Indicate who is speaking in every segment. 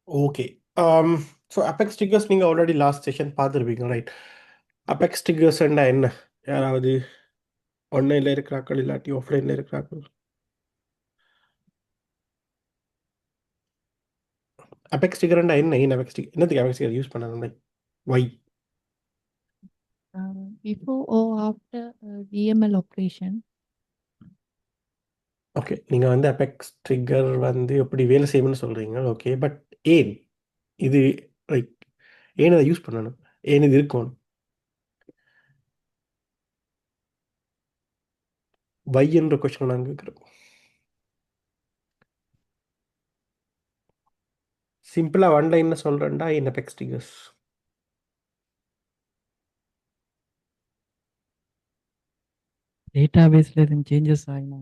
Speaker 1: Okay. So apex triggers நீங்கள் already last session பார்த்துருப்பீங்க, right? Apex ட்ரிகர்ஸ்ண்டா என்ன? யாராவது ஆன்லைனில் இருக்கிறார்கள் இல்லாட்டி ஆஃப்லைனில் இருக்கிறார்கள்? அபெக்ஸ் ட்ரிகர்ண்டா என்ன? ஏன் அபெக்ஸ் ட்ரிகர், என்னத்துக்கு அபெக்ஸ் ட்ரிகர் யூஸ் பண்ணணும்? வை?
Speaker 2: Before or after DML operation.
Speaker 1: Okay, நீங்கள் வந்து அபெக்ஸ் ட்ரிகர் வந்து எப்படி வேலை செய்யணும்னு சொல்கிறீங்க, ஓகே. பட் ஏன் இது, லைக், ஏன் அதை யூஸ் பண்ணணும்? ஏன் இது இருக்கணும்? வை என்ற கொஸ்டின் நாங்கள் கேட்குறோம். சிம்பிளாக ஒன் லைனில் சொல்கிறேன்டா ஏன் அபெக்ஸ் ட்ரிகர்ஸ்?
Speaker 2: டேட்டாபேஸில் எதுவும் சேஞ்சஸ் ஆகினா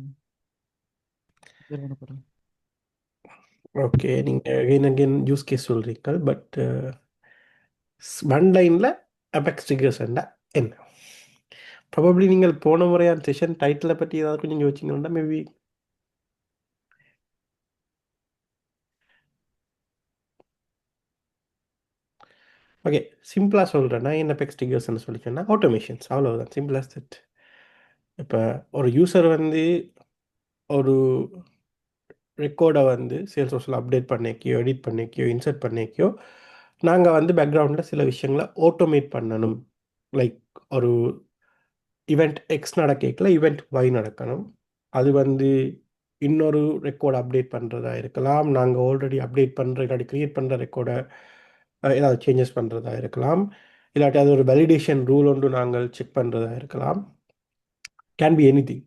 Speaker 2: இது பண்ண போகிறோம்.
Speaker 1: ஓகே, நீங்கள் அகைன் அகைன் யூஸ் கேஸ் சொல்கிறீங்க, பட் ஒன் லைனில் அபெக்ஸ் ட்ரிகர்ஸ்ண்டா என்ன? ப்ராபப்ளி நீங்கள் போன முறையான செஷன் டைட்டிலை பற்றி ஏதாவது கொஞ்சம் யோசிச்சிங்கன்னா மேபி. ஓகே, சிம்பிளாக சொல்கிறேன்னா என்ன அபெக்ஸ் ட்ரிகர்ஸ்ன்னு சொல்லி சொன்னால் ஆட்டோமேஷன்ஸ், அவ்வளோதான். Simple as that. இப்போ ஒரு யூசர் வந்து ஒரு ரெக்கார்டை வந்து சேல்ஸ் ஹவுஸில் அப்டேட் பண்ணிக்கியோ, எடிட் பண்ணிக்கியோ, இன்சர்ட் பண்ணிக்கியோ, நாங்கள் வந்து பேக்ரவுண்டில் சில விஷயங்களை ஆட்டோமேட் பண்ணணும். லைக் ஒரு இவெண்ட் எக்ஸ் நடக்கல, இவெண்ட் ஒய் நடக்கணும். அது வந்து இன்னொரு ரெக்கார்டு அப்டேட் பண்ணுறதா இருக்கலாம், நாங்கள் ஆல்ரெடி அப்டேட் பண்ணுற இல்லாட்டி க்ரியேட் பண்ணுற ரெக்கார்டை ஏதாவது சேஞ்சஸ் பண்ணுறதா இருக்கலாம், இல்லாட்டி அது ஒரு வேலிடேஷன் ரூல் ஒன்று நாங்கள் செக் பண்ணுறதா இருக்கலாம். கேன் பி எனி திங்.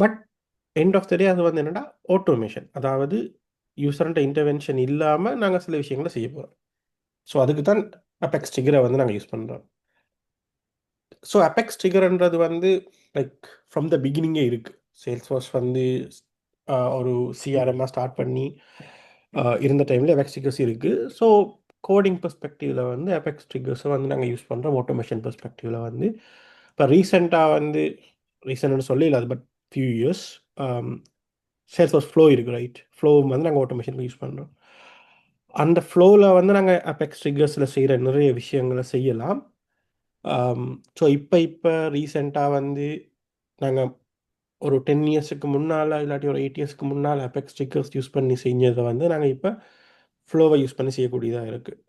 Speaker 1: But end of the day அது வந்து என்னென்னா ஆட்டோமேஷன், அதாவது யூசர்கிட்ட இன்டர்வென்ஷன் இல்லாமல் நாங்கள் சில விஷயங்களை செய்ய போகிறோம். ஸோ அதுக்கு தான் அபெக்ஸ் ட்ரிகரை வந்து நாங்கள் யூஸ் பண்ணுறோம். ஸோ அபெக்ஸ் ட்ரிகர்ன்றது வந்து லைக் ஃப்ரம் த பிகினிங்கே இருக்குது. சேல்ஸ் ஃபார்ஸ் வந்து ஒரு சிஆர்எம்மாக ஸ்டார்ட் பண்ணி இருந்த டைமில் அபெக்ஸ் ட்ரிகர்ஸ் இருக்குது. ஸோ கோடிங் பெர்ஸ்பெக்டிவில் வந்து அபெக்ஸ் ட்ரிகர்ஸை வந்து நாங்கள் யூஸ் பண்ணுறோம். ஆட்டோமேஷன் பெர்ஸ்பெக்டிவில் வந்து இப்போ ரீசெண்டாக வந்து ரீசெண்ட்னு சொல்லல, அது but few years sales Phars flow இருக்குது, ரைட்? ஃப்ளோ வந்து நாங்கள் ஆட்டோமேஷனுக்கு யூஸ் பண்ணுறோம். அந்த ஃப்ளோவில் வந்து நாங்கள் அபெக்ஸ் ட்ரிகர்ஸில் செய்கிற நிறைய விஷயங்களை செய்யலாம். ஸோ இப்போ ரீசெண்டாக வந்து நாங்கள் ஒரு 10 இயர்ஸுக்கு முன்னால் இல்லாட்டி ஒரு 8 இயர்ஸ்க்கு முன்னால் அபெக்ஸ் ஸ்டிக்கர்ஸ் யூஸ் பண்ணி செஞ்சதை வந்து நாங்கள் இப்போ ஃப்ளோவை யூஸ் பண்ணி செய்யக்கூடியதாக இருக்குது.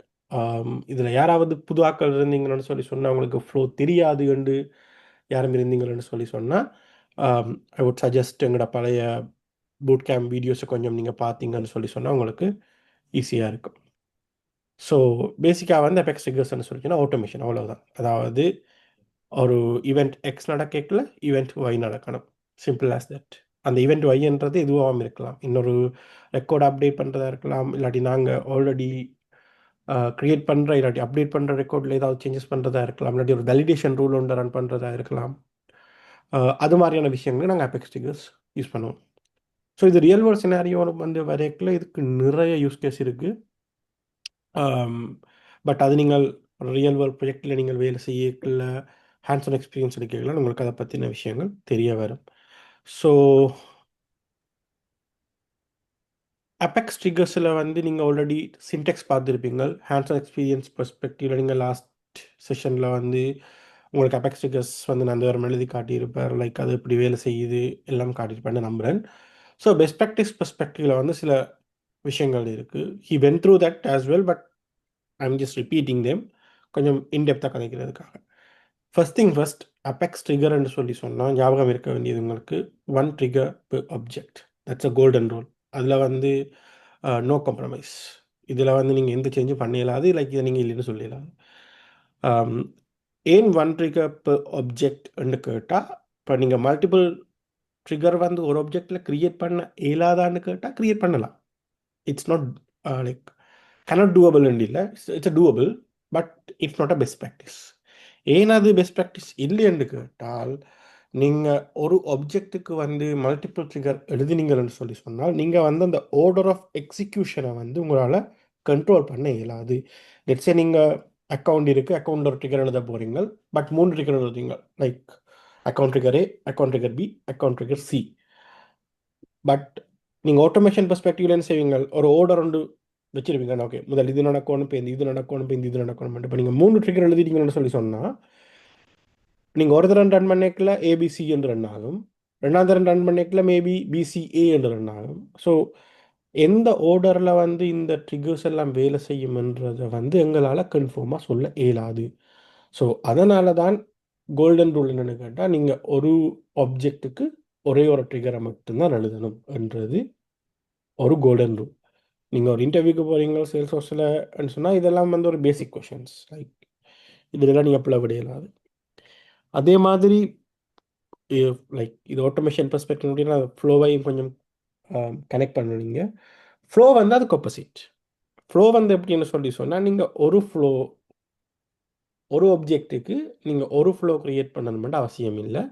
Speaker 1: இதில் யாராவது புது ஆட்கள் இருந்தீங்கன்னு சொல்லி சொன்னால், அவங்களுக்கு ஃப்ளோ தெரியாதுன்னு யாரும் இருந்தீங்கன்னு சொல்லி சொன்னால், ஐ வுட் சஜஸ்ட் எங்களோட பழைய பூட் கேம்ப் வீடியோஸை கொஞ்சம் நீங்கள் பார்த்தீங்கன்னு சொல்லி சொன்னால் உங்களுக்கு ஈஸியாக இருக்கும். ஸோ பேசிக்காக வந்து அபெக்ஸ் ட்ரிகர்ஸ்ன்னு சொல்லிச்சுன்னா ஆட்டோமேஷன், அவ்வளோதான். அதாவது ஒரு ஈவெண்ட் எக்ஸ் நடக்கல, ஈவெண்ட் ஒய் நடக்கணும். Simple as that. அந்த ஈவெண்ட் ஒய்ன்றது எதுவாகவும் இருக்கலாம், இன்னொரு ரெக்கார்டு அப்டேட் பண்ணுறதா இருக்கலாம், இல்லாட்டி நாங்கள் ஆல்ரெடி க்ரியேட் பண்ணுற இல்லாட்டி அப்டேட் பண்ணுற ரெக்கார்டில் ஏதாவது சேஞ்சஸ் பண்ணுறதா இருக்கலாம், இல்லாட்டி ஒரு வேலிடேஷன் ரூல் ஒன்று ரன் பண்ணுறதா இருக்கலாம். அது மாதிரியான விஷயங்களை நாங்கள் அபெக்ஸ் ட்ரிகர்ஸ் யூஸ் பண்ணுவோம். ஸோ இது ரியல் வேர்ல்ட் சினாரியோ வந்து வரைக்கல இதுக்கு நிறைய யூஸ் கேஸ் இருக்குது. பட் அது நீங்கள் ரியல் வேர்ல்ட் ப்ரொஜெக்டில் நீங்கள் வேலை செய்யல, ஹேண்ட்ஸ் ஆன் எக்ஸ்பீரியன்ஸ் எடுக்கலாம், உங்களுக்கு அதை பற்றின விஷயங்கள் தெரிய வரும். ஸோ அபெக்ஸ் ட்ரிகர்ஸில் வந்து நீங்கள் ஆல்ரெடி சின்டெக்ஸ் பார்த்துருப்பீங்க. ஹேண்ட்ஸ் ஆன் எக்ஸ்பீரியன்ஸ் பெர்ஸ்பெக்டிவில் நீங்கள் லாஸ்ட் செஷனில் வந்து உங்களுக்கு அபெக்ஸ் ட்ரிகர்ஸ் வந்து நான் அந்த வாரம் எழுதி காட்டியிருப்பேன், லைக் அது எப்படி வேலை செய்யுது எல்லாம் காட்டியிருப்பேன்னு நம்புகிறேன். ஸோ பெஸ்ட் ப்ராக்டிஸ் பெர்ஸ்பெக்டிவில் வந்து சில விஷயங்கள் இருக்குது. He went through that as well, but I'm just repeating them கொஞ்சம் இன்டெப்த்தாக கதைக்கிறதுக்காக. ஃபர்ஸ்ட் திங் ஃபர்ஸ்ட், அபெக்ஸ் ட்ரிகர்ன்னு சொல்லி சொன்னால் ஞாபகம் இருக்க வேண்டியது உங்களுக்கு one trigger per object. That's a golden rule. அதில் வந்து நோ காம்ப்ரமைஸ். இதில் வந்து நீங்கள் எந்த சேஞ்சும் பண்ணிடலாது, லைக் இதை நீங்கள் இல்லைன்னு சொல்லிடலாது. ஏன் ஒன் ட்ரிகர் பெர் ஆப்ஜெக்ட்னு கேட்டால், இப்போ நீங்கள் மல்டிபிள் ட்ரிகர் வந்து ஒரு ஆப்ஜெக்டில் க்ரியேட் பண்ண இயலாதான்னு கேட்டால் க்ரியேட் பண்ணலாம். It's not like cannot doable இல்லை, it's a doable, but it's not a best practice. ஏன் அது பெஸ்ட் ப்ராக்டிஸ் இல்லைன்னு கேட்டால், நீங்கள் ஒரு ஆப்ஜெக்ட்டுக்கு வந்து மல்டிபிள் ட்ரிகர் எழுதினீங்கன்னு சொல்லி சொன்னால், நீங்கள் வந்து அந்த ஆர்டர் ஆஃப் எக்ஸிக்யூஷனை வந்து உங்களால் கண்ட்ரோல் பண்ண இயலாது. லெட்ஸே நீங்கள் அக்கௌண்ட் இருக்குது, அக்கௌண்ட் ஒரு ட்ரிகர் எழுத போகிறீங்க, பட் 3 ட்ரிகர் எழுதுறீங்க, like account trigger A, account trigger B, account trigger C. But நீங்கள் ஆட்டோமேஷன் பெர்ஸ்பெக்டிவ்ல என்ன செய்வீங்க, ஒரு ஆர்டர் ஒன்று வச்சிருப்பீங்க. ஓகே, முதல் இது நடக்கணும், இப்போ இந்த இது நடக்கணும், இப்போ இந்த இது நடக்கணும். இப்போ நீங்கள் 3 ட்ரிகர் எழுதிட்டீங்கன்னு சொல்லி சொன்னால், நீங்கள் ஒரு தரம் ரன் பண்ணிக்கல ஏபிசி என்று ரன் ஆகும், ரெண்டாவது தரம் ரன் பண்ணிக்கல மேபி பிசிஏ என்று ரன் ஆகும். ஸோ எந்த ஆர்டரில் வந்து இந்த ட்ரிகர்ஸ் எல்லாம் வேலை செய்யும்ன்றதை வந்து எங்களால் கன்ஃபார்மாக சொல்ல இயலாது. ஸோ அதனால தான் கோல்டன் ரூல் என்னென்னு கேட்டால், நீங்கள் ஒரு ஆப்ஜெக்ட்டுக்கு ஒரே ஒரு ட்ரிகரை மட்டும்தான் எழுதணும் என்றது ஒரு கோல்டன் ரூல். நீங்கள் ஒரு இன்டர்வியூக்கு போகிறீங்க சேல்ஸ் ஹவுஸில் சொன்னால் இதெல்லாம் வந்து ஒரு பேசிக் கொஷின்ஸ், லைக் இதெல்லாம் நீங்கள் பிள்ளை விடையலாது. அதே மாதிரி லைக் இது ஆட்டோமேஷன் பெர்ஸ்பெக்டிவ் அப்படின்னா ஃப்ளோவையும் கொஞ்சம் கனெக்ட் பண்ணுவீங்க. ஃப்ளோ வந்து அதுக்கு ஆப்போசிட். ஃப்ளோ வந்து எப்படின்னு சொல்லி சொன்னால், நீங்கள் ஒரு ஆப்ஜெக்ட்டுக்கு நீங்கள் ஒரு ஃப்ளோ க்ரியேட் பண்ணணுமென்று அவசியம் இல்லை.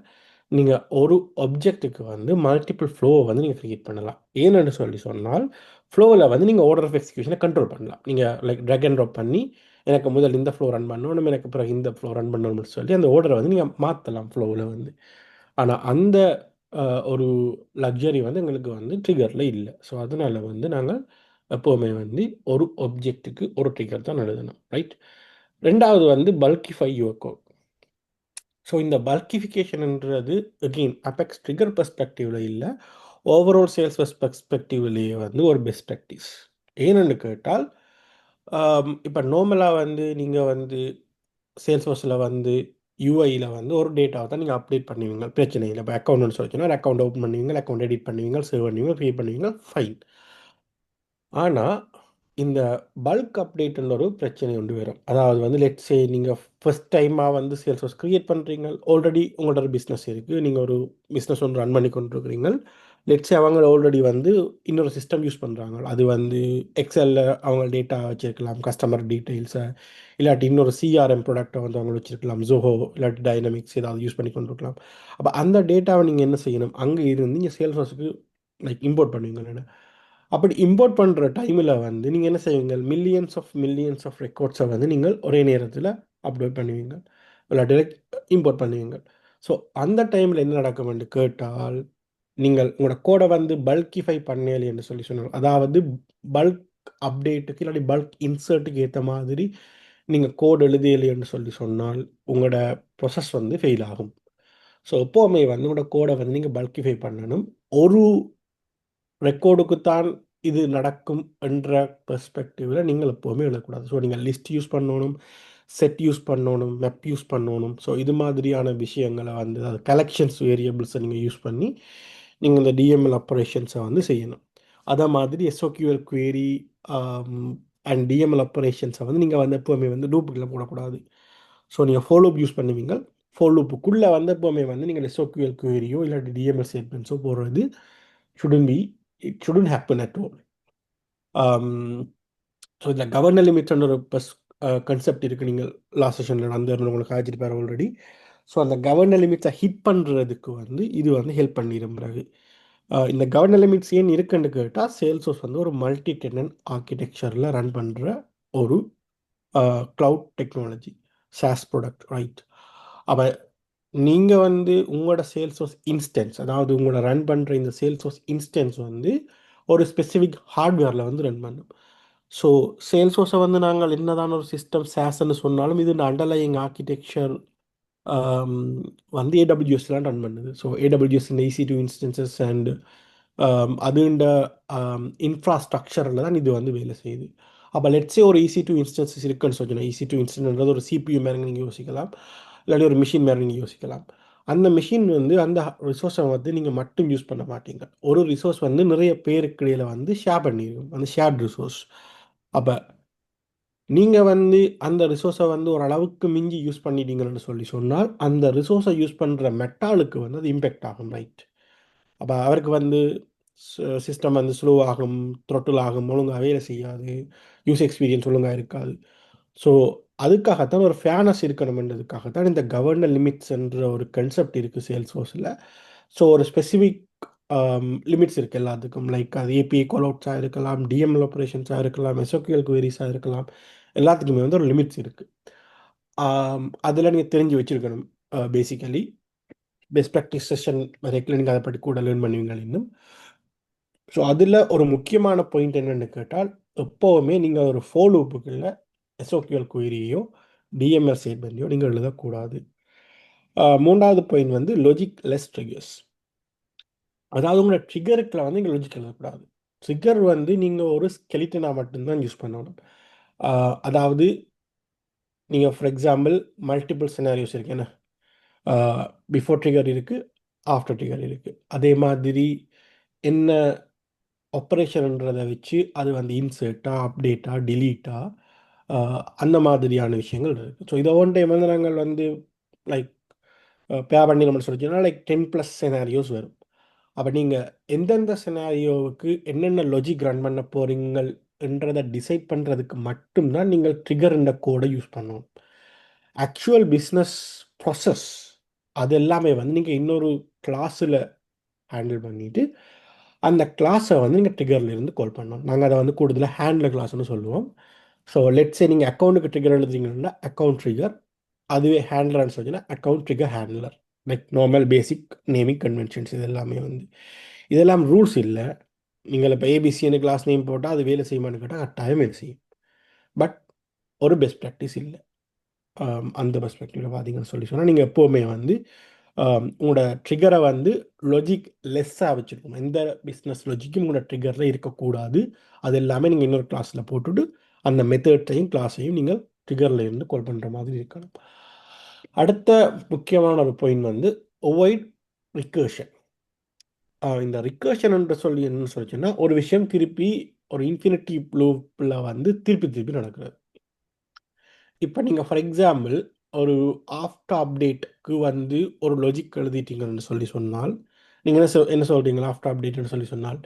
Speaker 1: நீங்கள் ஒரு ஆப்ஜெக்ட்டுக்கு வந்து மல்டிபிள் ஃப்ளோவை வந்து நீங்கள் க்ரியேட் பண்ணலாம். ஏன்னு சொல்லி சொன்னால், ஃப்ளோவில் வந்து நீங்கள் ஆர்டர் ஆஃப் எக்ஸிக்யூஷனை கண்ட்ரோல் பண்ணலாம். நீங்கள் லைக் ட்ராக் அண்ட் ட்ராப் பண்ணி எனக்கு முதல் இந்த ஃப்ளோ ரன் பண்ணணும், எனக்கு பிறகு இந்த ஃப்ளோ ரன் பண்ணணும்னு சொல்லி அந்த ஆர்டரை வந்து நீங்கள் மாற்றலாம் ஃப்ளோவில் வந்து. ஆனால் அந்த ஒரு லக்ஸரி வந்து எங்களுக்கு வந்து ட்ரிகரில் இல்லை. ஸோ அதனால் வந்து நாங்கள் எப்போவுமே வந்து ஒரு ஆப்ஜெக்ட்டுக்கு ஒரு ட்ரிகர் தான் எழுதணும், ரைட்? ரெண்டாவது வந்து பல்கிஃபை யுவர் கோட். ஸோ இந்த பல்கிஃபிகேஷன்ன்றது அகெயின் அபெக்ஸ் ட்ரிகர் பெர்ஸ்பெக்டிவில் இல்லை, ஓவரால் சேல்ஸ் பெர்ஸ்பெக்டிவ்லேயே வந்து ஒரு பெஸ்ட் ப்ராக்டிஸ். ஏன்னு கேட்டால், இப்போ நார்மலாக வந்து நீங்கள் வந்து சேல்ஸ் ஃபோர்ஸில் வந்து யூஐயில் வந்து ஒரு டேட்டாவை தான் நீங்கள் அப்டேட் பண்ணுவீங்க, பிரச்சனை இல்லை. இப்போ அக்கௌண்ட்னு சொல்லிச்சுன்னா ஒரு அக்கௌண்ட் ஓப்பன் பண்ணுவீங்க, அக்கௌண்ட் எடிட் பண்ணுவீங்க, சேவ் பண்ணுவீங்க, க்ரியேட் பண்ணுவீங்க, ஃபைன். ஆனால் இந்த பல்க் அப்டேட்ன்ற ஒரு பிரச்சனை ஒன்று வரும். அதாவது வந்து லெட்ஸ் சே நீங்கள் ஃபர்ஸ்ட் டைமாக வந்து சேல்ஸ் ஃபோர்ஸ் க்ரியேட் பண்ணுறீங்க, ஆல்ரெடி உங்களோட ஒரு பிஸ்னஸ் இருக்குது, நீங்கள் ஒரு பிஸ்னஸ் ஒன்று ரன் பண்ணி கொண்டிருக்கிறீங்க. லெட்ஸ் சே அவங்க ஆல்ரெடி வந்து இன்னொரு சிஸ்டம் யூஸ் பண்ணுறாங்க. அது வந்து எக்ஸலில் அவங்க டேட்டா வச்சுருக்கலாம், கஸ்டமர் டீட்டெயில்ஸை, இல்லாட்டி இன்னொரு சிஆர்எம் ப்ராடக்டை வந்து அவங்க வச்சுருக்கலாம், ஜோஹோ இல்லாட்டி டைனமிக்ஸ் ஏதாவது யூஸ் பண்ணி கொண்டிருக்கலாம். அப்போ அந்த டேட்டாவை நீங்கள் என்ன செய்யணும், அங்கே இருந்து நீங்கள் சேல்ஸ் ஃபோர்ஸுக்கு லைக் இம்போர்ட் பண்ணுவீங்க. அப்படி இம்போர்ட் பண்ணுற டைமில் வந்து நீங்கள் என்ன செய்வீங்க, மில்லியன்ஸ் ஆஃப் ரெக்கார்ட்ஸை வந்து நீங்கள் ஒரே நேரத்தில் அப்லோட் பண்ணுவீங்க, இல்லாட்டி இம்போர்ட் பண்ணுவீங்க. ஸோ அந்த டைமில் என்ன நடக்கும் என்று கேட்டால், நீங்கள் உங்களோட கோடை வந்து பல்கிஃபை பண்ணலை என்று சொல்லி சொன்னாங்க. அதாவது பல்க் அப்டேட்டுக்கு இல்லாட்டி பல்க் இன்சர்ட்டுக்கு ஏற்ற மாதிரி நீங்கள் கோடு எழுதியலை என்று சொல்லி சொன்னால் உங்களோட ப்ரொசஸ் வந்து ஃபெயில் ஆகும். ஸோ எப்போவுமே வந்து உங்களோட கோடை வந்து நீங்கள் பல்கிஃபை பண்ணணும். ஒரு ரெக்கார்டுக்குத்தான் இது நடக்கும் என்ற பெர்ஸ்பெக்டிவில் நீங்கள் எப்போவுமே எழுதக்கூடாது. ஸோ நீங்கள் லிஸ்ட் யூஸ் பண்ணணும், செட் யூஸ் பண்ணணும், மெப் யூஸ் பண்ணணும். ஸோ இது மாதிரியான விஷயங்களை வந்து அது கலெக்ஷன்ஸ் வேரியபிள்ஸை நீங்கள் யூஸ் பண்ணி நீங்கள் இந்த டிஎம்எல் ஆப்ரேஷன்ஸை வந்து செய்யணும். அதே மாதிரி எஸ்ஓக்யூஎல் குவேரி அண்ட் டிஎம்எல் ஆப்ரேஷன்ஸை வந்து நீங்கள் வந்து எப்போவுமே வந்து லூப்புக்குள்ளே போடக்கூடாது. ஸோ நீங்கள் ஃபார் லூப் யூஸ் பண்ணுவீங்க. ஃபார் லூப்புக்குள்ளே வந்து எப்போவுமே வந்து நீங்கள் எஸ்ஓக்யூஎல் குவேரியோ இல்லாட்டி டிஎம்எல் ஸ்டேட்மெண்ட்ஸோ போடுறது it shouldn't happen at all. So இதில் கவர்னர் லிமிட்ஸ்ன்ற ஒரு கன்செப்ட் இருக்குது, நீங்கள் லாஸ்ட் செஷனில் நடந்து உங்களுக்கு ஆகிருப்பார் ஆல்ரெடி. ஸோ அந்த கவர்னர் லிமிட்ஸை ஹிட் பண்ணுறதுக்கு வந்து இது வந்து ஹெல்ப் பண்ணிடும். பிறகு இந்த கவர்னர் லிமிட்ஸ் ஏன் இருக்குன்னு கேட்டால், சேல்ஸோஸ் வந்து ஒரு மல்டி டெனன்ட் ஆர்கிடெக்சரில் ரன் பண்ணுற ஒரு cloud technology sauce product, right? அப்போ நீங்கள் வந்து உங்களோட சேல்ஸோஸ் இன்ஸ்டன்ஸ், அதாவது உங்களோட ரன் பண்ணுற இந்த சேல்ஸோஸ் இன்ஸ்டன்ஸ் வந்து ஒரு ஸ்பெசிஃபிக் ஹார்ட்வேரில் வந்து ரன் பண்ணும். ஸோ சேல்ஸோஸை வந்து நாங்கள் என்னதான் ஒரு சிஸ்டம் சாஸ்ன்னு சொன்னாலும் இது இந்த அண்டர்லையிங் ஆர்கிடெக்சர் வந்து ஏடபிள்யூஎஸ்லாம் ரன் பண்ணுது. ஸோ ஏடபிள்யூஎஸ் இந்த EC2 இன்ஸ்டன்சஸ் அண்ட் அது இந்த இன்ஃப்ராஸ்ட்ரக்சரில் தான் இது வந்து வேலை செய்யுது. அப்போ லெட்ஸே ஒரு EC2 இன்ஸ்டன்சஸ் இருக்குன்னு சொல்லணும். EC2 இன்ஸ்டன்ஸ்ன்றது ஒரு CPU மாதிரி நீங்கள் யோசிக்கலாம், இல்லாட்டி ஒரு மிஷின் மாதிரி நீங்கள் யோசிக்கலாம். அந்த மிஷின் வந்து அந்த ரிசோர்ஸை வந்து நீங்கள் மட்டும் யூஸ் பண்ண மாட்டீங்க. ஒரு ரிசோர்ஸ் வந்து நிறைய பேருக்கு இடையில் வந்து ஷேர் பண்ணியிருக்கும், அந்த ஷேர்ட் ரிசோர்ஸ். அப்போ நீங்கள் வந்து அந்த ரிசோர்ஸை வந்து ஒரு அளவுக்கு மிஞ்சி யூஸ் பண்ணிட்டீங்கன்னு சொல்லி சொன்னால் அந்த ரிசோர்ஸை யூஸ் பண்ணுற மெட்டாலுக்கு வந்து அது இம்பெக்ட் ஆகும், ரைட்? அப்போ அவருக்கு வந்து சிஸ்டம் வந்து ஸ்லோ ஆகும், த்ரொட்டில் ஆகும், ஒழுங்காக வேலை செய்யாது, யூஸ் எக்ஸ்பீரியன்ஸ் ஒழுங்காக இருக்காது. ஸோ அதுக்காகத்தான் ஒரு ஃபேனஸ் இருக்கணும்ன்றதுக்காகத்தான் இந்த கவர்னர் லிமிட்ஸ் என்ற ஒரு கன்செப்ட் இருக்குது சேல்ஸ் ஃபோர்ஸில். ஸோ ஒரு ஸ்பெசிஃபிக் லிமிட்ஸ் இருக்குது எல்லாத்துக்கும். லைக் அது ஏபிஐ கால்அவுட்ஸாக இருக்கலாம், டிஎம்எல் ஆப்ரேஷன்ஸாக இருக்கலாம், எஸ்ஓக்யூஎல் குவரிஸாக இருக்கலாம், எல்லாத்துக்குமே வந்து ஒரு லிமிட்ஸ் இருக்குது. அதில் நீங்கள் தெரிஞ்சு வச்சுருக்கணும். பேசிக்கலி பெஸ்ட் ப்ராக்டிஸ் செஷன் வரைக்கும் நீங்கள் அதை பற்றி கூட லேர்ன் பண்ணுவீங்க இன்னும். ஸோ அதில் ஒரு முக்கியமான பாயிண்ட் என்னென்னு கேட்டால், எப்போவுமே நீங்கள் ஒரு ஃபோர் லூப்புக்குள்ள எஸ்ஓக்யூஎல் குயிரியோ டிஎம்எல் ஸ்டேட்மெண்ட்டையோ நீங்கள் எழுதக்கூடாது. மூன்றாவது பாயிண்ட் வந்து லாஜிக் லெஸ் ட்ரிகர்ஸ். அதாவது உங்களோட ட்ரிகருக்குள்ள வந்து நீங்கள் லாஜிக் எழுதக்கூடாது. ட்ரிகர் வந்து நீங்கள் ஒரு ஸ்கெலிட்டனாக மட்டும்தான் யூஸ் பண்ணணும். அதாவது நீங்கள் ஃபார் எக்ஸாம்பிள் மல்டிபிள் சினாரியோஸ் இருக்கு என்ன, பிஃபோர் ட்ரிகர் இருக்குது, ஆஃப்டர் ட்ரிகர் இருக்குது. அதே மாதிரி என்ன ஆப்ரேஷன்ன்றதை வச்சு அது வந்து இன்சர்ட்டா அப்டேட்டா டிலீட்டா அந்த மாதிரியான விஷயங்கள் இருக்குது. ஸோ இதை ஒன் டைம் வந்து நாங்கள் வந்து லைக் பே பண்ணி நம்ம சொல்லிச்சோன்னா லைக் 10+ சினாரியோஸ் வரும். அப்போ நீங்கள் எந்தெந்த சினாரியோவுக்கு என்னென்ன லாஜிக் ரன் பண்ண போகிறீங்கன்றதை டிசைட் பண்ணுறதுக்கு மட்டும்தான் நீங்கள் ட்ரிகர் இந்த கோடை யூஸ் பண்ணணும். ஆக்சுவல் பிஸ்னஸ் ப்ராசஸ் அது எல்லாமே வந்து நீங்கள் இன்னொரு கிளாஸில் ஹேண்டில் பண்ணிவிட்டு அந்த கிளாஸை வந்து நீங்கள் ட்ரிகரில் இருந்து கால் பண்ணணும். நாங்கள் அதை வந்து கூடுதலாக ஹேண்ட்லர் கிளாஸ்னு சொல்லுவோம். ஸோ லெட்ஸே நீங்கள் அக்கௌண்ட்டுக்கு ட்ரிகர் எழுதுறீங்கன்னா அக்கௌண்ட் ட்ரிகர், அதுவே ஹேண்ட்லர்னு சொன்னீங்கன்னா account trigger handler. Like normal பேசிக் நேமிங் கன்வென்ஷன்ஸ் இது எல்லாமே வந்து இதெல்லாம் ரூல்ஸ் இல்லை. நீங்கள் இப்போ ஏபிசின்னு கிளாஸ் நேம் போட்டால் அது வேலை செய்யுமான்னு கேட்டால் கட்டாயம் வேலை செய்யும். பட் ஒரு பெஸ்ட் ப்ராக்டிஸ் இல்லை. அந்த பெர்ஸ்பெக்டிவில் பார்த்தீங்கன்னு சொல்லி சொன்னால் நீங்கள் எப்போவுமே வந்து உங்களோட ட்ரிகரை வந்து லாஜிக் லெஸ்ஸாக வச்சுருக்கணும். எந்த பிஸ்னஸ் லாஜிக்கும் உங்களோட ட்ரிகரில் இருக்கக்கூடாது. அது எல்லாமே நீங்கள் இன்னொரு கிளாஸில் போட்டுட்டு அந்த மெத்தட்ஸையும் கிளாஸையும் நீங்கள் ட்ரிகரில் இருந்து கால் பண்ணுற மாதிரி இருக்கணும். அடுத்த முக்கியமான ஒரு பாயிண்ட் வந்து அவாய்ட் ரிகர்ஷன். இந்த ரிகர்ஷன் என்று சொல்லி என்ன சொல்லிச்சுன்னா ஒரு விஷயம் திருப்பி ஒரு இன்ஃபினிட்டி லூப்பில் வந்து திருப்பி திருப்பி நடக்கிறது. இப்போ நீங்கள் ஃபார் எக்ஸாம்பிள் ஒரு ஆஃப்டர் அப்டேட்டுக்கு வந்து ஒரு லாஜிக் எழுதிட்டீங்கன்னு சொல்லி சொன்னால் நீங்கள் என்ன சொல்கிறீங்களா ஆஃப்டர் அப்டேட்னு சொல்லி சொன்னால்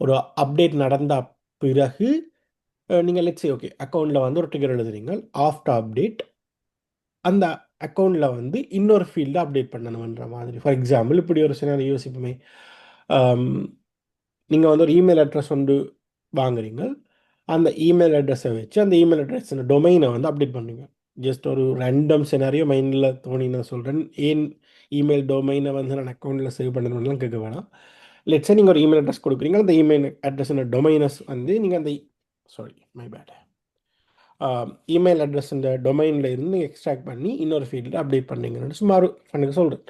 Speaker 1: ஒரு அப்டேட் நடந்த பிறகு நீங்கள் லெட்ஸ் சே ஓகே அக்கௌண்ட்டில் வந்து ஒரு ட்ரிகர் எழுதுறீங்க ஆஃப்டர் அப்டேட் அந்த அக்கௌண்ட்டில் வந்து இன்னொரு ஃபீல்டை அப்டேட் பண்ணணுன்ற மாதிரி. ஃபார் எக்ஸாம்பிள் இப்படி ஒரு சின்ன யோசிப்புமே, நீங்கள் வந்து ஒரு இமெயில் அட்ரஸ் வந்து வாங்குறீங்க, அந்த இமெயில் அட்ரஸை வச்சு அந்த இமெயில் அட்ரஸ் டொமைனை வந்து அப்டேட் பண்ணுங்க. ஜஸ்ட் ஒரு ரேண்டம் சினாரியோ மைண்டில் தோணி நான் சொல்கிறேன். ஏன் இமெயில் டொமைனை வந்து நான் அக்கௌண்ட்டில் சேவ் பண்ணணும்லாம் கேட்க வேணாம். லெட்ஸே நீங்கள் ஒரு இமெயில் அட்ரஸ் கொடுக்குறீங்க, அந்த இமெயில் அட்ரஸ் டொமைனஸ் வந்து நீங்கள் அந்த sorry my bad email address இந்த டொமைனில் இருந்து எக்ஸ்ட்ராக்ட் பண்ணி இன்னொரு ஃபீல்டில் அப்டேட் பண்ணீங்கன்னு சுமார் எனக்கு சொல்கிறேன்.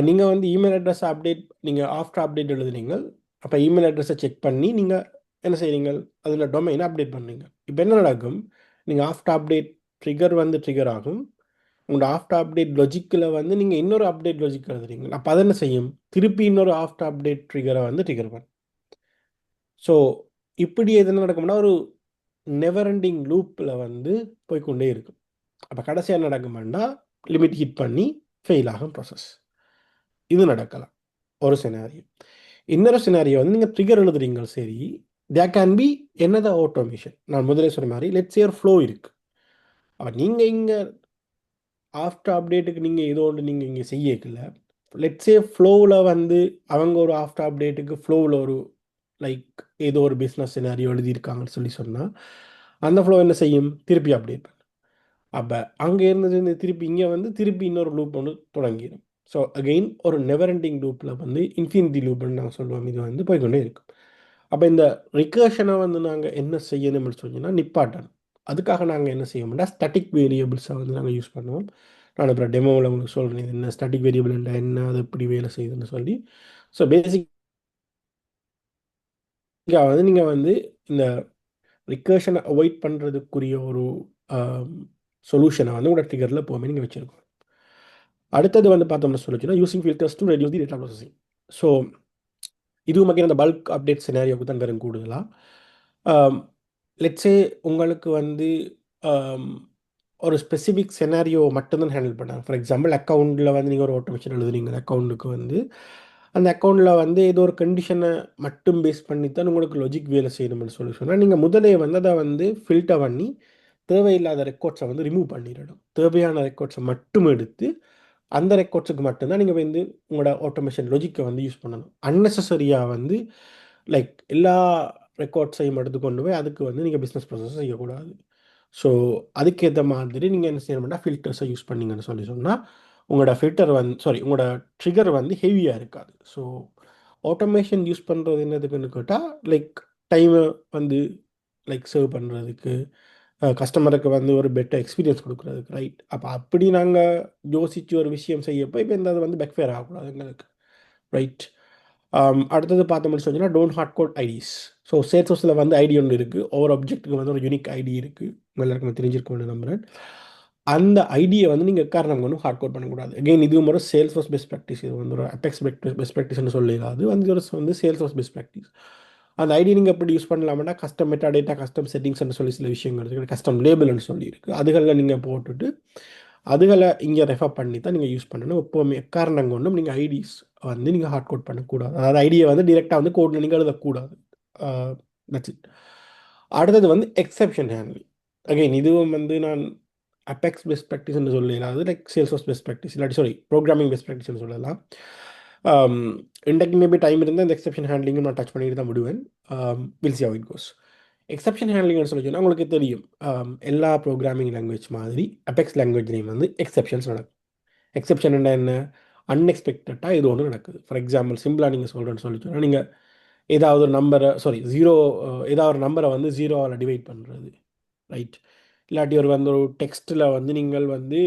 Speaker 1: நீங்கள் வந்து இமெயில் அட்ரஸை அப்டேட் நீங்கள் ஆஃப்டர் அப்டேட் எழுதுனீங்க, அப்போ இமெயில் அட்ரஸை செக் பண்ணி நீங்கள் என்ன செய்றீங்க, அதில் டொமைனை அப்டேட் பண்ணுறீங்க. இப்போ என்ன நடக்கும், நீங்கள் ஆஃப்டர் அப்டேட் ட்ரிகர் வந்து ட்ரிகர் ஆகும். உங்களோட ஆஃப்டர் அப்டேட் லாஜிக்கில் வந்து நீங்கள் இன்னொரு அப்டேட் லாஜிக் எழுதுறீங்க, அப்போ அதை என்ன செய்யும், திருப்பி இன்னொரு ஆஃப்டர் அப்டேட் ட்ரிகரை வந்து ட்ரிகர் பண்ணும். ஸோ இப்படி எது நடக்கும்னா ஒரு நெவர் எண்டிங் லூப்பில் வந்து போய்கொண்டே இருக்கும். அப்போ கடைசியாக நடக்கும்னா லிமிட் ஹிட் பண்ணி ஃபெயில் ஆகும் ப்ராசஸ். இது நடக்கலாம் ஒரு சினாரியோ. இன்னொரு சினாரியோ வந்து நீங்கள் ட்ரிகர் எழுதுறீங்க, சரி தேர் கேன் பி என்னதான் ஆட்டோமேஷன். நான் முதலே சொன்ன மாதிரி லெட்ஸ் ஏர் ஃப்ளோ இருக்குது. அப்போ நீங்கள் இங்கே ஆஃப்டர் அப்டேட்டுக்கு நீங்கள் ஏதோ ஒன்று நீங்கள் இங்கே செய்யக்கல, லெட்ஸே ஃப்ளோவில் வந்து அவங்க ஒரு ஆஃப்டர் அப்டேட்டுக்கு ஃப்ளோவில் ஒரு லைக் ஏதோ ஒரு பிஸ்னஸ் சினாரியோ எழுதியிருக்காங்கன்னு சொல்லி சொன்னால் அந்த ஃப்ளோ என்ன செய்யும், திருப்பி அப்டேட் பண்ணும். அப்போ அங்கே இருந்தது இந்த திருப்பி இங்கே வந்து திருப்பி இன்னொரு லூப் ஒன்று தொடங்கிடும். ஸோ அகெயின் ஒரு நெவர் எண்டிங் லூப்பில் வந்து இன்ஃபினிட்டி லூப்னு நாங்கள் சொல்லுவோம், இது வந்து போய்கொண்டே இருக்கும். அப்போ இந்த ரிகர்ஷனை வந்து நாங்கள் என்ன செய்யணும்னு சொன்னீங்கன்னா நிப்பாட்டணும். அதுக்காக நாங்கள் என்ன செய்ய ஸ்டாட்டிக் வேரியபிள்ஸை வந்து நாங்கள் யூஸ் பண்ணுவோம். நான் அப்புறம் டெமோவில் உங்களுக்கு சொல்கிறேன் இது என்ன ஸ்டாட்டிக் வேரியபிள் என்ன, அது எப்படி வேலை செய்யுதுன்னு சொல்லி. ஸோ பேசிக்காக வந்து நீங்கள் வந்து இந்த ரிகர்ஷனை அவாய்ட் பண்ணுறதுக்குரிய ஒரு சொல்யூஷனை வந்து உங்களோட ட்ரிகரில் எப்போவுமே நீங்கள் வச்சுருக்கோம். அடுத்தது வந்து பார்த்தோம்னா சொல்லிச்சுன்னா using filters to reduce the data processing. So இதுவும் மக்கள் அந்த பல்க் அப்டேட் சினாரியோக்கு தான் வரும் கூடுதலாக. லெட்ஸே உங்களுக்கு வந்து ஒரு ஸ்பெசிஃபிக் சினாரியோ மட்டும்தான் ஹேண்டில் பண்ணாங்க. ஃபார் எக்ஸாம்பிள் அக்கௌண்ட்டில் வந்து நீங்கள் ஒரு ஆட்டோமேஷன் எழுதுறீங்க அக்கௌண்ட்டுக்கு வந்து அந்த அக்கௌண்ட்டில் வந்து ஏதோ ஒரு கண்டிஷனை மட்டும் பேஸ் பண்ணி தான் உங்களுக்கு லாஜிக் வேலை செய்யணும்னு சொல்லி சொன்னால் நீங்கள் முதலே வந்து அதை வந்து ஃபில்டர் பண்ணி தேவையில்லாத ரெக்கார்ட்ஸை வந்து ரிமூவ் பண்ணிடணும். தேவையான ரெக்கார்ட்ஸை மட்டும் எடுத்து அந்த ரெக்கார்ட்ஸுக்கு மட்டும்தான் நீங்கள் வந்து உங்களோட ஆட்டோமேஷன் லாஜிக்கை வந்து யூஸ் பண்ணணும். அன்னெசரியாக வந்து லைக் எல்லா ரெக்கார்ட்ஸையும் எடுத்துக்கொண்டு போய் அதுக்கு வந்து நீங்கள் பிஸ்னஸ் ப்ராசஸ் செய்யக்கூடாது. ஸோ அதுக்கேற்ற மாதிரி நீங்கள் என்ன செய்யணும்னா ஃபில்டர்ஸை யூஸ் பண்ணிங்கன்னு சொல்லி சொன்னால் உங்களோட ஃபில்டர் வந்து உங்களோட ட்ரிகர் வந்து ஹெவியாக இருக்காது. ஸோ ஆட்டோமேஷன் யூஸ் பண்ணுறது என்னதுக்குன்னு கேட்டால் லைக் டைமை வந்து லைக் சர்வ் பண்ணுறதுக்கு, கஸ்டமருக்கு வந்து ஒரு பெட்டர் எக்ஸ்பீரியன்ஸ் கொடுக்குறதுக்கு, ரைட்? அப்போ அப்படி நாங்கள் யோசித்து ஒரு விஷயம் செய்யப்போ இப்போ இந்த அது வந்து பேக்ஃபயர் ஆகக்கூடாது எங்களுக்கு, ரைட்? அடுத்தது பார்த்து முடிச்சு வச்சுன்னா don't hard code IDs. So சேல்ஸோஸில் வந்து ஐடி ஒன்று இருக்குது, ஒவ்வொரு ஆப்ஜெக்ட்டுக்கு வந்து ஒரு யூனிக் ஐடி இருக்குது, எல்லாருக்கும் தெரிஞ்சிருக்க நம்புறேன். அந்த ஐடியை வந்து நீங்கள் காரணம் கொண்டு ஹார்ட் கோட் பண்ணக்கூடாது. அகெயின் இது ஒரு சேல்ஸ் வாஸ் பெஸ்ட் ப்ராக்டிஸ், இது வந்து ஒரு அபெக்ஸ் பெஸ்ட் ப்ராக்டிஸ்னு சொல்லிடாது, வந்து ஒரு வந்து சேல்ஸ் வாஸ் பெஸ்ட் ப்ராக்டிஸ். அந்த ஐடி நீங்கள் எப்படி யூஸ் பண்ணலாம்னா கஸ்டம் மெட்டா டேட்டா, கஸ்டம் செட்டிங்ஸ்னு சொல்லி சில விஷயங்கள் இருக்குது, கஸ்டம் லேபிள்னு சொல்லியிருக்கு, அதுகளில் நீங்கள் போட்டுட்டு அதுகளை இங்கே ரெஃபர் பண்ணி தான் நீங்கள் யூஸ் பண்ணணும். எப்போவுமே காரணம் கொண்டும் நீங்கள் ஐடிஸ் வந்து நீங்கள் ஹார்ட் கோட் பண்ணக்கூடாது, அதாவது ஐடியை வந்து டிரெக்டாக வந்து கோடில் நீங்கள் எழுதக்கூடாது. That's it. அடுத்தது வந்து எக்ஸெப்ஷன் ஹேண்ட்லிங். அகைன் இதுவும் வந்து நான் அபெக்ஸ் பெஸ்ட் ப்ராக்டிஸ்னு சொல்லலாம், அது like sales was best practice, இல்லாட்டி சாரி ப்ரோக்ராமிங் பெஸ்ட் ப்ராக்டிஸ்னு சொல்லலாம். இன்றைக்கு மேபி டைம் இருந்தால் இந்த எக்ஸெப்ஷன் ஹேண்ட்லிங்கும் நான் டச் பண்ணிட்டு தான் விடுவேன். Will see how it goes. Exception ஹேண்ட்லிங்னு சொல்லி சொன்னால் உங்களுக்கு தெரியும், எல்லா ப்ரோக்ராமிங் லாங்குவேஜ் மாதிரி அபெக்ஸ் லாங்குவேஜ்லேயும் வந்து எக்ஸெப்ஷன்ஸ் நடக்கும். எக்ஸெப்ஷன் என்ன? அன்எக்ஸ்பெக்டடாக இது ஒன்று நடக்குது. ஃபார் எக்ஸாம்பிள் சிம்பிளாக நீங்கள் சொல்கிறேன்னு சொல்லி சொன்னால், நீங்கள் ஏதாவது ஒரு நம்பரை ஜீரோ, ஏதாவது ஒரு நம்பரை வந்து ஜீரோவால் டிவைட் பண்ணுறது, ரைட்? இல்லாட்டி ஒரு வந்து ஒரு டெக்ஸ்ட்டில் வந்து நீங்கள் வந்து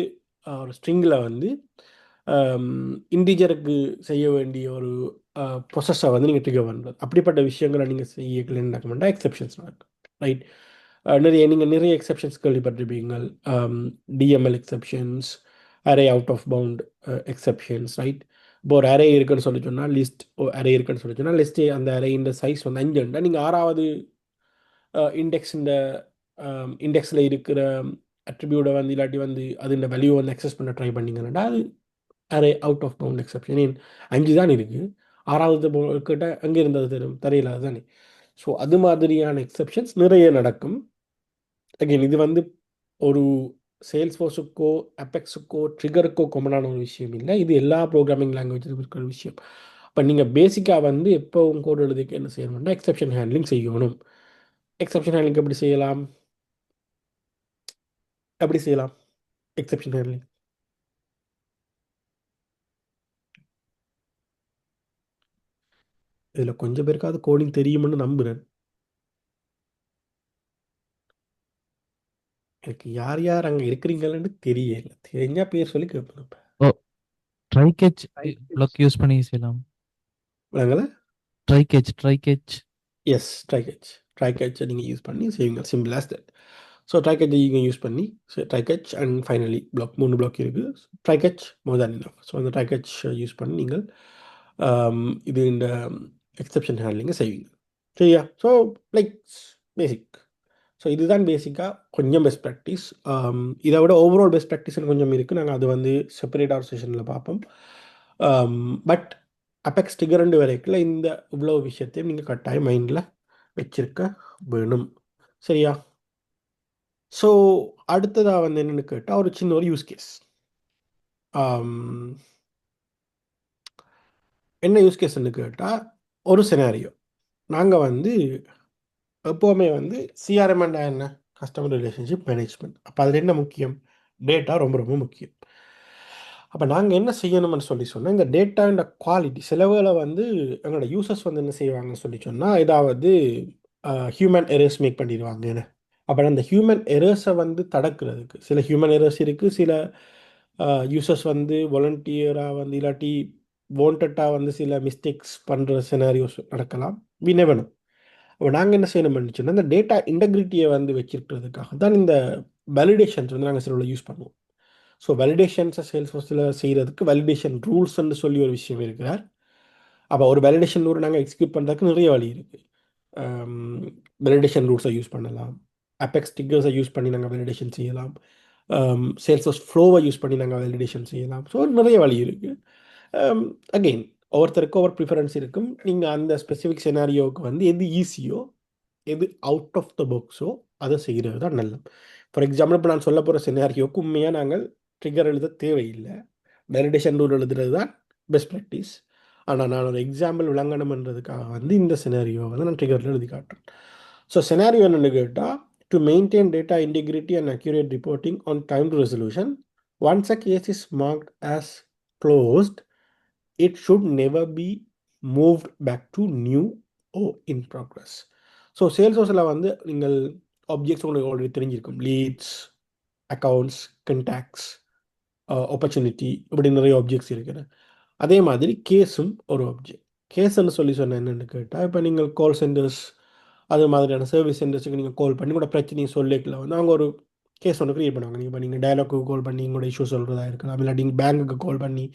Speaker 1: ஒரு ஸ்ட்ரிங்கில் வந்து இன்டிஜருக்கு செய்ய வேண்டிய ஒரு ப்ரொசஸை வந்து நீங்கள் ட்ரிகர் பண்ணுறது, அப்படிப்பட்ட விஷயங்களை நீங்கள் செய்யலன்னு எக்ஸெப்ஷன்ஸ் நடக்கும், ரைட்? நீங்கள் நிறைய எக்ஸெப்ஷன்ஸ் கேள்விப்பட்டிருப்பீங்க, DML exceptions, array out of bound exceptions, right? இப்போ ஒரு அரே இருக்குன்னு சொல்லி சொன்னால், லிஸ்ட் அரே இருக்குன்னு சொல்லி சொன்னால், லிஸ்ட் அந்த அரேயின் சைஸ் வந்து 5, நீங்கள் 6வது இண்டெக்ஸ் இந்த இண்டெக்ஸில் இருக்கிற அட்ரிபியூட்டை வந்து இல்லாட்டி வந்து அது இந்த வேல்யூ வந்து அக்சஸ் பண்ண ட்ரை பண்ணிங்கன்னா அது array out of bound exception. 5 தான் இருக்குது, 6வது கிட்ட அங்கே இருந்தது தெரியல தானே. ஸோ அது மாதிரியான எக்ஸப்ஷன்ஸ் நிறைய நடக்கும். அகைன் இது வந்து ஒரு சேல்ஸ் ஃபோர்ஸுக்கோ அபெக்ஸுக்கோ ட்ரிகருக்கோ காமனான ஒரு விஷயம் இல்லை, இது எல்லா ப்ரோக்ராமிங் லாங்குவேஜிலும் இருக்கிற விஷயம். இப்போ நீங்கள் பேசிக்காக வந்து எப்போ உங்கள் கோட் எழுதிக்க என்ன செய்யணும்னா எக்ஸப்ஷன் ஹேண்ட்லிங் செய்யணும். எக்ஸப்ஷன் ஹேண்ட்லிங் எப்படி செய்யலாம்? எப்படி செய்யலாம் எக்ஸப்ஷன் ஹேண்ட்லிங்? இதில் கொஞ்சம் பேருக்காவது கோடிங் தெரியும்னு நம்புகிறேன். எனக்கு யார் யார் அங்கே இருக்கிறீங்கன்னு தெரியல, தெரிஞ்சா பேர் சொல்லி கேட்பேன்.
Speaker 2: Oh, try catch block use பண்ணி செய்யலாம்.
Speaker 1: விளங்கல?
Speaker 2: Try catch.
Speaker 1: Yes, try catch. Try கேட்சை நீங்கள் யூஸ் பண்ணி செய்வீங்க, simple as that. So try கேட்சை நீங்கள் யூஸ் பண்ணி try catch and finally block, 3 block இருக்குது. Try catch more than enough. So அந்த ட்ரை கேட்ச் யூஸ் பண்ணி நீங்கள் இது இந்த எக்ஸப்ஷன் ஹேண்ட்லிங்கை செய்வீங்க, சரியா? So like basic. ஸோ இதுதான் பேசிக்காக கொஞ்சம் பெஸ்ட் ப்ராக்டிஸ். இதை விட ஓவரால் பெஸ்ட் ப்ராக்டிஸ்னு கொஞ்சம் இருக்குது, நாங்கள் அது வந்து செப்பரேட்டாக செஷனில் பார்ப்போம். பட் அபெக்ஸ் ட்ரிகர் வரைக்கும் இந்த இவ்வளோ விஷயத்தையும் நீங்கள் கட்டாயம் மைண்டில் வச்சிருக்க வேணும், சரியா? ஸோ அடுத்ததாக வந்து என்னென்னு கேட்டால் ஒரு சின்ன ஒரு யூஸ் கேஸ். என்ன யூஸ் கேஸ்ன்னு கேட்டால் ஒரு சினாரியோ. நாங்கள் வந்து எப்போவுமே வந்து சிஆர்எம் என்ன, கஸ்டமர் ரிலேஷன்ஷிப் மேனேஜ்மெண்ட். அப்போ அதில் என்ன முக்கியம்? டேட்டா ரொம்ப ரொம்ப முக்கியம். அப்போ நாங்கள் என்ன செய்யணும்னு சொல்லி சொன்னால், இந்த டேட்டா இந்த குவாலிட்டி சிலவுகளை வந்து எங்களோட யூசர்ஸ் வந்து என்ன செய்வாங்கன்னு சொல்லி சொன்னால், ஏதாவது ஹியூமன் எரர்ஸ் மேக் பண்ணிடுவாங்க. அப்போ அந்த ஹியூமன் எரர்ஸை வந்து தடுக்கிறதுக்கு சில ஹியூமன் எரர்ஸ் இருக்குது, சில யூசர்ஸ் வந்து வாலண்டியராக வந்து இல்லாட்டி வாண்டட்டாக வந்து சில மிஸ்டேக்ஸ் பண்ணுற சினாரியோஸ் நடக்கலாம், வி நெவர் நோ. அப்போ நாங்கள் என்ன செய்யணும்னு சொன்னால், இந்த டேட்டா இன்டெகிரிட்டியை வந்து வச்சிருக்கிறதுக்காக தான் இந்த வேலிடேஷன்ஸ் வந்து நாங்கள் சில யூஸ் பண்ணுவோம். ஸோ வேலிடேஷன்ஸை சேல்ஸ் ஃபோர்ஸில் செய்கிறதுக்கு வேலிடேஷன் ரூல்ஸ்ன்னு சொல்லி ஒரு விஷயம் இருக்கிறார். அப்போ ஒரு வேலிடேஷன் ரூல் நாங்கள் எக்ஸிக்யூட் பண்ணுறதுக்கு நிறைய வழி இருக்குது. வேலிடேஷன் ரூல்ஸை யூஸ் பண்ணலாம், அபெக்ஸ் ஸ்டிக்கர்ஸை யூஸ் பண்ணி நாங்கள் வேலிடேஷன் செய்யலாம், சேல்ஸ் ஃபோர்ஸ் ஃப்ளோவை யூஸ் பண்ணி நாங்கள் வேலிடேஷன் செய்யலாம். ஸோ நிறைய வழி இருக்குது. அகெயின் ஒவ்வொருத்தருக்கும் ஒவ்வொரு ப்ரிஃபரன்ஸ் இருக்கும். நீங்கள் அந்த ஸ்பெசிஃபிக் செனாரியோவுக்கு வந்து எது ஈஸியோ, எது அவுட் ஆஃப் த பாக்ஸோ அதை செய்கிறது தான் நல்லது. ஃபார் எக்ஸாம்பிள் இப்போ நான் சொல்ல போகிற செனாரியோவுக்கு உண்மையாக நாங்கள் ட்ரிகர் எழுத தேவையில்லை, வேலிடேஷன் ரூல் எழுதுறது தான் பெஸ்ட் ப்ராக்டிஸ். ஆனால் நான் ஒரு எக்ஸாம்பிள் விளங்கணும்ன்றதுக்காக வந்து இந்த செனாரியோ வந்து நான் ட்ரிகரில் எழுதி காட்டுறேன். ஸோ செனாரியோ என்னென்னு கேட்டால், to maintain data integrity and accurate reporting on time to resolution, once a case is marked as closed, it should never be moved back to new or in progress. So sales ஹவுஸில் வந்து நீங்கள் objects உங்களுக்கு already தெரிஞ்சிருக்கும். Leads, accounts, contacts, opportunity, இப்படி நிறைய objects இருக்குது. அதே மாதிரி கேஸும் ஒரு ஆப்ஜெக்ட். கேஸ்ன்னு சொல்லி சொன்ன என்னென்னு கேட்டால், இப்போ நீங்கள் கால் சென்டர்ஸ் அது மாதிரியான சர்வீஸ் சென்டர்ஸுக்கு நீங்கள் கால் பண்ணி கூட பிரச்சனையை சொல்லிக்கல வந்து அவங்க ஒரு கேஸ் ஒன்று க்ரியேட் பண்ணுவாங்க. நீங்கள் இப்போ நீங்கள் டயலாக்கு கால் பண்ணி உங்களோட இஷ்யூ சொல்கிறதா இருக்கலாம், இல்லாட்டி நீங்கள் பேங்க்குக்கு கால் பண்ணி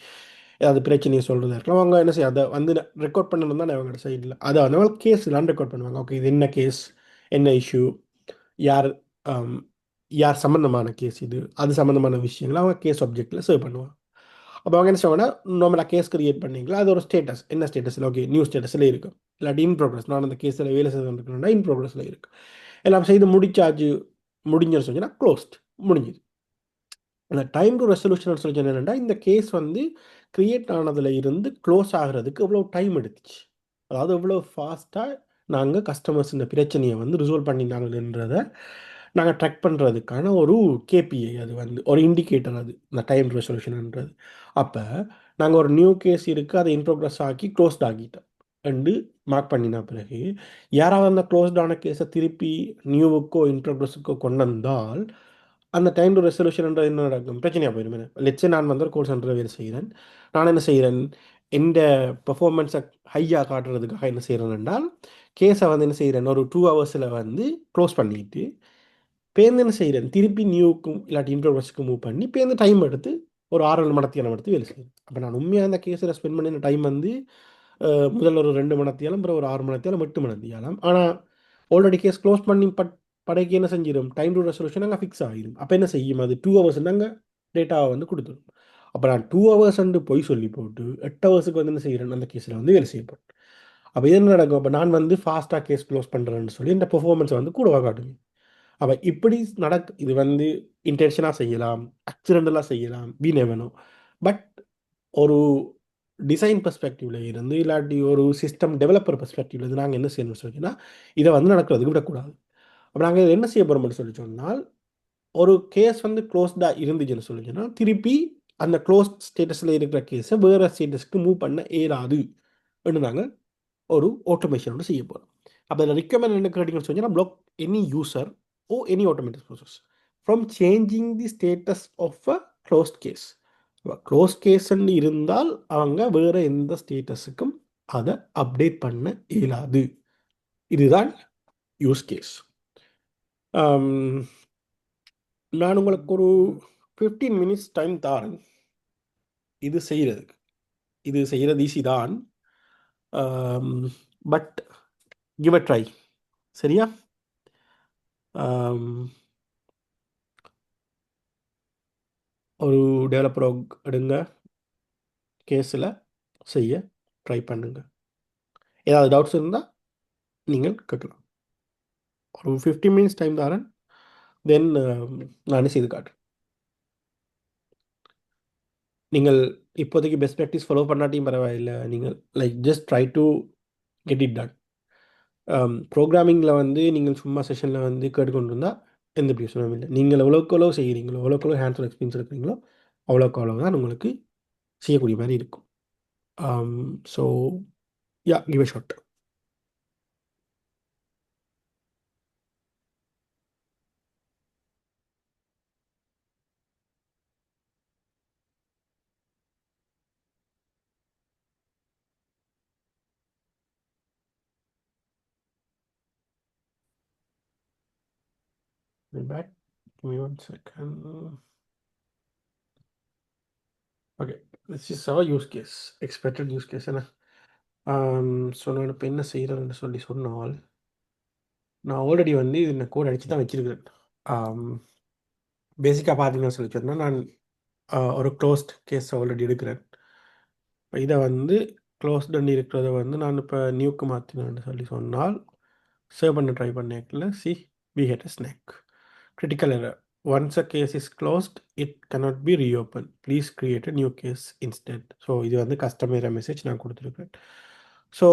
Speaker 1: ஏதாவது பிரச்சனையை சொல்கிறதா இருக்கலாம். அவங்க என்ன செய்ய அதை வந்து ரெக்கார்ட் பண்ணணும் தான் அவங்களோட சைடில். அதை அதனால கேஸ்லாம் ரெக்கார்ட் பண்ணுவாங்க. ஓகே, இது என்ன கேஸ், என்ன இஷ்யூ, யார் ஆம், யார் சம்மந்தமான கேஸ், இது அது சம்மந்தமான விஷயங்கள் அவங்க கேஸ் ஆப்ஜெக்டில் சேவ் பண்ணுவாங்க. அப்போ அவங்க என்ன செய்வாங்கன்னா, நார்மலாக கேஸ் கிரியேட் பண்ணிங்களா, அது ஒரு ஸ்டேட்டஸ், என்ன ஸ்டேட்டஸில், ஓகே நியூ ஸ்டேட்டஸில் இருக்கும், இல்லாட்டி இன் ப்ரோக்ரஸ், நான் அந்த கேஸில் வேலை செய்யணும்னா இன் ப்ரோக்ரஸில் இருக்குது. எல்லாம் செய்து முடிச்சாச்சு, முடிஞ்சுன்னு சொன்னால் க்ளோஸ்ட், முடிஞ்சுது. அந்த டைம் டு ரெசல்யூஷன் சொல்லி என்னென்னா, இந்த கேஸ் வந்து கிரியேட் ஆனதில் இருந்து க்ளோஸ் ஆகிறதுக்கு எவ்வளோ டைம் எடுத்துச்சு, அதாவது எவ்வளோ ஃபாஸ்ட்டாக நாங்கள் கஸ்டமர்ஸ் இந்த பிரச்சனையை வந்து ரிசால்வ் பண்ணினாங்கன்றதை நாங்கள் ட்ராக் பண்ணுறதுக்கான ஒரு கேபிஐ, அது வந்து ஒரு இண்டிகேட்டர், அது இந்த டைம் ரெசல்யூஷன்ன்றது. அப்போ நாங்கள் ஒரு நியூ கேஸ் இருக்குது, அதை இன் ப்ரோக்ரஸ் ஆக்கி க்ளோஸ்ட் ஆகிட்டோம் ரெண்டு மார்க் பண்ணின பிறகு, யாராவது அந்த க்ளோஸ்டான கேஸை திருப்பி நியூவுக்கோ இன் ப்ரோக்ரஸுக்கோ கொண்டு வந்தால் அந்த டைம் டு ரெசல்யூஷன்ன்றது என்ன நடக்கும், பிரச்சனையாக போயிடும். லெட்ஸே நான் வந்து ஒரு கோல் சென்டரில் வேலை செய்கிறேன். நான் என்ன செய்கிறேன், எந்த பெர்ஃபார்மன்ஸை ஹையாக காட்டுறதுக்காக என்ன செய்கிறேன் என்றால், கேஸை வந்து என்ன செய்கிறேன், ஒரு 2 ஹவர்ஸில் வந்து க்ளோஸ் பண்ணிவிட்டு பேருந்து என்ன செய்கிறேன், திருப்பி நியூக்கும் இல்லாட்டி இன்ட்ரோவர்ஸுக்கு மூவ் பண்ணி பேருந்து டைம் எடுத்து ஒரு 6-7 மணத்தியாலம் எடுத்து வேலை செய்கிறேன். அப்போ நான் உண்மையாக அந்த கேஸில் ஸ்பெண்ட் பண்ணின டைம் வந்து முதல்ல ஒரு 2 மணத்தியாலம், அப்புறம் ஒரு 6 மணத்தியாலம், 8 மணத்தியாலம். ஆனால் ஆல்ரெடி கேஸ் க்ளோஸ் பண்ணி படைக்கு என்ன செஞ்சிடும், டைம் டு ரெசல்யூஷன் அங்கே ஃபிக்ஸ் ஆகிடும். அப்போ என்ன செய்யும், அது 2 ஹவர்ஸ் நாங்கள் டேட்டாவை வந்து கொடுத்துடும். அப்போ நான் 2 ஹவர்ஸ் போய் சொல்லி போட்டு 8 ஹவர்ஸுக்கு வந்து என்ன செய்கிறேன், அந்த கேஸில் வந்து வேலை செய்யப்படும். அப்போ இது என்ன நடக்கும், அப்போ நான் வந்து ஃபாஸ்ட்டாக கேஸ் க்ளோஸ் பண்ணுறேன்னு சொல்லி இந்த பெர்ஃபார்மன்ஸை வந்து கூடவா காட்டுங்க. அப்போ இப்படி இது வந்து இன்டென்ஷனாக செய்யலாம், ஆக்சிடென்டலாக செய்யலாம், வி நெவர் நோ. பட் ஒரு டிசைன் பெர்ஸ்பெக்டிவ்ல இருந்து இல்லாட்டி ஒரு சிஸ்டம் டெவலப்பர் பெர்ஸ்பெக்டிவ்ல இருந்து நாங்கள் என்ன செய்யணும்னு சொல்லிங்கன்னா, இதை வந்து நடக்கிறதுக்கு விடக்கூடாது. அப்போ நாங்கள் என்ன செய்ய போகிறோம்னு சொல்லி சொன்னால், ஒரு கேஸ் வந்து க்ளோஸ்டாக இருந்துச்சுன்னு சொல்லிச்சுன்னா, திருப்பி அந்த க்ளோஸ்ட் ஸ்டேட்டஸில் இருக்கிற கேஸை வேறு ஸ்டேட்டஸ்க்கு மூவ் பண்ண இயலாது என்று நாங்கள் ஒரு ஆட்டோமேஷனோட செய்ய போகிறோம். அப்போ அதில் ரிக்வயர்மெண்ட் என்ன கேட்டிங்கன்னு சொன்னால், block any user or any automatic process from changing the status of a closed case. Closed கேஸ்ன்னு இருந்தால் அவங்க வேறு எந்த ஸ்டேட்டஸுக்கும் அதை அப்டேட் பண்ண இயலாது. இதுதான் யூஸ் கேஸ். நான் உங்களுக்கு ஒரு 15 மினிட்ஸ் டைம் தரேன் இது செய்கிறதுக்கு. இது செய்கிறது ஈஸி தான், பட் கிவ் அ ட்ரை. சரியா? ஒரு டெவலப்பர் எடுங்க, கேஸில் செய்ய ட்ரை பண்ணுங்கள். ஏதாவது டவுட்ஸ் இருந்தால் நீங்கள் கேட்கலாம். ஒரு 15 மினிட்ஸ் டைம் தரேன், தென் நான் செய்து காட்டுறேன். நீங்கள் இப்போதைக்கு பெஸ்ட் ப்ராக்டிஸ் ஃபாலோ பண்ணாட்டியும் பரவாயில்லை, நீங்கள் like just try to get it done. ப்ரோக்ராமிங்கில் வந்து நீங்கள் சும்மா செஷனில் வந்து கேட்டுக்கொண்டு இருந்தால் எந்த பிரச்சனையும் இல்லை. நீங்கள் எவ்வளோக்கு எவ்வளோ செய்கிறீங்களோ, எவ்வளோக்கு எவ்வளோ ஹேண்ட்ஸ் ஆன் எக்ஸ்பீரியன்ஸ் இருக்கிறீங்களோ, அவ்வளோக்கு அவ்வளோ தான் உங்களுக்கு செய்யக்கூடிய மாதிரி இருக்கும். So yeah, give a shot. Be back. Give me 1 second. Okay, this is our use case, expected use case. So நான் இப்போ என்ன செய்கிறேன்னு சொல்லி சொன்னால், நான் ஆல்ரெடி வந்து இந்த கோட் அடித்து தான் வச்சிருக்கிறேன். பேசிக்காக பார்த்தீங்கன்னு சொல்லி சொன்னால், நான் ஒரு க்ளோஸ்ட் கேஸ் ஆல்ரெடி எடுக்கிறேன். இதை வந்து க்ளோஸ்டு இருக்கிறத வந்து நான் இப்போ நியூக்கு மாற்றினேன்னு சொல்லி சொன்னால், சேவ் பண்ண ட்ரை பண்ணிக்கல. C, we had a snag. Critical error. Once a case is closed, it cannot be reopened. Please create a new case instead. So இது வந்து கஸ்டமர் மெசேஜ் நான் கொடுத்துருக்கேன். ஸோ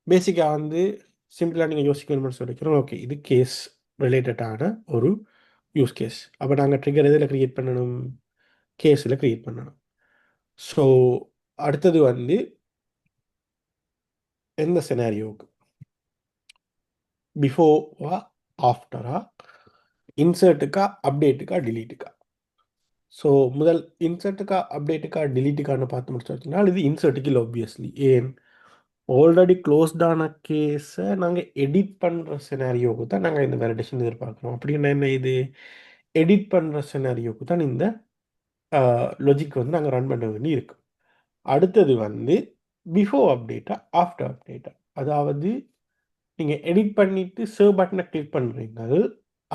Speaker 1: பேசிக்காக வந்து சிம்பிளாக நீங்கள் யோசிக்கணும்னு சொல்லிக்கிறோம். ஓகே, இது கேஸ் ரிலேட்டடான ஒரு யூஸ் கேஸ். அப்போ நாங்கள் ட்ரிகர் எதில் க்ரியேட் பண்ணணும், கேஸில் க்ரியேட் பண்ணணும். ஸோ அடுத்தது வந்து எந்த சினாரியோவுக்கு, பிஃபோவா ஆஃப்டரா, இன்சர்ட்டுக்கா அப்டேட்டுக்கா டிலீட்டுக்கா? ஸோ முதல் இன்சர்ட்டுக்கா அப்டேட்டுக்கா டிலீட்டுக்கான்னு பார்த்து முடிச்சாச்சுன்னா இது இன்சர்ட்டுக்கு இல்லை ஆப்வியஸ்லி. ஏன்? ஆல்ரெடி க்ளோஸ்டான கேஸை நாங்கள் எடிட் பண்ணுற சினாரியோவுக்கு தான் நாங்கள் இந்த வேலிடேஷன் எதிர்பார்க்குறோம். அப்படின்னா என்ன? இது எடிட் பண்ணுற சினாரியோவுக்கு தான் இந்த லாஜிக் வந்து நாங்கள் ரன் பண்ண வேண்டி இருக்கு. அடுத்தது வந்து பிஃபோர் அப்டேட்டா ஆஃப்டர் அப்டேட்டா. அதாவது நீங்கள் எடிட் பண்ணிவிட்டு சேவ் பட்டனை கிளிக் பண்ணுறீங்க.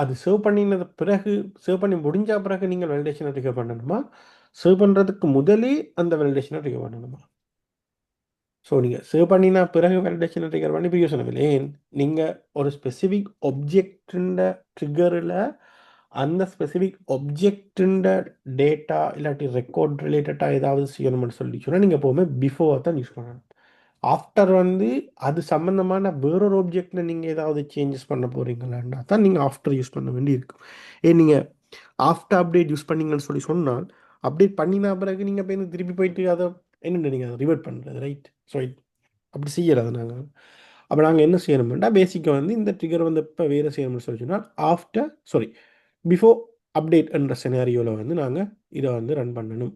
Speaker 1: அது சேவ் பண்ணினது பிறகு, சேவ் பண்ணி முடிஞ்ச பிறகு நீங்கள் வேலிடேஷனை ட்ரிகர் பண்ணணுமா, சேவ் பண்ணுறதுக்கு முதலே அந்த வேலிடேஷனை ட்ரிகர் பண்ணணுமா? ஸோ நீங்கள் சேவ் பண்ணினா பிறகு வேலிடேஷனை ட்ரிகர் பண்ணி யூஸ் இல்லை. ஏன்? நீங்கள் ஒரு ஸ்பெசிஃபிக் ஒப்ஜெக்டுன்ற ட்ரிகரில் அந்த ஸ்பெசிஃபிக் ஒப்ஜெக்டுன்ற டேட்டா இல்லாட்டி ரெக்கார்ட் ரிலேட்டடாக ஏதாவது செய்யணும்னு சொல்லி சொன்னால் நீங்கள் எப்போவுமே பிஃபோர் தான் யூஸ் பண்ணணும். ஆஃப்டர் வந்து அது சம்மந்தமான வேறொரு ஆப்ஜெக்டில் நீங்கள் ஏதாவது சேஞ்சஸ் பண்ண போகிறீங்களான்னா தான் நீங்கள் ஆஃப்டர் யூஸ் பண்ண வேண்டி இருக்கும். ஏன்? நீங்கள் ஆஃப்டர் அப்டேட் யூஸ் பண்ணீங்கன்னு சொல்லி சொன்னால் அப்டேட் பண்ணின பிறகு நீங்கள் போய் திருப்பி போயிட்டு அதை என்ன நீங்கள் அதை ரிவர்ட் பண்ணுறது, ரைட்? ஸோ அப்படி செய்யறது நாங்கள். அப்போ நாங்கள் என்ன செய்யணும்னா பேசிக்காக வந்து இந்த ட்ரிகர் வந்து இப்போ வேறு செய்யணும்னு சொல்லி சொன்னால் ஆஃப்டர் சாரி பிஃபோர் அப்டேட் என்ற சினாரியோவில் வந்து நாங்கள் இதை வந்து ரன் பண்ணணும்.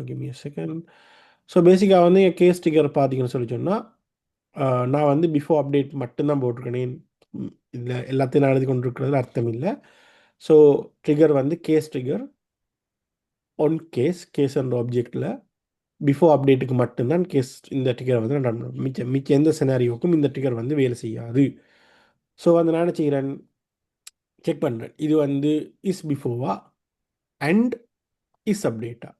Speaker 1: Give me a second. So பேசிக்காக வந்து என் கேஸ் ட்ரிகர் பார்த்தீங்கன்னு சொல்லி சொன்னால் நான் வந்து பிஃபோர் அப்டேட் மட்டும்தான் போட்டிருக்கேன். இதில் எல்லாத்தையும் நான் எழுதி கொண்டு இருக்கிறதுல அர்த்தம் இல்லை. ஸோ ட்ரிகர் வந்து கேஸ் ட்ரிகர் ஒன் கேஸ் என்ற ஆப்ஜெக்டில் பிஃபோர் அப்டேட்டுக்கு மட்டும்தான் கேஸ் இந்த ட்ரிகர் வந்து நான் ரன் பண்ணுவேன். மிச்சம் எந்த சினாரியோக்கும் இந்த ட்ரிகர் வந்து வேலை செய்யாது. ஸோ வந்து நான் என்ன செய்கிறேன், செக் பண்ணுறேன் இது வந்து இஸ் பிஃபோவா அண்ட் இஸ் அப்டேட்டா.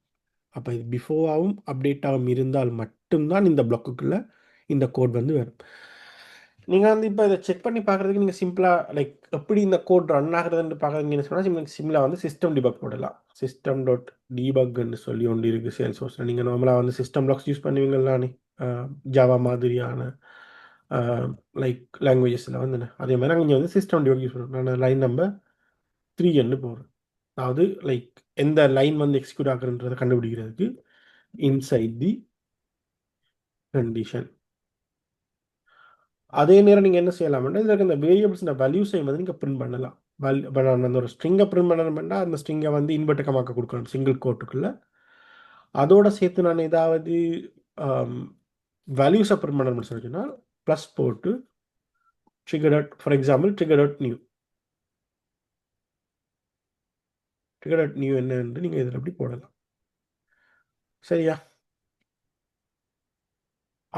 Speaker 1: அப்போ இது பிஃபோவாகவும் அப்டேட்டாகவும் இருந்தால் மட்டும்தான் இந்த பிளாக்குக்குள்ளே இந்த கோட் வந்து வரும். நீங்கள் வந்து இப்போ இதை செக் பண்ணி பார்க்குறதுக்கு நீங்கள் சிம்பிளாக லைக் எப்படி இந்த கோட் ரன் ஆகுறதுன்னு பார்க்குறீங்கன்னு சொன்னால் சிம்பிளாக வந்து சிஸ்டம் டிபக் போடலாம். சிஸ்டம் டாட் டிபக்னு சொல்லி ஒன்று இருக்குது சேல்ஸ் சோர்ஸில். நீங்கள் நார்மலாக வந்து சிஸ்டம் லாக்ஸ் யூஸ் பண்ணுவீங்களானே ஜாவா மாதிரியான லைக் லாங்குவேஜஸில் வந்து அதே மாதிரி நாங்கள் இங்கே வந்து சிஸ்டம் டிபக் யூஸ் பண்ணுறோம். நான் லைன் நம்பர் 3 போடுறேன். அதாவது லைக் எந்த லைன் வந்து எக்ஸிக்யூட் ஆகுறன்றதை கண்டுபிடிக்கிறதுக்கு இன்சைட் தி கண்டிஷன். அதே நேரம் நீங்கள் என்ன செய்யலாம்னா இதில் இருக்க இந்த வேரியபிள்ஸ் வேல்யூஸை வந்து நீங்கள் பிரிண்ட் பண்ணலாம். இப்போ நான் அந்த ஒரு ஸ்ட்ரிங்கை பிரிண்ட் பண்ணணும்னா அந்த ஸ்ட்ரிங்கை வந்து இன்வெர்ட்டக்கமாக்க கொடுக்கணும் சிங்கிள் கோட்டுக்குள்ளே. அதோட சேர்த்து நான் ஏதாவது வேல்யூஸை பிரிண்ட் பண்ணணும்னு சொல்லிச்சுன்னா ப்ளஸ் போட்டு trigger dot for example trigger dot new. Trigger dot new என்னன்னு நீங்கள் இதில் எப்படி போடலாம். சரியா?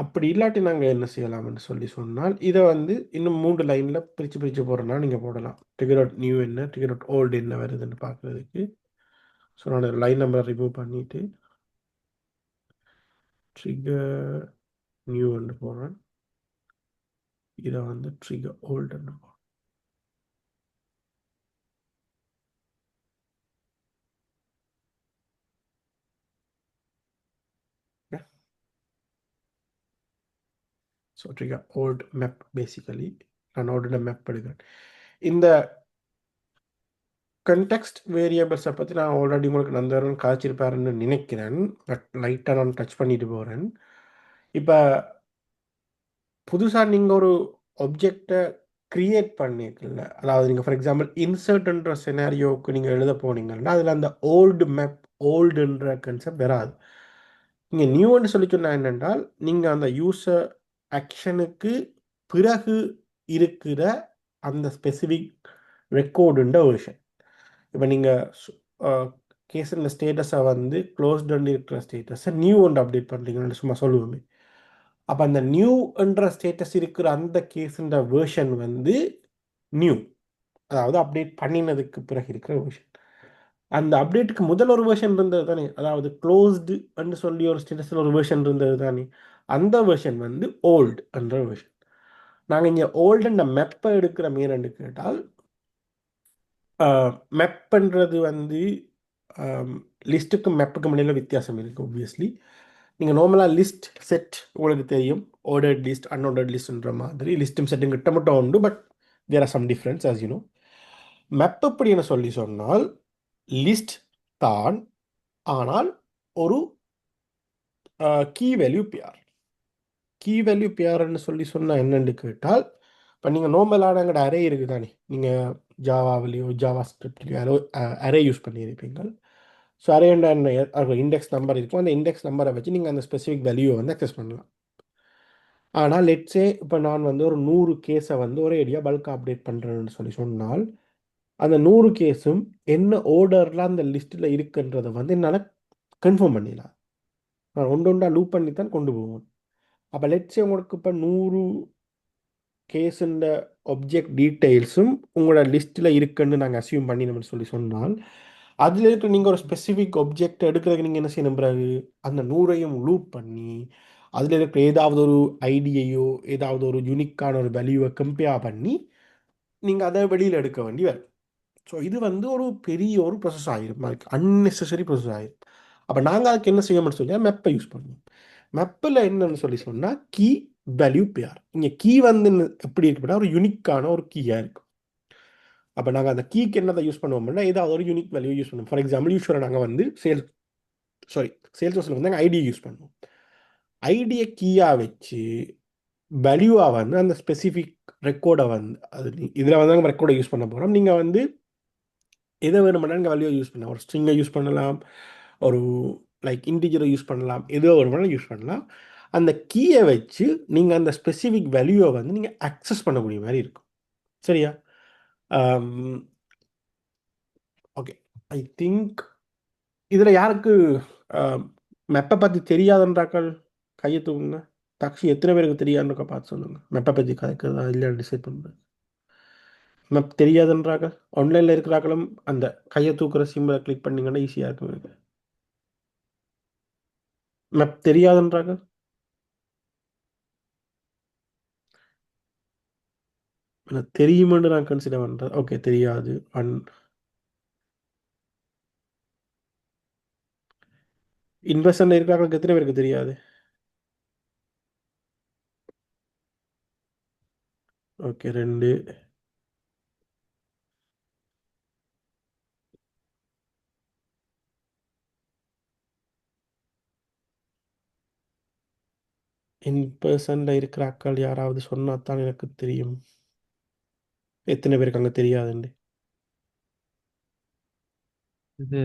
Speaker 1: அப்படி இல்லாட்டி நாங்கள் என்ன செய்யலாம்னு சொல்லி சொன்னால் இதை வந்து இன்னும் 3 லைனில் பிரித்து போடுறோன்னா நீங்கள் போடலாம். ட்ரிகர் அவுட் நியூ என்ன, ட்ரிகர் அவுட் ஓல்டு என்ன வருதுன்னு பார்க்குறதுக்கு. ஸோ நான் லைன் நம்பரை ரிமூவ் பண்ணிவிட்டு ட்ரிகர் நியூ ஒன்று போடுறேன். இதை வந்து ட்ரிகர் ஓல்டுன்னு போடுறேன். So trigger old map basically நான் ஓல்டு மேப் எடுக்கிறேன். இந்த கண்டெக்ஸ்ட் வேரியபிள்ஸை பற்றி நான் ஆல்ரெடி உங்களுக்கு நந்தரன் காய்ச்சிருப்பாருன்னு நினைக்கிறேன். பட் லைட்டாக நான் டச் பண்ணிட்டு போகிறேன். இப்போ புதுசாக நீங்கள் ஒரு ஒப்ஜெக்டை க்ரியேட் பண்ணிக்கல, அதாவது நீங்கள் ஃபார் எக்ஸாம்பிள் இன்சர்ட்ன்ற சினாரியோவுக்கு நீங்கள் எழுத போனீங்கன்னா அதில் அந்த ஓல்டு மேப் ஓல்டுன்ற கன்செப்ட் வராது. நீங்கள் நியூன்னு சொல்லி சொன்னால் என்னென்றால் நீங்கள் அந்த யூசர் ஆக்ஷனுக்கு பிறகு இருக்கிற அந்த ஸ்பெசிஃபிக் ரெக்கார்டுன்ற வெர்ஷன். இப்போ நீங்கள் கேஸில் ஸ்டேட்டஸை வந்து க்ளோஸ்டுன்னு இருக்கிற ஸ்டேட்டஸை நியூ ஒன்று அப்டேட் பண்ணுறீங்கன்னு சும்மா சொல்லுவோமே. அப்போ அந்த நியூன்ற ஸ்டேட்டஸ் இருக்கிற அந்த கேஸுன்ற வேர்ஷன் வந்து நியூ, அதாவது அப்டேட் பண்ணினதுக்கு பிறகு இருக்கிற வேர்ஷன். அந்த அப்டேட்டுக்கு முதல் ஒரு வேர்ஷன் இருந்தது தானே, அதாவது க்ளோஸ்டு சொல்லி ஒரு ஸ்டேட்டஸில் ஒரு வேர்ஷன் இருந்தது தானே, அந்த வேர்ஷன் வந்து ஓல்டு என்ற வேர்ஷன். நாங்கள் இங்கே ஓல்டுன்ற மெப்பை எடுக்கிற மீறன்னு கேட்டால் மெப்புன்றது வந்து லிஸ்ட்டுக்கும் மெப்புக்கும் இடையில வித்தியாசம் இருக்குது. ஒப்வியஸ்லி நீங்கள் நார்மலாக லிஸ்ட் செட் உங்களுக்கு தெரியும், ஆர்டர்ட் லிஸ்ட் அன்ஆர்டர்ட் லிஸ்ட்ன்ற மாதிரி லிஸ்ட்டும் செட்டும் கிட்ட மட்டும் உண்டு. But there are some difference as you know. Map எப்படின்னு சொல்லி சொன்னால் லிஸ்ட் தான், ஆனால் ஒரு key value pair. Key value பேர்ன்னு சொல்லி சொன்னால் என்னென்னு கேட்டால் இப்போ நீங்கள் நார்மலான எங்கள்ட அரே இருக்குது தானே, நீங்கள் ஜாவாவிலையோ ஜாவா ஸ்கிரிப்ட்லையோ அரே யூஸ் பண்ணியிருப்பீங்க. ஸோ அரேண்ட இண்டெக்ஸ் நம்பர் இருக்கும், அந்த இண்டெக்ஸ் நம்பரை வச்சு நீங்கள் அந்த ஸ்பெசிஃபிக் வேல்யூவை வந்து அக்சஸ் பண்ணலாம். ஆனால் லெட்ஸே இப்போ நான் வந்து ஒரு 100 கேஸை வந்து ஒரே ஐடியா பல்க் அப்டேட் பண்ணுறேன்னு சொல்லி சொன்னால், அந்த 100 கேஸும் என்ன ஓர்டரில் அந்த லிஸ்ட்டில் இருக்குன்றதை வந்து என்னால் கன்ஃபார்ம் பண்ணிடலாம். நான் ஒன்று ஒன்றா லூப் பண்ணி தான் கொண்டு போவோம். அப்போ லெட்ஸே உங்களுக்கு இப்போ 100 கேஸுன்ற ஒப்ஜெக்ட் டீட்டெயில்ஸும் உங்களோட லிஸ்ட்டில் இருக்குன்னு நாங்கள் அசியூம் பண்ணினோம்னு சொல்லி சொன்னால், அதில் இருக்க நீங்கள் ஒரு ஸ்பெசிஃபிக் ஒப்ஜெக்ட் எடுக்கிறதுக்கு நீங்கள் என்ன செய்யணும், பிறகு அந்த 100ஐயும் லூப் பண்ணி அதில் இருக்கிற ஏதாவது ஒரு ஐடியையோ ஏதாவது ஒரு யூனிக்கான ஒரு வேல்யூவை கம்பேர் பண்ணி நீங்கள் அதை வெளியில் எடுக்க வேண்டி வரும். ஸோ இது வந்து ஒரு பெரிய ஒரு ப்ரொசஸ் ஆகிரும், அதுக்கு அன்னெசரி ப்ரொசஸ் ஆகிரும். அப்போ நாங்கள் அதுக்கு என்ன செய்யணும்னு சொல்லி மெப்பை யூஸ் பண்ணுவோம். மெப்பில் என்னன்னு சொல்லி சொன்னால் கீ வேல்யூ பேர். இங்கே கீ வந்து எப்படி இருக்குன்னா ஒரு யூனிக்கான ஒரு கீயாக இருக்கும். அப்போ நாங்கள் அந்த கீக்கு என்னதை யூஸ் பண்ணுவோம்னா ஏதாவது ஒரு யூனிக் வேல்யூ யூஸ் பண்ணுவோம். ஃபார் எக்ஸாம்பிள் யூஸ்வலாக நாங்கள் வந்து சேல்ஸ் வந்து நாங்கள் ஐடியை யூஸ் பண்ணுவோம். ஐடியை கீயாக வச்சு வேல்யூவாக வந்து அந்த ஸ்பெசிஃபிக் ரெக்கார்டை வந்து அது இதில் வந்து நாங்கள் ரெக்கார்டை யூஸ் பண்ண போகிறோம். நீங்கள் வந்து எதை வேணுமென்னா நீங்கள் வேல்யூவை யூஸ் பண்ணலாம். ஒரு ஸ்ட்ரிங்கை யூஸ் பண்ணலாம், ஒரு லைக் இன்டிஜரை யூஸ் பண்ணலாம், எதோ வேணுமெனாலும் யூஸ் பண்ணலாம். அந்த கீயை வச்சு நீங்கள் அந்த ஸ்பெசிஃபிக் வேல்யூவை வந்து நீங்கள் அக்சஸ் பண்ணக்கூடிய மாதிரி இருக்கும். சரியா? ஓகே, ஐ திங்க் இதில் யாருக்கு மெப்பை பற்றி தெரியாதுன்றாக்கள் கையை தூக்குங்க. தக்ஷி எத்தனை பேருக்கு தெரியாதுன்றக்க பார்த்து சொல்லுங்கள். மெப்பை பற்றி கதைக்கிறதா இல்லை டிசைட் பண்ணுறது. மெப் தெரியாதுன்றாங்க ஆன்லைனில் இருக்கிறாக்களும் அந்த கையை தூக்குற சிம்பிளை கிளிக் பண்ணிங்கன்னா ஈஸியாக இருக்கும். மெப் தெரியாதுன்றாங்க. எனக்கு தெரியுமென்று நான் கன்சிடர் பண்ணுறேன். ஓகே, தெரியாது. இன்வெஸ்டர் இருக்கிறாங்களுக்கு எத்தனை பேருக்கு தெரியாது? ஓகே, 2. இன்பர்சனில் இருக்கிற அக்கள் யாராவது சொன்னால் தான் எனக்கு தெரியும் எத்தனை பேருக்கு அங்கே தெரியாதுண்டு.
Speaker 2: இது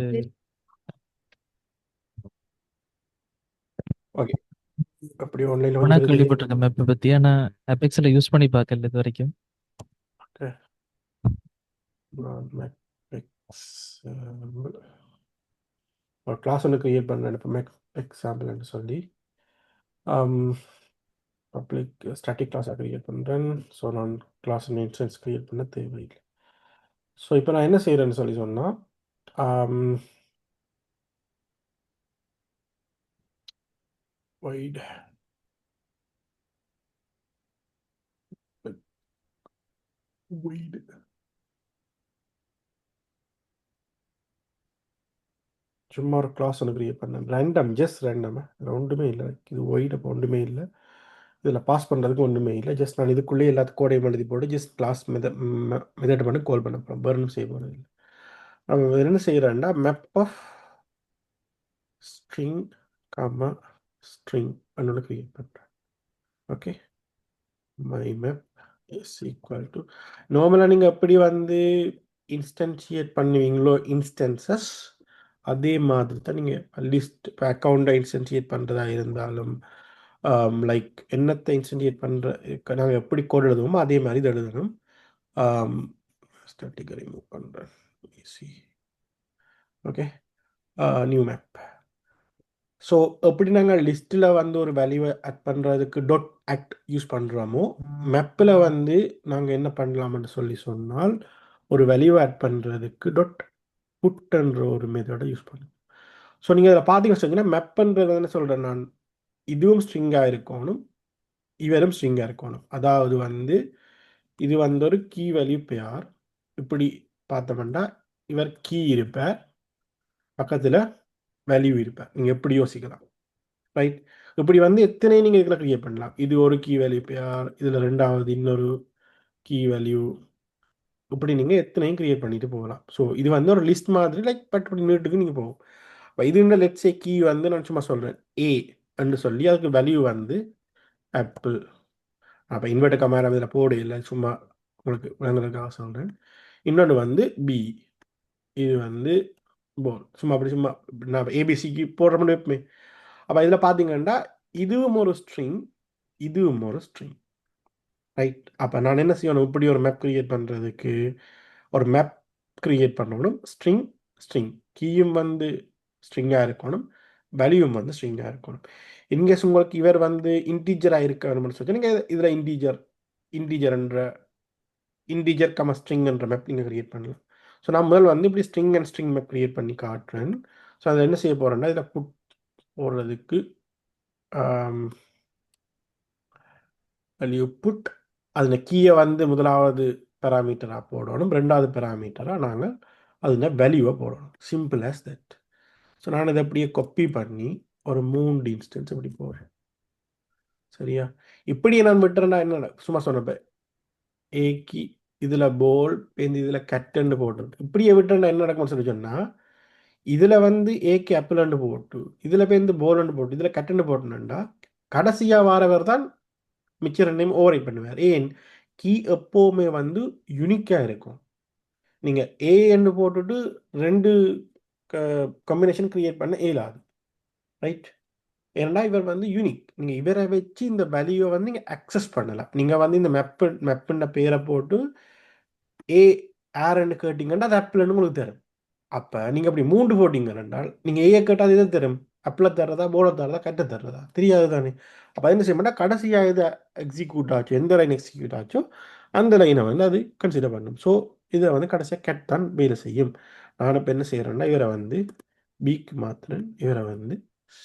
Speaker 1: ஓகே, அப்படி ஆன்லைனில்
Speaker 2: ஆனா
Speaker 1: கொஞ்சம் பேர் தெரியும்.
Speaker 2: கேள்விப்பட்டிருக்கேன் மேப்பை பத்தி. ஆனா அபெக்ஸ்ல யூஸ் பண்ணி பார்க்கல இது வரைக்கும். ஒரு
Speaker 1: கிளாஸ் ஒன்று கிரியேட் பண்ணேன் இப்போ எக்ஸாம்பிள்னு சொல்லி பப்ளிக் ஸ்டாட்டிக் கிளாஸாக கிரியேட் பண்ணுறேன். ஸோ நான் கிளாஸ் இன்ஸ்டன்ஸ் கிரியேட் பண்ண தேவையில்லை. ஸோ இப்போ நான் என்ன செய்கிறேன்னு சொல்லி சொன்னால் வைட் வைடு சும்மா ஒரு கிளாஸ் ஒன்று கிரியேட் பண்ணேன். Random, just random. ஒன்றுமே இல்லை, இது ஒயிட். அப்போ ஒன்றுமே இல்லை, இதில் பாஸ் பண்ணுறதுக்கு ஒன்றுமே இல்லை. ஜஸ்ட் நான் இதுக்குள்ளேயே எல்லாத்துக்கும் கோடையும் எழுதி போட்டு ஜஸ்ட் கிளாஸ் மெத்தட் பண்ணி கால் பண்ண போகிறோம். பர்னும் செய்ய போகிறது இல்லை. நம்ம என்ன செய்கிறேன்னா map of string comma string ஒன்று கிரியேட் பண்ணுறேன். Okay, my map is equal to நார்மலாக நீங்கள் எப்படி வந்து இன்ஸ்டன்ஷியேட் பண்ணுவீங்களோ இன்ஸ்டன்சஸ், அதே மாதிரி தான் நீங்கள் லிஸ்ட் இப்போ அக்கௌண்ட்டை இன்ஸ்டன்ஷியேட் பண்ணுறதா இருந்தாலும் லைக் என்னத்தை இன்ஸ்டன்ஷியேட் பண்ணுற நாங்கள் எப்படி கோட் எழுதுவோமோ அதே மாதிரி இது எழுதணும். ஸ்டாட்டிக்கை ரிமூவ் பண்ணுறேன். Easy. Okay, new map. So எப்படி நாங்கள் லிஸ்ட்டில் வந்து ஒரு வேல்யூவை ஆட் பண்ணுறதுக்கு டாட் ஆக்ட் யூஸ் பண்ணுறோமோ, மெப்பில் வந்து நாங்கள் என்ன பண்ணலாம்னு சொல்லி சொன்னால் ஒரு வேல்யூவை ஆட் பண்ணுறதுக்கு டாட் புட்ன்ற ஒரு மெத்தடை யூஸ் பண்ணுவோம். ஸோ நீங்கள் இதில் பார்த்தீங்கன்னு சொன்னீங்கன்னா மெப்புன்றது என்ன சொல்கிறேன் நான், இதுவும் ஸ்ட்ரிங்காக இருக்கணும், இவரும் ஸ்ட்ரிங்காக இருக்கணும். அதாவது வந்து இது வந்து ஒரு கீ வேல்யூ பேர். இப்படி பார்த்தோம்னா இவர் கீ இருப்பார், பக்கத்தில் வேல்யூ இருப்பார். நீங்கள் எப்படி யோசிக்கலாம், ரைட்? இப்படி வந்து எத்தனை நீங்கள் இதில் க்ரியேட் பண்ணலாம். இது ஒரு கீ வேல்யூ பேர், இதில் ரெண்டாவது இன்னொரு கீ வேல்யூ, இப்படி நீங்கள் எத்தனையும் க்ரியேட் பண்ணிட்டு போகலாம். ஸோ இது வந்து ஒரு லிஸ்ட் மாதிரி, லைக் பட் நீட்டுக்கு நீங்கள் போகும். இப்போ இதுன்ற லெட்ஸே கீ வந்து நான் சும்மா சொல்கிறேன் ஏ என்று சொல்லி அதுக்கு வேல்யூ வந்து ஆப்பிள். அப்போ இன்வெர்டர் கமாரா இதில் போட இல்லை, சும்மா உங்களுக்கு விளங்குறதுக்காக சொல்கிறேன். இன்னொன்று வந்து பி, இது வந்து போல், சும்மா அப்படி சும்மா நான் ஏபிசிக்கு போடுற முடியும் எப்பவுமே. அப்போ இதில் பார்த்தீங்கன்னா இதுவும் ஒரு ஸ்ட்ரிங், இதுவும் ஒரு ஸ்ட்ரிங், ரைட். அப்போ நான் என்ன செய்யணும், இப்படி ஒரு மேப் கிரியேட் பண்ணுறதுக்கு, ஒரு மேப் கிரியேட் பண்ணணும், ஸ்ட்ரிங் ஸ்ட்ரிங் கீயும் வந்து ஸ்ட்ரிங்காக இருக்கணும், வேல்யூவும் வந்து ஸ்ட்ரிங்காக இருக்கணும். இன்கேஸ் உங்களுக்கு இவர் வந்து இன்டீஜராக இருக்க வேணும்னு சொல்லி நீங்கள் இதில் இன்டீஜர் கம ஸ்ட்ரிங்ன்ற மேப் நீங்கள் கிரியேட் பண்ணலாம். ஸோ நான் முதல் வந்து இப்படி string and string map create பண்ணி காட்டுறேன். ஸோ அதில் என்ன செய்ய போகிறேன்னா, இதில் புட் போடுறதுக்கு வேல்யூ புட், அதில் கீயை வந்து முதலாவது பேராமீட்டராக போடணும், ரெண்டாவது பேராமீட்டராக நாங்கள் அதில் வேல்யூவை போடணும். Simple as that. ஸோ நான் இதை அப்படியே காப்பி பண்ணி ஒரு 3 இன்ஸ்டன்ஸ் இப்படி போடுறேன். சரியா? இப்படி நான் விட்டுறேன்னா என்ன சும்மா சொன்னப்ப ஏக்கி இதில் போல் பேருந்து இதில் கட்டுன்னு போட்டுருக்கு. இப்படியே விட்டுறேன்னா என்ன நடக்கும்னு சொல்லி சொன்னால், இதில் வந்து ஏக்கு ஆப்பிள்னு போட்டு இதில் பேருந்து போல்னு போட்டு இதில் கட்டுன்னு போட்டணுண்டா கடைசியாக வாரவர் தான் மிச்ச ரெண்டையும் ஓவரை பண்ணுவார். ஏன், கீ எப்போவுமே வந்து யுனிக்காக இருக்கும். நீங்கள் ஏன்னு போட்டுட்டு 2 காம்பினேஷன் கிரியேட் பண்ண இயலாது, ரைட். ஏன்னா இவர் வந்து யூனிக். நீங்கள் இவரை வச்சு இந்த வேல்யூவை வந்து நீங்கள் அக்சஸ் பண்ணலாம். நீங்கள் வந்து இந்த மெப்புன்ற பேரை போட்டு ஏ ஆர்ன்னு கேட்டிங்கன்னா அது ஆப்பிள்னு உங்களுக்கு தரும். அப்போ நீங்கள் அப்படி 3 போட்டிங்க என்றால் நீங்கள் ஏஐ கேட்டால் இதை தரும், அப்பில் தர்றதா போல தர்றதா கட்ட தர்றதா தெரியாது தானே. அப்போ என்ன செய்ய மாட்டா, கடைசியாக இதை எக்ஸிக்யூட் ஆச்சோ, எந்த லைன் எக்ஸிக்யூட் ஆச்சோ அந்த லைனை வந்து அது கன்சிடர் பண்ணும். ஸோ இதை வந்து கடைசியாக கேட் தான் வேலை செய்யும். நான் இப்போ என்ன செய்கிறேன்னா, இவரை வந்து பிக்கு மாற்றுறேன், இவரை வந்து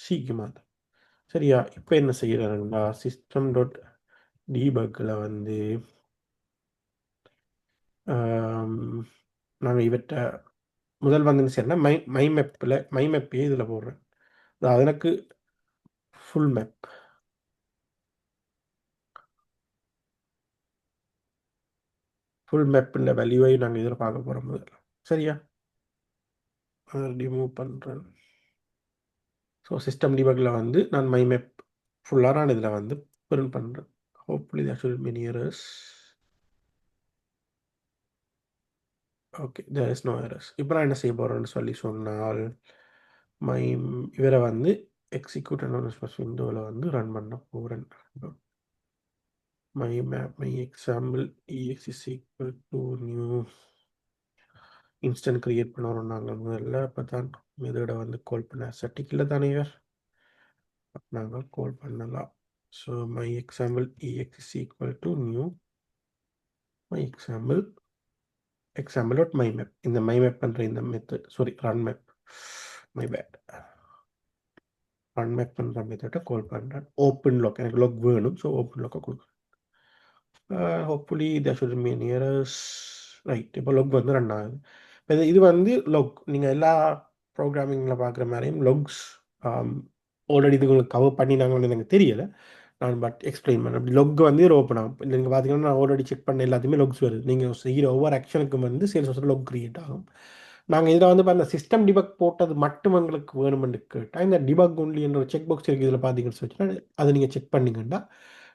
Speaker 1: சிக்கு மாற்றுறேன். சரியா? இப்போ என்ன செய்கிறேன்னா, சிஸ்டம் டாட் டீபக்கில் வந்து நாங்கள் இவற்றை முதல் வந்து என்ன செய்யறேன்னா, மை மேப்பே இதில் போடுறேன். அது எனக்கு ஃபுல் மேப், ஃபுல் மேப்பின் வேல்யூவை நாங்கள் இதில் பார்க்க போகிறோம் முதல்ல. சரியா? அதை ரிமூவ் பண்ணுறேன். ஸோ சிஸ்டம் டிபக்கில் வந்து நான் மை மேப் ஃபுல்லாக நான் இதில் வந்து பிரிண்ட் பண்ணுறேன். Hopefully there should be any errors. Okay, there is no errors. இப்போ நான் என்ன செய்ய போகிறேன்னு சொல்லி சொன்னால், மை இவரை வந்து எக்ஸிக்யூட் விண்டோவில் வந்து ரன் பண்ண போகிறேன். My map my example ex is equal to new instant create பண்ணணும் நாங்கள் முதல்ல. அப்போ தான் மெத்தடை வந்து கால் பண்ண ஸ்டாட்டிக்கில் தானே நாங்கள் கால் பண்ணலாம். So my example ex is equal to new my example dot my map. இந்த மை மேப் பண்ணுற இந்த method, sorry run map, my bad, run map பண்ணுற மெத்தடை கால் பண்ணுறேன். ஓப்பன் லாக், எனக்கு லாக் வேணும், ஸோ ஓப்பன் லாக்கை கொடுக்குறேன். Hopefully there should be any errors. Right, இப்போ லாக் வந்து ரன் ஆகுது. இப்போ இது வந்து லாக், நீங்கள் எல்லா ப்ரோக்ராமிங்கில் பார்க்குற மாதிரியும் லாக்ஸ் ஆல்ரெடி இது உங்களுக்கு கவர் பண்ணினாங்கன்னு எனக்கு தெரியலை. நான் பட் எக்ஸ்பிளைன் பண்ணேன். அப்படி லொக் வந்து ஓப்பன் ஆகும். இல்லை நீங்கள் பார்த்தீங்கன்னா நான் ஆல்ரெடி செக் பண்ண எல்லாத்தையுமே லொக்ஸ் வருது. நீங்கள் செய்கிற ஒவ்வொரு ஆக்ஷனுக்கும் வந்து சேல்ஸ் லொக் கிரியேட் ஆகும். நாங்கள் இதில் வந்து அந்த சிஸ்டம் டிபக் போட்டது மட்டும் எங்களுக்கு வேணுமென்று கேட்டால் இந்த டிபக் ஒன்லி என்ற ஒரு செக் பாக்ஸ் இருக்குது, இதில் பார்த்தீங்கன்னு சொல்லிச்சுன்னா அதை நீங்கள் செக் பண்ணிங்கன்னா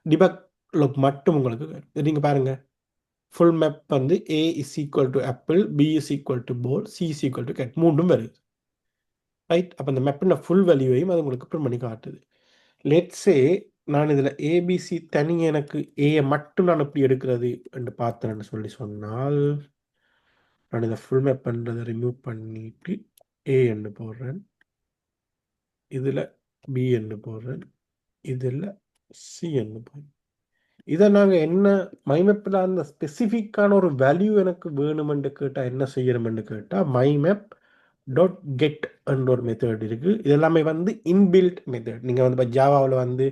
Speaker 1: டிபக் லொக் மட்டும் உங்களுக்கு நீங்கள் பாருங்கள். ஃபுல் மேப் வந்து A is equal to apple, B is equal to ball, C is equal to cat, மூன்றும் வருது, ரைட். அப்போ அந்த மேப்பின் ஃபுல் வேல்யூவையும் அது உங்களுக்கு பிரிண்ட் பண்ணி காட்டுது. லெட்ஸே நான் இதில் ஏபிசி தனி எனக்கு ஏயை மட்டும் நான் எப்படி எடுக்கிறது என்று பார்த்தேன்னு சொல்லி சொன்னால், நான் இதை ஃபுல் மேப் பண்ணுறதை ரிமூவ் பண்ணிட்டு ஏ என்று போடுறேன், இதில் பி என்று போடுறேன், இதில் சி என்று போடுறேன். இதை நாங்கள் என்ன மைமேப்பில் அந்த ஸ்பெசிஃபிக்கான ஒரு வேல்யூ எனக்கு வேணுமென்று கேட்டால் என்ன செய்யணுமென்று கேட்டால் மை மேப் டாட் கெட் என்ற ஒரு மெத்தட் இருக்குது. இது எல்லாமே வந்து இன்பில்ட் மெத்தட். நீங்கள் வந்து இப்போ ஜாவாவில் வந்து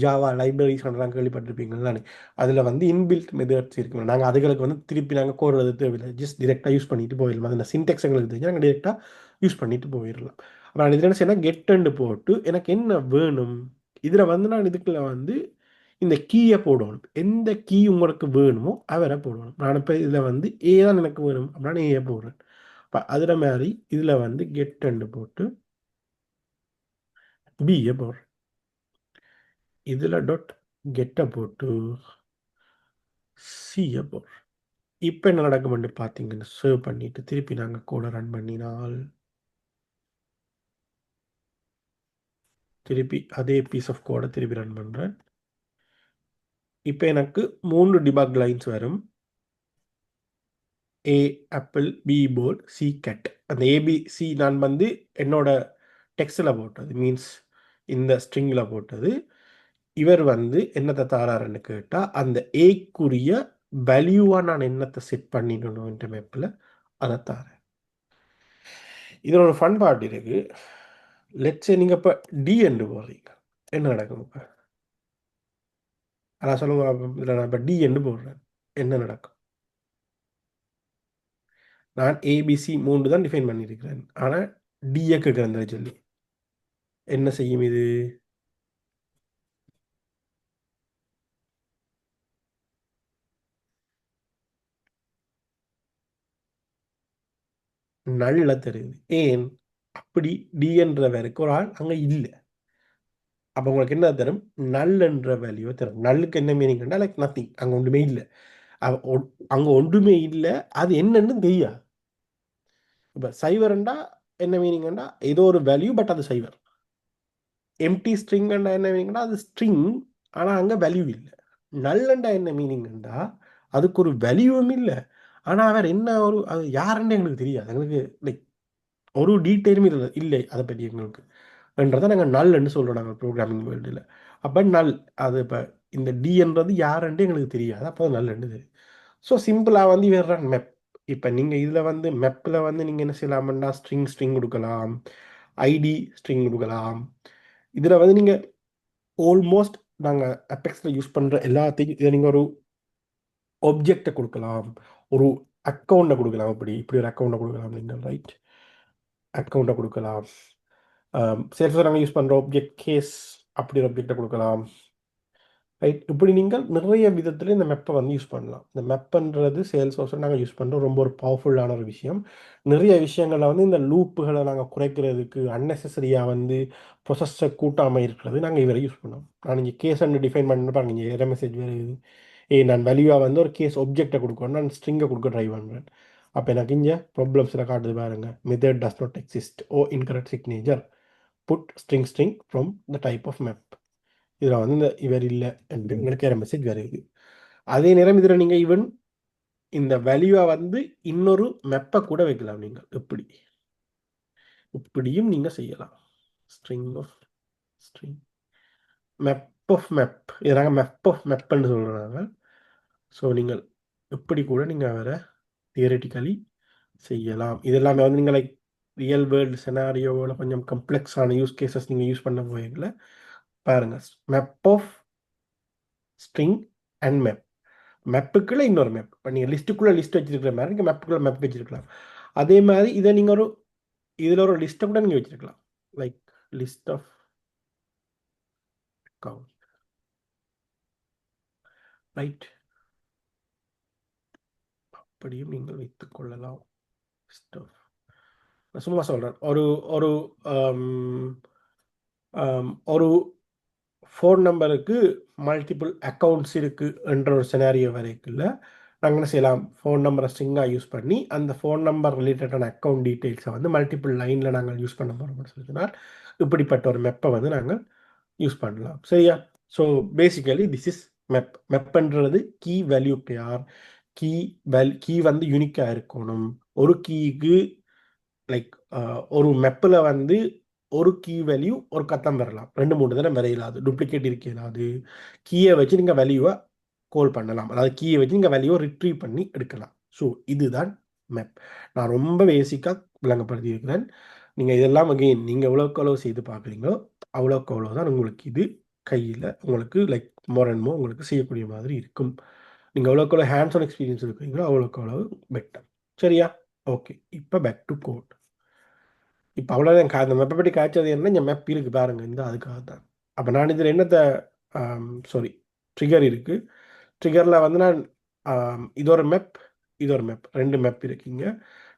Speaker 1: ஜாவா லைப்ரரிஸ் எல்லாம் கேள்விப்பட்டிருப்பீங்களா, அதில் வந்து இன்பில்ட் மெத்தட்ஸ் இருக்குங்க. நாங்கள் அதுகளுக்கு வந்து திருப்பி நாங்கள் கோடுறது தேவையில்லை, ஜஸ்ட் டிரெக்டாக யூஸ் பண்ணிட்டு போயிடலாம். அந்த சின்டெக்ஸ் எங்களுக்கு தெரிஞ்சு நாங்கள் டிரெக்டாக யூஸ் பண்ணிட்டு போயிடலாம். அப்புறம் இதில் என்ன செய்யணும், கெட்டுன்னு போட்டு எனக்கு என்ன வேணும், இதில் வந்து நான் இதுக்குள்ள வந்து இந்த கீயை போடணும். எந்த கீ உங்களுக்கு வேணுமோ அவரை போடணும். நான் இப்போ இதில் வந்து ஏ தான் எனக்கு வேணும் அப்படின்னா ஏயை போடுறேன். இப்போ அதில் மாதிரி இதில் வந்து கெட்டுன்னு போட்டு பியை போடுறேன். இதில் டாட் கெட்டை போட்டு சியை போடுறேன். இப்போ என்ன நடக்கும்னு பார்த்தீங்கன்னு சேவ் பண்ணிட்டு திருப்பி நாங்கள் கோடை ரன் பண்ணினால் திருப்பி அதே பீஸ் ஆஃப் கோடை திருப்பி ரன் பண்ணுறேன். இப்போ எனக்கு 3 டிபக் லைன்ஸ் வரும். A apple, B board, C cat. அந்த ஏபிசி நான் வந்து என்னோட டெக்ஸ்டில் போட்டது, மீன்ஸ் இந்த ஸ்ட்ரிங்கில் போட்டது. இவர் வந்து என்னத்தை தாராருன்னு கேட்டால் அந்த ஏக்குரிய வேல்யூவாக நான் என்னத்தை செட் பண்ணிடணும் என்ற மேப்பில் அதை தாரேன். இதில் ஒரு ஃபன் பார்ட் இருக்கு. லெட்ஸே நீங்கள் இப்போ டி என்று போடுறீங்க, என்ன நடக்கும் இப்போ? அதான் சொல்லுங்க. இதில் நான் இப்போ டி என்று போடுறேன், என்ன நடக்கும்? நான் ஏபிசி 3 தான் டிஃபைன் பண்ணியிருக்கிறேன், ஆனால் டிஏ கேட்குறேன் சொல்லி என்ன செய்யும் இது? நல்ல தெரியுது. ஏன் அப்படி? டி என்ற வேலைக்கு ஒரு ஆள் அங்கே இல்லை. அப்போ உங்களுக்கு என்ன தரும்? நல் என்ற வேல்யூவை தரும். நல்லுக்கு என்ன மீனிங்னா லைக் நத்திங், அங்கே ஒன்றுமே இல்லை. அங்கே ஒன்றுமே இல்லை, அது என்னன்னு தெரியாது. இப்போ சைவர்ண்டா என்ன மீனிங்னா ஏதோ ஒரு வேல்யூ, பட் அது சைவர். எம்டி ஸ்ட்ரிங்னா என்ன மீனிங்னா அது ஸ்ட்ரிங், ஆனால் அங்கே வேல்யூ இல்லை. நல்லண்டா என்ன மீனிங்னா அதுக்கு ஒரு வேல்யூவும் இல்லை, ஆனால் அவர் என்ன ஒரு அது யாருன்னு எங்களுக்கு தெரியாது. எங்களுக்கு லைக் ஒரு டீட்டெயிலுமே இல்லை இல்லை அதை பற்றி எங்களுக்கு என்றதை நாங்கள் நல்ன்னு சொல்கிறோம் நாங்கள் ப்ரோக்ராமிங் வேர்ல்டில். அப்போ நல் அது இப்போ இந்த டின்றது யாருன்னு எங்களுக்கு தெரியாது, அப்போ நல்லன்னு தெரியும். ஸோ சிம்பிளாக வந்து வேறு மெப். இப்போ நீங்கள் இதில் வந்து மெப்பில் வந்து நீங்கள் என்ன செய்யலாம்னா ஸ்ட்ரிங் கொடுக்கலாம், ஐடி ஸ்ட்ரிங் கொடுக்கலாம். இதில் வந்து நீங்கள் ஆல்மோஸ்ட் நாங்கள் அபெக்ஸில் யூஸ் பண்ணுற எல்லாத்தையும் இதை நீங்கள் ஒரு ஒப்ஜெக்டை கொடுக்கலாம், ஒரு அக்கௌண்ட்டை கொடுக்கலாம். இப்படி ஒரு அக்கௌண்ட்டை கொடுக்கலாம் நீங்கள், ரைட்? அக்கௌண்ட்டை கொடுக்கலாம். சேல்ஸ் நாங்கள் யூஸ் பண்ணுற ஆப்ஜெக்ட் கேஸ், அப்படி ஒரு ஆப்ஜெக்டை கொடுக்கலாம், ரைட்? இப்படி நீங்கள் நிறைய விதத்தில் இந்த மெப்பை வந்து யூஸ் பண்ணலாம். இந்த மெப்புன்றது சேல்ஸ் ஹவுஸில் நாங்கள் யூஸ் பண்ணுற ரொம்ப ஒரு பவர்ஃபுல்லான ஒரு விஷயம். நிறைய விஷயங்களில் வந்து இந்த லூப்புகளை நாங்கள் குறைக்கிறதுக்கு, அன்னெசரியாக வந்து ப்ரொசஸை கூட்டாமல் இருக்கிறது நாங்கள் இவரை யூஸ் பண்ணோம். நான் இங்கே கேஸ் அண்ட் டிஃபைன் பண்ண பாருங்க, இங்கே எரர் மெசேஜ் வருது. நான் வேல்யூவாக வந்து ஒரு கேஸ் ஒப்ஜெக்டை கொடுக்கணும், நான் ஸ்ட்ரிங்கை கொடுக்க ட்ரை பண்ணுறேன். அப்போ எனக்கு இங்கே ப்ராப்ளம்ஸில் காட்டுது பாருங்க, method does not exist, oh incorrect signature, put string from the type of map. இதில் வந்து இந்த இவர் இல்லை என்று உங்களுக்கு மெசேஜ் வருது. அதே நேரம் இதில் நீங்கள் ஈவன் இந்த வேல்யூவை வந்து இன்னொரு மெப்பை கூட வைக்கலாம். நீங்கள் இப்படியும் நீங்கள் செய்யலாம். String of string, map of map, இதை நாங்கள் மெப் ஆஃப் மெப்ன்னு சொல்கிறாங்க. ஸோ நீங்கள் இப்படி கூட நீங்கள் அவரை தியரட்டிக்கலி செய்யலாம். இது எல்லாமே வந்து நீங்கள் லைக் ரியல் வேர்ல்டு செனாரியோவில் கொஞ்சம் கம்ப்ளெக்ஸான யூஸ் கேசஸ் நீங்கள் யூஸ் பண்ண போயில பாருங்கள். Map of string and map, மெப்புக்குள்ளே இன்னொரு மெப். இப்போ நீங்கள் லிஸ்ட்டுக்குள்ளே லிஸ்ட் வச்சிருக்கிற மாதிரி நீங்கள் மெப்புக்குள்ளே மெப் வச்சிருக்கலாம். அதே மாதிரி இதை நீங்கள் ஒரு இதில் ஒரு லிஸ்ட்டை கூட நீங்கள் வச்சிருக்கலாம், like list of account, right? அப்படியும் நீங்கள் வைத்துக் கொள்ளலாம். லிஸ்ட் ஆஃப், சும்மா சொல்கிறேன், ஒரு ஒரு ஒரு ஃபோன் நம்பருக்கு மல்டிபிள் அக்கௌண்ட்ஸ் இருக்குது என்ற ஒரு சினாரியோ வரைக்குள்ள நாங்கள் என்ன செய்யலாம்? ஃபோன் நம்பரை ஸ்ட்ரிங்காக யூஸ் பண்ணி அந்த ஃபோன் நம்பர் ரிலேட்டடான அக்கௌண்ட் டீட்டெயில்ஸை வந்து மல்டிபிள் லைனில் நாங்கள் யூஸ் பண்ண போகிறோம்னு சொல்லினால் இப்படிப்பட்ட ஒரு மெப்பை வந்து நாங்கள் யூஸ் பண்ணலாம். சரியா? So basically this is map. மெப்புன்றது கீ வேல்யூ பேர். கீ வந்து யூனிக்காக இருக்கணும். ஒரு கீக்கு லைக் ஒரு மெப்பில் வந்து ஒரு கீ வேல்யூ ஒரு கத்தம் வரலாம், 2-3 தடவை வரையலாது, டூப்ளிகேட் இருக்கலாது. கீயை வச்சு நீங்கள் வேல்யூவை கோல் பண்ணலாம், அதாவது கீயை வச்சு நீங்கள் வேல்யூவை ரிட்ரீவ் பண்ணி எடுக்கலாம். ஸோ இதுதான் மெப். நான் ரொம்ப பேசிக்காக விளங்கப்படுத்தி இருக்கிறேன். நீங்கள் இதெல்லாம் அகெயின் நீங்கள் எவ்வளோக்கு எவ்வளோ செய்து பார்க்குறீங்களோ அவ்வளோக்கு அவ்வளோ தான் உங்களுக்கு இது கையில் உங்களுக்கு லைக் மோர் அண்ட் மோர் உங்களுக்கு செய்யக்கூடிய மாதிரி இருக்கும். நீங்கள் எவ்வளோக்கு எவ்வளோ ஹேண்ட்ஸ் ஆன் எக்ஸ்பீரியன்ஸ் இருக்கிறீங்களோ அவ்வளோக்கு அவ்வளோ பெட்டர். சரியா? ஓகே, இப்போ பேக் டு கோட். இப்போ அவ்வளோதான். அந்த மெப்பை பற்றி காய்ச்சது என்ன, இந்த மெப் இருக்குது பாருங்க, இந்த அதுக்காக தான். அப்போ நான் இதில் என்னத்தை சாரி ட்ரிகர் இருக்குது. ட்ரிகரில் வந்து நான் இது ஒரு மெப், இது ஒரு மெப், 2 மெப் இருக்குங்க.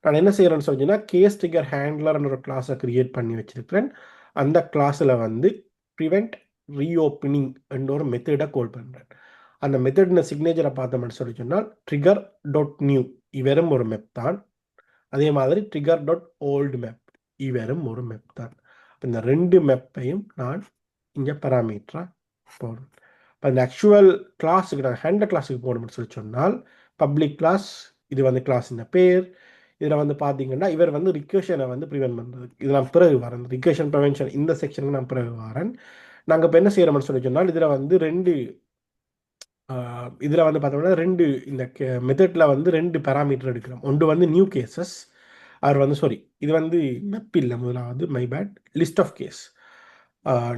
Speaker 1: நான் என்ன செய்கிறேன்னு சொன்னீங்கன்னா கேஸ் ட்ரிகர் ஹேண்ட்லர்னு ஒரு கிளாஸை க்ரியேட் பண்ணி வச்சுருக்கிறேன். அந்த கிளாஸில் வந்து ப்ரிவெண்ட் ரீஓப்பனிங் என்ற ஒரு மெத்தடை கால் பண்ணுறேன். அந்த மெத்தடின் சிக்னேச்சரை பார்த்தோம்னு சொல்லி சொன்னால் ட்ரிகர் டாட் நியூ இவரும் ஒரு மெப் தான். அதே மாதிரி ட்ரிகர் டாட் ஓல்டு மேப் இவரும் ஒரு மெப் தான். இந்த ரெண்டு மெப்பையும் நான் இங்கே பராமீட்டராக போடணும். இப்போ இந்த ஆக்சுவல் கிளாஸுக்கு நான் ஹேண்டல் கிளாஸுக்கு போகணும்னு சொல்லி சொன்னால் பப்ளிக் கிளாஸ், இது வந்து கிளாஸின் பேர். இதில் வந்து பார்த்தீங்கன்னா இவர் வந்து ரிக்வெஷனை வந்து ப்ரிவென்ட் பண்ணுறது, இது நான் பிறகு வரேன். ரிக்வெஷன் ப்ரிவென்ஷன் இந்த செக்ஷனுக்கு நான் பிறகு வரேன். நாங்கள் இப்போ என்ன செய்கிறோம்னு சொல்லி சொன்னால் இதில் வந்து இதில் வந்து பார்த்தோம்னா இந்த மெத்தடில் வந்து 2 பேராமீட்டர் எடுக்கிறோம். ஒன்று வந்து நியூ கேசஸ், அவர் வந்து சாரி இது வந்து மெப் இல்லை, முதலாவது my bad, list of case.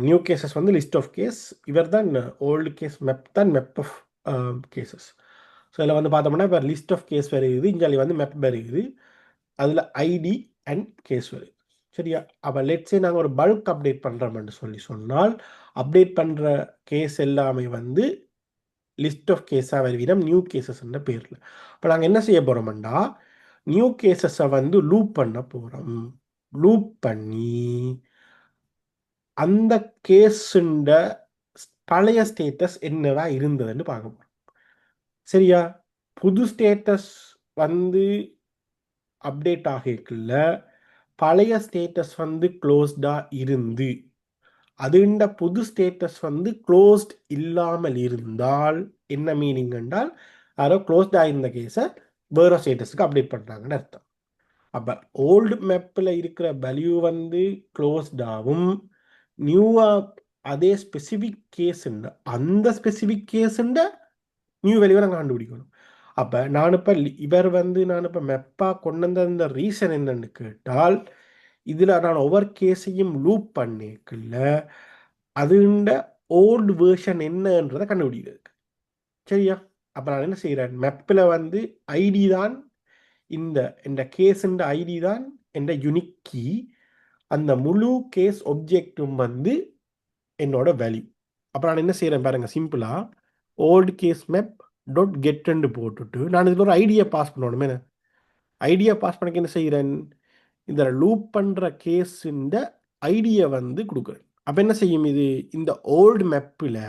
Speaker 1: New cases வந்து லிஸ்ட் ஆஃப் கேஸ், இவர் தான் ஓல்டு கேஸ் மெப் தான் மெப் ஆஃப் கேசஸ். ஸோ இதில் வந்து பார்த்தோம்னா இப்போ லிஸ்ட் ஆஃப் கேஸ் வருது, இங்கே வந்து மெப் வருது, அதில் ஐடி அண்ட் கேஸ் வருது. சரியா? அப்போ லெட்ஸே நாங்கள் ஒரு பல்க் அப்டேட் பண்ணுறோம்னு சொன்னால் அப்டேட் பண்ணுற கேஸ் எல்லாமே வந்து லிஸ்ட் ஆஃப் கேஸாக வருவிடம் நியூ கேசஸ்ன்ற பேரில். இப்போ நாங்கள் என்ன செய்ய போகிறோம்டா, நியூ கேசஸை வந்து லூப் பண்ண போகிறோம். லூப் பண்ணி அந்த கேஸுண்ட பழைய ஸ்டேட்டஸ் என்னவா இருந்ததுன்னு பார்க்க போகிறோம். சரியா? புது ஸ்டேட்டஸ் வந்து அப்டேட் ஆகிக்கல, பழைய ஸ்டேட்டஸ் வந்து க்ளோஸ்டாக இருந்து அதுண்ட புது ஸ்டேட்டஸ் வந்து க்ளோஸ்ட் இல்லாமல் இருந்தால் என்ன மீனிங் என்றால் யாரோ க்ளோஸ்ட் ஆகிருந்த கேஸை வேற ஸ்டேட்டஸுக்கு அப்டேட் பண்ணுறாங்கன்னு அர்த்தம். அப்போ ஓல்டு மேப்பில் இருக்கிற வேல்யூ வந்து க்ளோஸ்டாகவும் நியூவாக அதே ஸ்பெசிஃபிக் கேஸுண்ட அந்த ஸ்பெசிஃபிக் கேஸுண்ட நியூ வேல்யூவை நாங்கள் கண்டுபிடிக்கணும். அப்போ நான் இப்போ மெப்பாக கொண்டு வந்த ரீசன் என்னன்னு கேட்டால், இதில் நான் ஒவ்வொரு கேஸையும் லூப் பண்ணிக்கல அதுண்ட ஓல்டு வேர்ஷன் என்னன்றதை கண்டுபிடிக்கிறது. சரியா? அப்போ நான் என்ன செய்கிறேன், மெப்பில் வந்து ஐடி தான் இந்த கேஸுண்ட ஐடி தான் என்ற யுனிக் கீ, அந்த முழு கேஸ் ஒப்ஜெக்டும் வந்து என்னோட வேல்யூ. அப்போ நான் என்ன செய்கிறேன் பாருங்க, சிம்பிளாக ஓல்டு கேஸ் மெப் டாட் கெட்ன்னு போட்டுட்டு நான் இதில் ஒரு ஐடியா பாஸ் பண்ணணுமே. ஐடியா பாஸ் பண்ணக்கு என்ன செய்கிறேன், இந்த லூப் பண்ணுற கேஸுண்ட ஐடியை வந்து கொடுக்குறேன். அப்போ என்ன செய்யும், இது இந்த ஓல்டு மேப்பில்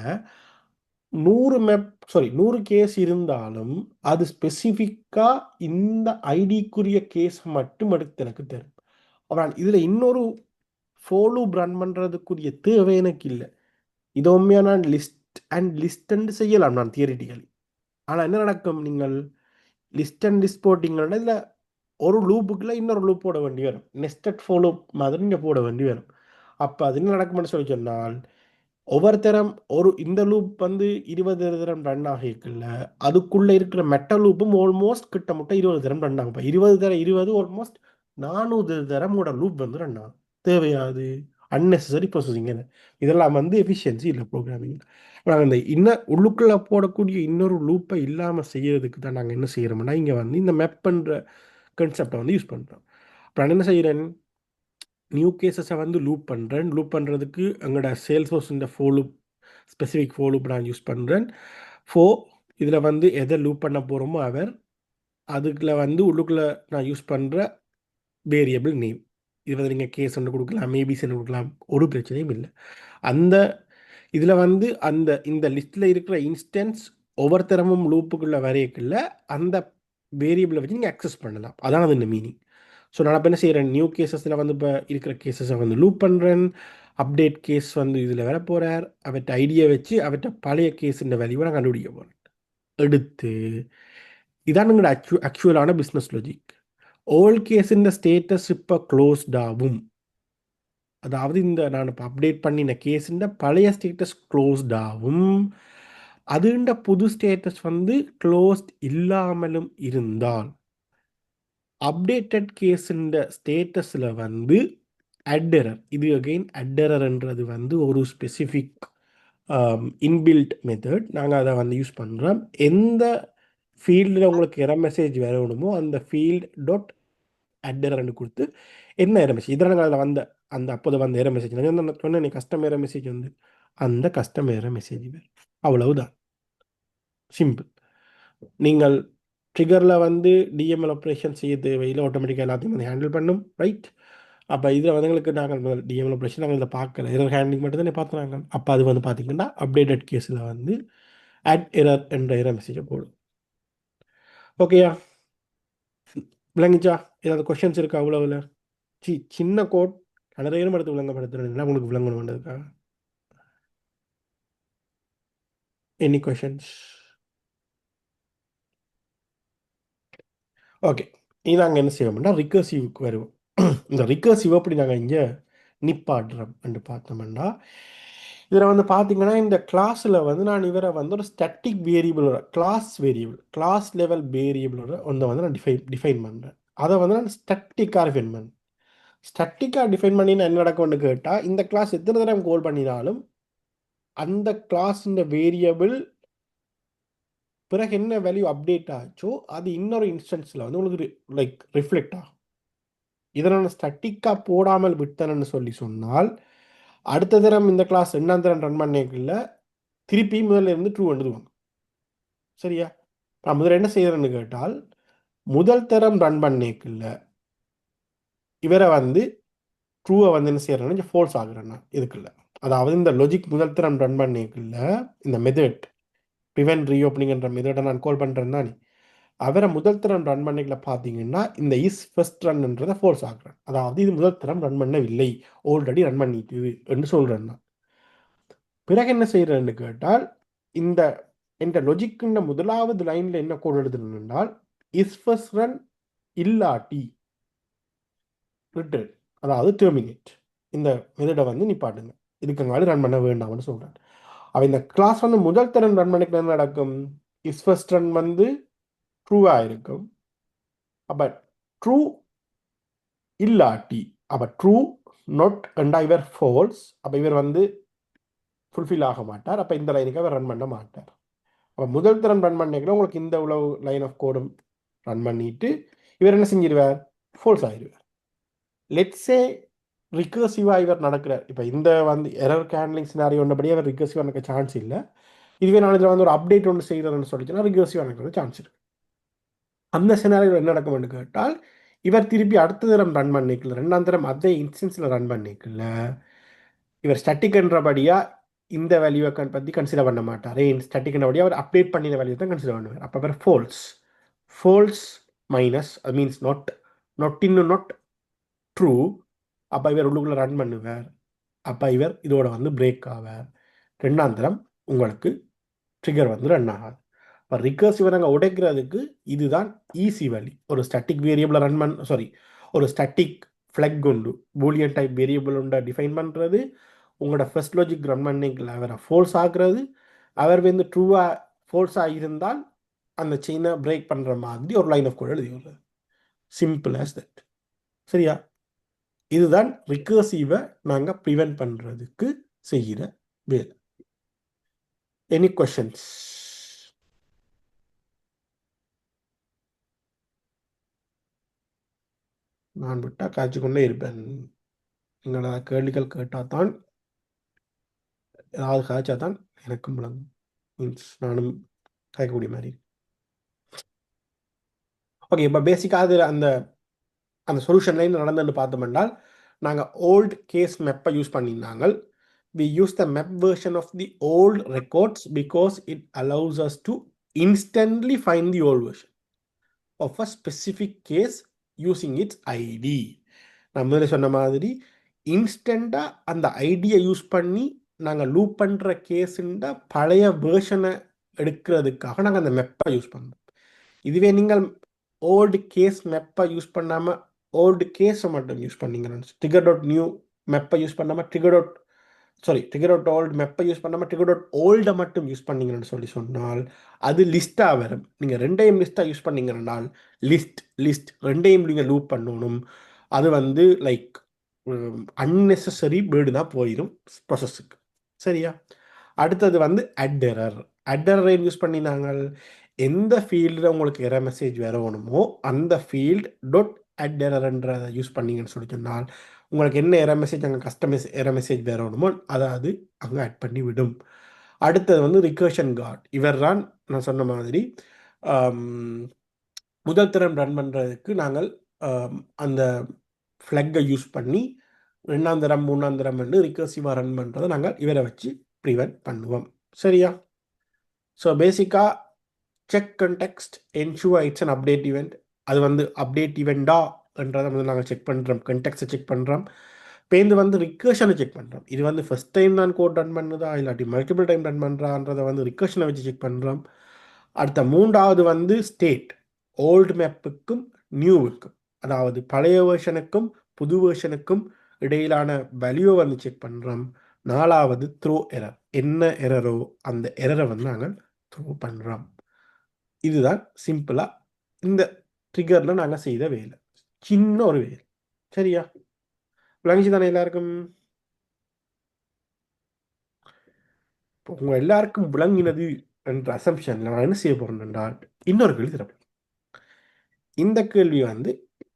Speaker 1: 100 கேஸ் இருந்தாலும் அது ஸ்பெசிஃபிக்காக இந்த ஐடிக்குரிய கேஸ் மட்டும் எடுத்து எனக்கு தரும். அப்புறம் இதில் இன்னொரு ஃபாலூப் ரன் பண்ணுறதுக்குரிய தேவை எனக்கு இல்லை. இது உண்மையாக நான் லிஸ்ட் செய்யலாம் நான் தியரிட்டிக்கலி. ஆனால் என்ன நடக்கும், நீங்கள் லிஸ்ட் போட்டிங்கன்னா இதில் ஒரு லூப்புக்குள்ள இன்னொரு லூப் போட வேண்டி வரும், நெஸ்டட் ஃபாலோ மாதிரி நீங்கள் போட வேண்டி வரும். அப்போ அது என்ன நடக்கும்னு சொல்லி சொன்னால் ஒவ்வொருத்தரம் இந்த லூப் வந்து 20 தரம் ரன் ஆகிக்கல, அதுக்குள்ளே இருக்கிற மெட்ட லூப்பும் ஆல்மோஸ்ட் கிட்டமுட்ட 20 தரம் ரன் ஆகும். 20 தரம் 20 ஆல்மோஸ்ட் 400 தரமோட லூப் வந்து ரன் ஆகும். தேவையாது அன்னெசரி ப்ரொசஸிங். இதெல்லாம் வந்து எஃபிஷியன்சி இல்லை ப்ரோக்ராமிங். நாங்கள் இந்த உள்ளுக்குள்ளே போடக்கூடிய இன்னொரு லூப்பை இல்லாமல் செய்யறதுக்கு தான் நாங்கள் என்ன செய்கிறோம்னா இங்கே வந்து இந்த மேப் பண்ணுற கான்செப்டை வந்து யூஸ் பண்ணுறோம். இப்போ நான் என்ன செய்கிறேன், நியூ கேஸஸை வந்து லூப் பண்ணுறேன். லூப் பண்ணுறதுக்கு எங்களோட சேல்ஸ்ஃபோர்ஸ் இந்த ஸ்பெசிஃபிக் லூப் நான் யூஸ் பண்ணுறேன். இதில் வந்து எதை லூப் பண்ண போகிறோமோ அதுக்குள்ள வந்து உள்ளுக்குள்ளே நான் யூஸ் பண்ணுற வேரியபிள் நேம், இது வந்து நீங்கள் கேஸ் ஒன்று கொடுக்கலாம், மேபிஸ் ஒன்று கொடுக்கலாம், ஒரு பிரச்சனையும் இல்லை. அந்த இதில் வந்து இந்த லிஸ்ட்டில் இருக்கிற இன்ஸ்டன்ஸ் ஒவ்வொருத்தரமும் லூப்புக்குள்ளே வரையக்குள்ள அந்த வேரியபிளை வச்சு நீங்கள் அக்சஸ் பண்ணலாம். அதான் அது இந்த மீனிங். ஸோ நான் இப்போ என்ன செய்கிறேன், நியூ கேஸஸில் வந்து இப்போ இருக்கிற கேஸஸை வந்து லூப் பண்ணுறேன். அப்டேட் கேஸ் வந்து இதில் வர போகிறார், அவற்ற ஐடியா வச்சு அவற்ற பழைய கேஸுன்ற வேல்யூவை நான் கண்டுபிடிக்க போகிறேன். எடுத்து இதான் எங்களோட ஆக்சுவலான பிஸ்னஸ் லாஜிக். ஓல்ட் கேஸின் ஸ்டேட்டஸ் இப்போ க்ளோஸ்டாகும், அதாவது நான் இப்போ அப்டேட் பண்ணின கேஸுன்ற பழைய ஸ்டேட்டஸ் க்ளோஸ்டாகும், அதுண்ட புது ஸ்டேட்டஸ் வந்து க்ளோஸ்ட் இல்லாமலும் இருந்தால் அப்டேட்டட் கேஸுன்ற ஸ்டேட்டஸில் வந்து அட்டரர், இது அகெயின் அட்டரர்ன்றது வந்து ஒரு ஸ்பெசிஃபிக் இன்பில்ட் மெத்தட். நாங்கள் அதை வந்து யூஸ் பண்ணுறோம். எந்த ஃபீல்டில் உங்களுக்கு எரர் மெசேஜ் வரணுமோ அந்த ஃபீல்ட் டாட் அட்டரர்னு கொடுத்து என்ன எரர் மெசேஜ், இதில் நாங்கள் அதில் அந்த அப்போது வந்த எரர் மெசேஜ் சொன்னேன், கஸ்டம் எரர் மெசேஜ் வந்து அந்த கஸ்டம் எரர் மெசேஜ் வேறு. அவ்வளவுதான், சிம்பிள். நீங்கள் ட்ரிகரில் வந்து டிஎம்எல் ஆப்ரேஷன் செய்ய தேவையில் ஆட்டோமேட்டிக்காக எல்லாத்தையும் வந்து ஹேண்டில் பண்ணும், ரைட்? அப்போ இதில் வந்து எங்களுக்கு நாங்கள் டிஎம்எல் ஆப்ரேஷன் நாங்கள் இதில் பார்க்கல, எரர் ஹேண்ட்லிங் மட்டும் தானே பார்த்துறாங்க. அப்போ அது வந்து பார்த்திங்கன்னா அப்டேட்டட் கேஸில் வந்து add error என்ற error மெசேஜை போடும். ஓகேயா, விளங்கிச்சா? ஏதாவது கொஷின்ஸ் இருக்கா? அவ்வளோவில் சின்ன கோட் நிறைய எடுத்து விளங்கப்படுத்துறேன், உங்களுக்கு விளங்கணும் வேண்டதுக்கா. Any questions? ஓகே, இது நாங்கள் என்ன செய்வோம்னா ரிகர்சிவ்க்கு வருவோம். இந்த ரிகர்சிவ் அப்படி நாங்கள் இங்கே நிப்பாட்டுறோம் என்று பார்த்தோம்னா, இதில் வந்து பார்த்தீங்கன்னா இந்த கிளாஸில் வந்து நான் இவரை வந்து ஒரு ஸ்டாட்டிக் வேரியபிளோட கிளாஸ் லெவல் வேரியபிளோட ஒன்றை வந்து நான் டிஃபைன் பண்ணுறேன். அதை வந்து நான் ஸ்டாட்டிக்காக டிஃபைன் பண்ணேன். ஸ்டாட்டிக்காக டிஃபைன் பண்ணி நான் என்ன நடக்கும்னு கேட்டால், இந்த கிளாஸ் எத்தனை தடவை கோல் பண்ணினாலும் அந்த கிளாஸ் இந்த வேரியபிள் பிறகு என்ன வேல்யூ அப்டேட் ஆச்சோ அது இன்னொரு இன்ஸ்டன்ஸில் வந்து உங்களுக்கு லைக் ரிஃப்ளெக்ட் ஆகும். இதை நான் ஸ்டாட்டிக்காக போடாமல் விட்டேன்னு சொல்லி சொன்னால், அடுத்த தரம் இந்த கிளாஸ் ரெண்டாம் தரம் ரன் பண்ணிக்கல திருப்பி முதல்ல இருந்து ட்ரூ வந்துடுவாங்க. சரியா? நான் முதல்ல என்ன செய்யறேன்னு கேட்டால், முதல் தரம் ரன் பண்ணிக்கல இவரை வந்து ட்ரூவை வந்து என்ன செய்யறேன்னா ஃபோல்ஸ் ஆகுறேன்னா இதுக்குள்ள. அதாவது இந்த லாஜிக் முதல் தரம் ரன் பண்ணிக்கல இந்த மெத்தட் ப்ரிவென்ட் ரீஓப்பனிங்ன்ற மெத்தடை நான் கால் பண்ணுறேன் தானே, அவரை முதல் தரம் ரன் பண்ணிக்கல பார்த்தீங்கன்னா இந்த இஸ் ஃபர்ஸ்ட் ரன்ன்றதை ஃபோல்ஸ் ஆகுறேன். அதாவது இது முதல் தரம் ரன் பண்ணவில்லை, ஆல்ரெடி ரன் பண்ணிட்டு என்று சொல்கிறேன் நான். பிறகு என்ன செய்கிறேன்னு கேட்டால், இந்த என்ற லொஜிக்கின்ற முதலாவது லைனில் என்ன கோட் எழுதுனால் இஸ் ஃபர்ஸ்ட் ரன் இல்லாட்டி ரிட்டர்ன், அதாவது டெர்மினேட், இந்த மெத்தடை வந்து நிப்பாட்டுங்க, இதுக்கு மேலே ரன் பண்ண வேண்டாம்னு சொல்கிறேன். அவ இந்த கிளாஸ் வந்து முதல் தரம் ரன் பண்ணிக்க என்ன நடக்கும்? இஸ் ஃபர்ஸ்ட் ரன் வந்து ட்ரூவாக இருக்கும். அப்போ ட்ரூ இல்லாட்டி அப்போ ட்ரூ நோட் கண்டா இவர் ஃபோல்ஸ், அப்போ இவர் வந்து ஃபுல்ஃபில் ஆக மாட்டார். அப்போ இந்த லைனுக்கு அவர் ரன் பண்ண மாட்டார். அப்போ முதல் தரம் ரன் பண்ணிக்கலாம் உங்களுக்கு இந்த உளவு லைன் ஆஃப் கோடும் ரன் பண்ணிட்டு இவர் என்ன செஞ்சிருவார்? ஃபோல்ஸ் ஆகிடுவார். லெட்ஸே ரிகர்சிவாக இவர் நடக்கிறார். இப்போ இந்த வந்து எரர் கேண்ட்லிங் சினாரியோ ஒன்றபடி அவர் ரிகர்சிவாக நடக்க சான்ஸ் இல்லை. இதுவே நான் இதில் வந்து ஒரு அப்டேட் ஒன்று செய்கிறேன்னு சொல்லிச்சுன்னா ரிகர்சிவாக நடக்கிற சான்ஸ் இருக்குது. அந்த சினாரியோ என்ன நடக்கும்னு கேட்டால், இவர் திருப்பி அடுத்த தரம் ரன் பண்ணிக்கல, ரெண்டாம் தரம் அதே இன்ஸ்டன்ஸில் ரன் பண்ணிக்கல, இவர் ஸ்டாட்டிக்ன்றபடியாக இந்த வேல்யூவை பற்றி கன்சிடர் பண்ண மாட்டார். ஸ்டாட்டிக்ன்றபடியாக அவர் அப்டேட் பண்ணின வேல்யூ தான் கன்சிடர் பண்ணுவார். அப்போ அவர் ஃபோல்ஸ் மைனஸ் அது மீன்ஸ் நாட் இன்னும் நாட் ட்ரூ. அப்போ இவர் உள்ளுக்குள்ளே ரன் பண்ணுவார். அப்போ இவர் இதோட வந்து பிரேக் ஆவார். ரெண்டாம் தரம் உங்களுக்கு ட்ரிகர் வந்து ரன் ஆகாது. இப்போ ரிகர்சிவை நாங்கள் உடைக்கிறதுக்கு இதுதான் ஈஸி வழி. ஒரு ஸ்டாட்டிக் வேரியபிளை ஒரு ஸ்டாட்டிக் ஃப்ளக் உண்டு, பூலியன் டைப் வேரியபிள் உண்டை டிஃபைன் பண்ணுறது, உங்களோட ஃபர்ஸ்ட் லாஜிக் ரன் பண்ணிக்கல அவரை ஃபோல்ஸ் ஆகுறது, அவர் வந்து ட்ரூவாக ஃபோல்ஸாக இருந்தால் அந்த செயினை பிரேக் பண்ணுற மாதிரி ஒரு லைன் ஆஃப் கோட் எழுதி வருது. Simple as that. சரியா? இதுதான் ரிகர்சிவை நாங்கள் ப்ரிவென்ட் பண்ணுறதுக்கு செய்கிற வேலை. Any questions? நான் விட்டால் காய்ச்சி கொண்டே இருப்பேன். எங்களோட கேள்விகள் கேட்டால் தான், ஏதாவது காய்ச்சா தான் எனக்கும் விளங்கும், மீன்ஸ் நானும் காய்க்கக்கூடிய மாதிரி. ஓகே, இப்போ பேசிக்காக அது அந்த அந்த சொல்யூஷன் லைன் நடந்துன்னு பார்த்தோம்னால், நாங்கள் ஓல்டு கேஸ் மெப்பை யூஸ் பண்ணியிருந்தாங்க. we use the map version of the old records because it allows us to instantly find the old version of a specific case using its ID. நான் முதல்ல சொன்ன மாதிரி இன்ஸ்டண்ட்டாக அந்த ஐடியை use பண்ணி நாங்கள் லூப் பண்ணுற கேஸுன்ற பழைய வேர்ஷனை எடுக்கிறதுக்காக நாங்கள் அந்த மெப்பை யூஸ் பண்ணுறோம். இதுவே நீங்கள் ஓல்டு கேஸ் மெப்பை யூஸ் பண்ணாமல் ஓல்டு கேஸை மட்டும் யூஸ் பண்ணீங்கன்னு, ட்ரிகர் டாட் நியூ மெப்பை யூஸ் பண்ணாமல் ட்ரிகர் டாட் ஓல்டு மெப்பை யூஸ் பண்ணாமல் ட்ரிகர் டாட் ஓல்டை மட்டும் யூஸ் பண்ணீங்கன்னு சொன்னால் அது லிஸ்ட்டாக வரும். நீங்கள் ரெண்டையும் லிஸ்ட்டாக யூஸ் பண்ணீங்கன்னால் லிஸ்ட் ரெண்டையும் நீங்கள் லூப் பண்ணணும். அது வந்து லைக் அன்னெசரி பேர்டு தான் போயிடும் ப்ராசஸுக்கு. சரியா? அடுத்தது வந்து அட்டரரை யூஸ் பண்ணினாங்க. எந்த ஃபீல்டில் உங்களுக்கு எரர் மெசேஜ் வரணுமோ அந்த ஃபீல்டு டாட் அட்டரன்றதை யூஸ் பண்ணீங்கன்னு சொல்லி சொன்னால் உங்களுக்கு என்ன எரர் மெசேஜ் அங்கே கஸ்டமைஸ் எரர் மெசேஜ் வரணுமோ அதாவது அங்கே ஆட் பண்ணி விடும். அடுத்தது வந்து ரிகர்ஷன் கார்ட். இவர் தான் நான் சொன்ன மாதிரி முதல் தரம் ரன் பண்ணுறதுக்கு நாங்கள் அந்த ஃப்ளக்கை யூஸ் பண்ணி ரெண்டாம் தரம் மூணாம் தரம் வந்து ரிகர்சிவாக ரன் பண்ணுறதை நாங்கள் இவரை வச்சு ப்ரிவென்ட் பண்ணுவோம். சரியா? ஸோ பேசிக்காக check context ensure it's an update event. அது வந்து அப்டேட் ஈவெண்டா என்றதை வந்து நாங்கள் செக் பண்ணுறோம், கண்டெக்ஸ்ட்டை செக் பண்ணுறோம். பேருந்து வந்து ரிக்கர்ஷனை செக் பண்ணுறோம். இது வந்து ஃபஸ்ட் டைம் நான் கோட் ரன் பண்ணுதா இல்லாட்டி மல்டிபிள் டைம் ரன் பண்ணுறான்றதை வந்து ரிக்கர்ஷனை வச்சு செக் பண்ணுறோம். அடுத்த மூன்றாவது வந்து ஸ்டேட், ஓல்டு மேப்புக்கும் நியூவுக்கும், அதாவது பழைய வேர்ஷனுக்கும் புது வேர்ஷனுக்கும் இடையிலான வேல்யூவை வந்து செக் பண்ணுறோம். நாலாவது த்ரோ எரர், என்ன எரரோ அந்த எரரை வந்து நாங்கள் த்ரோ பண்ணுறோம். இதுதான் சிம்பிளாக இந்த ட்ரிகரில் நாங்கள் செய்த வேலை. சின்ன ஒரு வேலை. சரியா? விளங்கிச்சு தானே எல்லாருக்கும்? இப்போ உங்கள் எல்லாருக்கும் விளங்கினது என்ற அசம்ஷனில் நான் என்ன செய்ய போகிறேன் என்றால் இன்னொரு கேள்வி தரப்போம். இந்த கேள்வி வந்து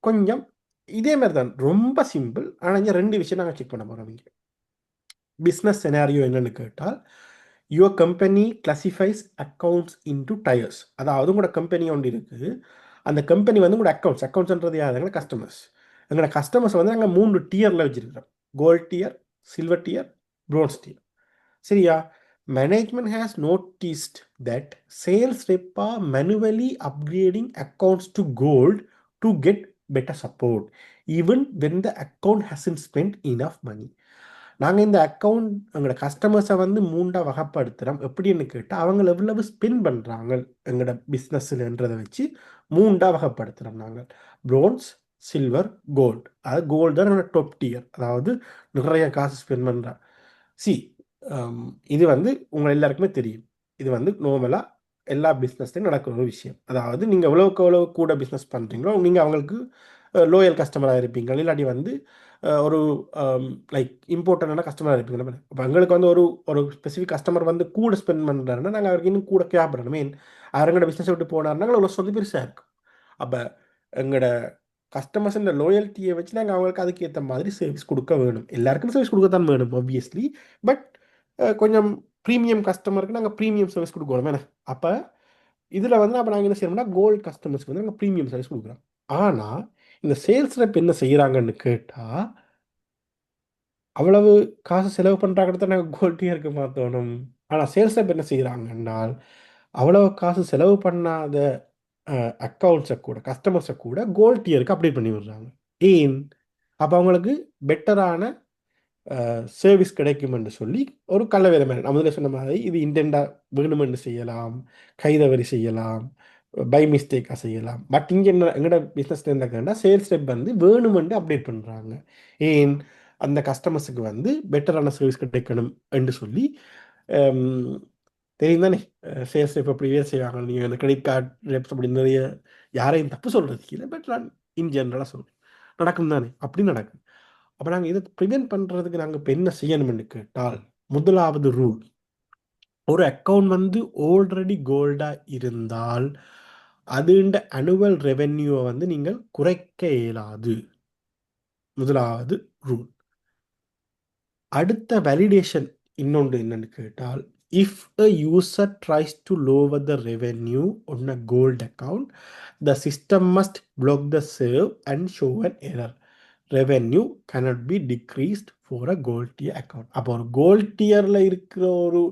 Speaker 1: கொஞ்சம் இதே மாதிரி தான், ரொம்ப சிம்பிள். ஆனால் இங்கே ரெண்டு விஷயம் நாங்கள் செக் பண்ண போகிறோம். இங்கே பிஸ்னஸ் செனாரியோ என்னன்னு கேட்டால், your company classifies accounts into tyres. அதாவது உங்களோட கம்பெனி ஒன்று இருக்குது, அந்த கம்பெனி வந்து உங்களோட அக்கௌண்ட்ஸ்ன்றது யார்? எங்களோட கஸ்டமர்ஸ். எங்களோட கஸ்டமர்ஸ் வந்து நாங்கள் 3 டியரில் வச்சுருக்கிறோம். Gold tier, silver tier, bronze tier. சரியா? Management has noticed that sales rep are manually upgrading accounts to gold to get better support even when the account hasn't spent enough money. நாங்கள் இந்த account எங்களோட கஸ்டமர்ஸை வந்து மூண்டா வகைப்படுத்துகிறோம். எப்படின்னு கேட்டால் அவங்கள எவ்வளவு ஸ்பெண்ட் பண்ணுறாங்க எங்களோட பிஸ்னஸ்ன்றதை வச்சு மூண்டா வகைப்படுத்துகிறோம் நாங்கள். Bronze, silver, gold. அது கோல்டு தான் என்னோட டாப் டியர், அதாவது நிறைய காசு ஸ்பெண்ட் பண்ணுறா. சி, இது வந்து உங்கள் எல்லாருக்குமே தெரியும். இது வந்து நார்மலாக எல்லா பிஸ்னஸ்லையும் நடக்கிற ஒரு விஷயம். அதாவது நீங்கள் எவ்வளோக்கு எவ்வளோ கூட பிஸ்னஸ் பண்ணுறீங்களோ நீங்கள் அவங்களுக்கு லோயல் கஸ்டமராக இருப்பீங்க. இல்லாட்டி வந்து ஒரு லைக் இம்பார்ட்டண்டான கஸ்டமராக இருப்பீங்க. இப்போ எங்களுக்கு வந்து ஒரு ஒரு ஸ்பெசிஃபிக் கஸ்டமர் வந்து கூட ஸ்பெண்ட் பண்ணுறாருன்னா நாங்கள் அவருக்கு இன்னும் கூட கேட்பறோம். மீன் அவங்களோட பிஸ்னஸ் விட்டு போனாருன்னா அவ்வளோ சொந்த பெருசாக இருக்கும். அப்போ எங்களோட கஸ்டமர்ஸ் இந்த லோயல்ட்டியை வச்சு நாங்கள் அவங்களுக்கு அதுக்கேற்ற மாதிரி சர்வீஸ் கொடுக்க வேணும். எல்லாருக்கும் சர்வீஸ் கொடுக்க தான் வேணும் ஆப்வியஸ்லி. பட் கொஞ்சம் ப்ரீமியம் கஸ்டமருக்கு நாங்கள் ப்ரீமியம் சர்வீஸ் கொடுக்கணும் வேணா. அப்போ இதில் வந்து அப்போ நாங்கள் என்ன செய்யணும்னா கோல்டு கஸ்டமர்ஸ்க்கு வந்து நாங்கள் ப்ரீமியம் சர்வீஸ் கொடுக்குறோம். ஆனால் இந்த சேல்ஸ் ரெப் என்ன செய்கிறாங்கன்னு கேட்டால், அவ்வளவு காசு செலவு பண்ணுறாங்கன்னு தான் நாங்கள் கோல்ட்டியாக இருக்க மாற்றணும். ஆனால் சேல்ஸ் ரெப் என்ன செய்கிறாங்கன்னால், அவ்வளவு காசு செலவு பண்ணாத அக்கௌண்ட்ஸை கூட கஸ்டமர்ஸை கூட கோல்ட் டியருக்கு அப்டேட் பண்ணி விடுறாங்க. ஏன்? அப்போ அவங்களுக்கு பெட்டரான சர்வீஸ் கிடைக்கும் என்று சொல்லி ஒரு கள்ள வேலை மாதிரி நான் முதல்ல சொன்ன மாதிரி இது இன்டெண்டாக வேணுமென்று செய்யலாம், கைதவறி செய்யலாம், பை மிஸ்டேக்காக செய்யலாம். பட் இங்கே என்ன எங்களோட பிஸ்னஸில் என்ன கேட்டால் சேல்ஸ் ரெப் வந்து வேணுமென்று அப்டேட் பண்ணுறாங்க. ஏன்? அந்த கஸ்டமர்ஸுக்கு வந்து பெட்டரான சர்வீஸ் கிடைக்கணும் என்று சொல்லி. தெரியும் தானே சேல்ஸ் ரெப் அப்படி வேலை செய்வாங்க. நீங்கள் அந்த கிரெடிட் கார்டு ரெப்ஸ் அப்படி நிறைய, யாரையும் தப்பு சொல்கிறதுக்கு இல்லை, பட் நான் இன் ஜென்ரலாக சொல்கிறேன், நடக்கும் தானே, அப்படி நடக்கும். அப்போ நாங்கள் இதை ப்ரிவென்ட் பண்ணுறதுக்கு நாங்கள் இப்போ என்ன செய்யணும்னு கேட்டால், முதலாவது ரூல், ஒரு அக்கௌண்ட் வந்து ஆல்ரெடி கோல்டாக இருந்தால் அதுண்ட அனுவல் ரெவென்யூவை வந்து நீங்கள் குறைக்க இயலாது. முதலாவது ரூல். அடுத்த வேலிடேஷன் இன்னொன்று என்னன்னு கேட்டால், if a user tries to lower the revenue on a gold account, the system must block the save and show an error. Revenue cannot be decreased for a gold tier account. அப்போ ஒரு gold டியரில் இருக்கிற ஒரு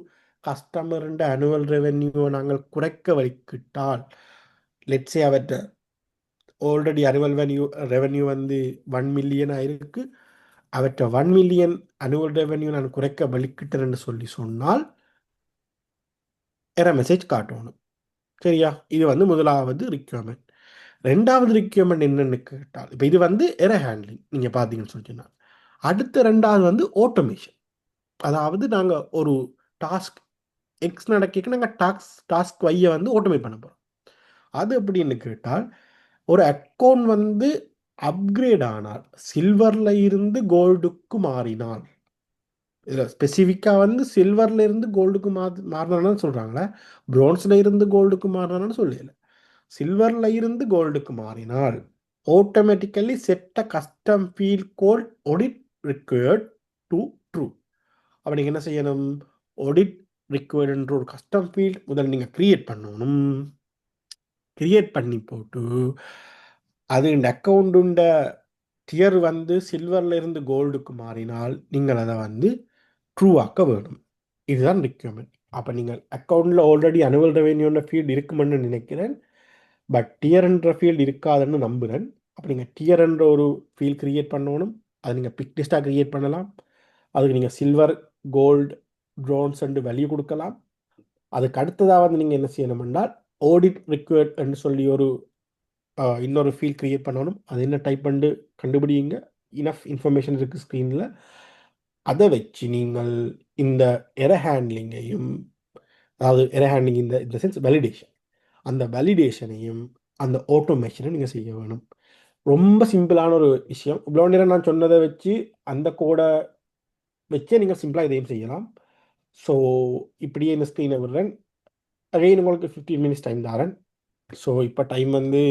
Speaker 1: கஸ்டமருண்ட annual ரெவென்யூவை நாங்கள் குறைக்க வைக்கிட்டால், let's say அவற்றை already annual revenue வந்து 1 million ஆயிருக்கு, அவற்றை 1 மில்லியன் அனுவல் ரெவென்யூ நான் குறைக்க வலிக்கிட்டேன்னு சொல்லி சொன்னால் எரர் மெசேஜ் காட்டணும். சரியா? இது வந்து முதலாவது ரிக்வயர்மெண்ட். ரெண்டாவது ரிக்வயர்மெண்ட் என்னன்னு கேட்டால், இப்போ இது வந்து எரர் ஹேண்ட்லிங் நீங்கள் பார்த்தீங்கன்னு சொல்லிட்டுனா, அடுத்த ரெண்டாவது வந்து ஆட்டோமேஷன். அதாவது நாங்கள் ஒரு டாஸ்க் எக்ஸ் நடக்க நாங்கள் டாஸ்க் ஒய்யை வந்து ஆட்டோமேட் பண்ண போகிறோம். அது எப்படின்னு கேட்டால், ஒரு அக்கௌண்ட் வந்து அப்கிரேட் ஆனால், சில்வரில் இருந்து கோல்டுக்கு மாறினால், இதில் ஸ்பெசிஃபிக்காக வந்து சில்வரில் இருந்து கோல்டுக்கு மாறினான்னு சொல்கிறாங்களே, ப்ரோன்ஸில் இருந்து கோல்டுக்கு மாறினான்னு சொல்லல. சில்வரில் இருந்து கோல்டுக்கு மாறினால் automatically set a custom field gold audit required to true. அப்போ நீங்கள் என்ன செய்யணும்? ஆடிட் ரிக்வயர்டுன்ற ஒரு கஸ்டம் ஃபீல்ட் முதல்ல நீங்கள் க்ரியேட் பண்ணணும். க்ரியேட் பண்ணி போட்டு அது இந்த அக்கௌண்ட்டுண்ட டியர் வந்து சில்வரில் இருந்து கோல்டுக்கு மாறினால் நீங்கள் அதை வந்து ட்ரூ ஆக்க வேணும். இதுதான் ரிக்வயர்மெண்ட். அப்போ நீங்கள் அக்கௌண்ட்டில் ஆல்ரெடி அனுவல் ரெவென்யூன்ற ஃபீல்டு இருக்குமென்னு நினைக்கிறேன். பட் டியர்ன்ற ஃபீல்டு இருக்காதுன்னு நம்புகிறேன். அப்போ நீங்கள் டியர்ன்ற ஒரு ஃபீல்ட் க்ரியேட் பண்ணணும். அது நீங்கள் பிக் லிஸ்ட்டாக க்ரியேட் பண்ணலாம். அதுக்கு நீங்கள் silver, gold, bronze and value கொடுக்கலாம். அதுக்கு அடுத்ததாக வந்து நீங்கள் என்ன செய்யணும்னால் ஆடிட் ரிக்வயர்ட்னு சொல்லி ஒரு இன்னொரு ஃபீல்ட் க்ரியேட் பண்ணணும். அது என்ன டைப் பண்ணி கண்டுபிடிங்க. இனஃப் இன்ஃபர்மேஷன் இருக்குது ஸ்க்ரீனில். அதை வச்சு நீங்கள் இந்த எரர் ஹேண்ட்லிங்கையும், அதாவது எரர் ஹேண்ட்லிங் இந்த சென்ஸ் வேலிடேஷன், அந்த வேலிடேஷனையும் அந்த ஆட்டோமேஷனையும் நீங்கள் செய்ய வேணும். ரொம்ப சிம்பிளான ஒரு விஷயம். இவ்வளோ நேரம் நான் சொன்னதை வச்சு அந்த கோடை வச்சே நீங்கள் சிம்பிளாக இதையும் செய்யலாம். ஸோ இப்படியே இந்த ஸ்க்ரீனை விடுறேன். அகைன் உங்களுக்கு 15 மினிட்ஸ் டைம் தரேன். ஸோ இப்போ டைம் வந்து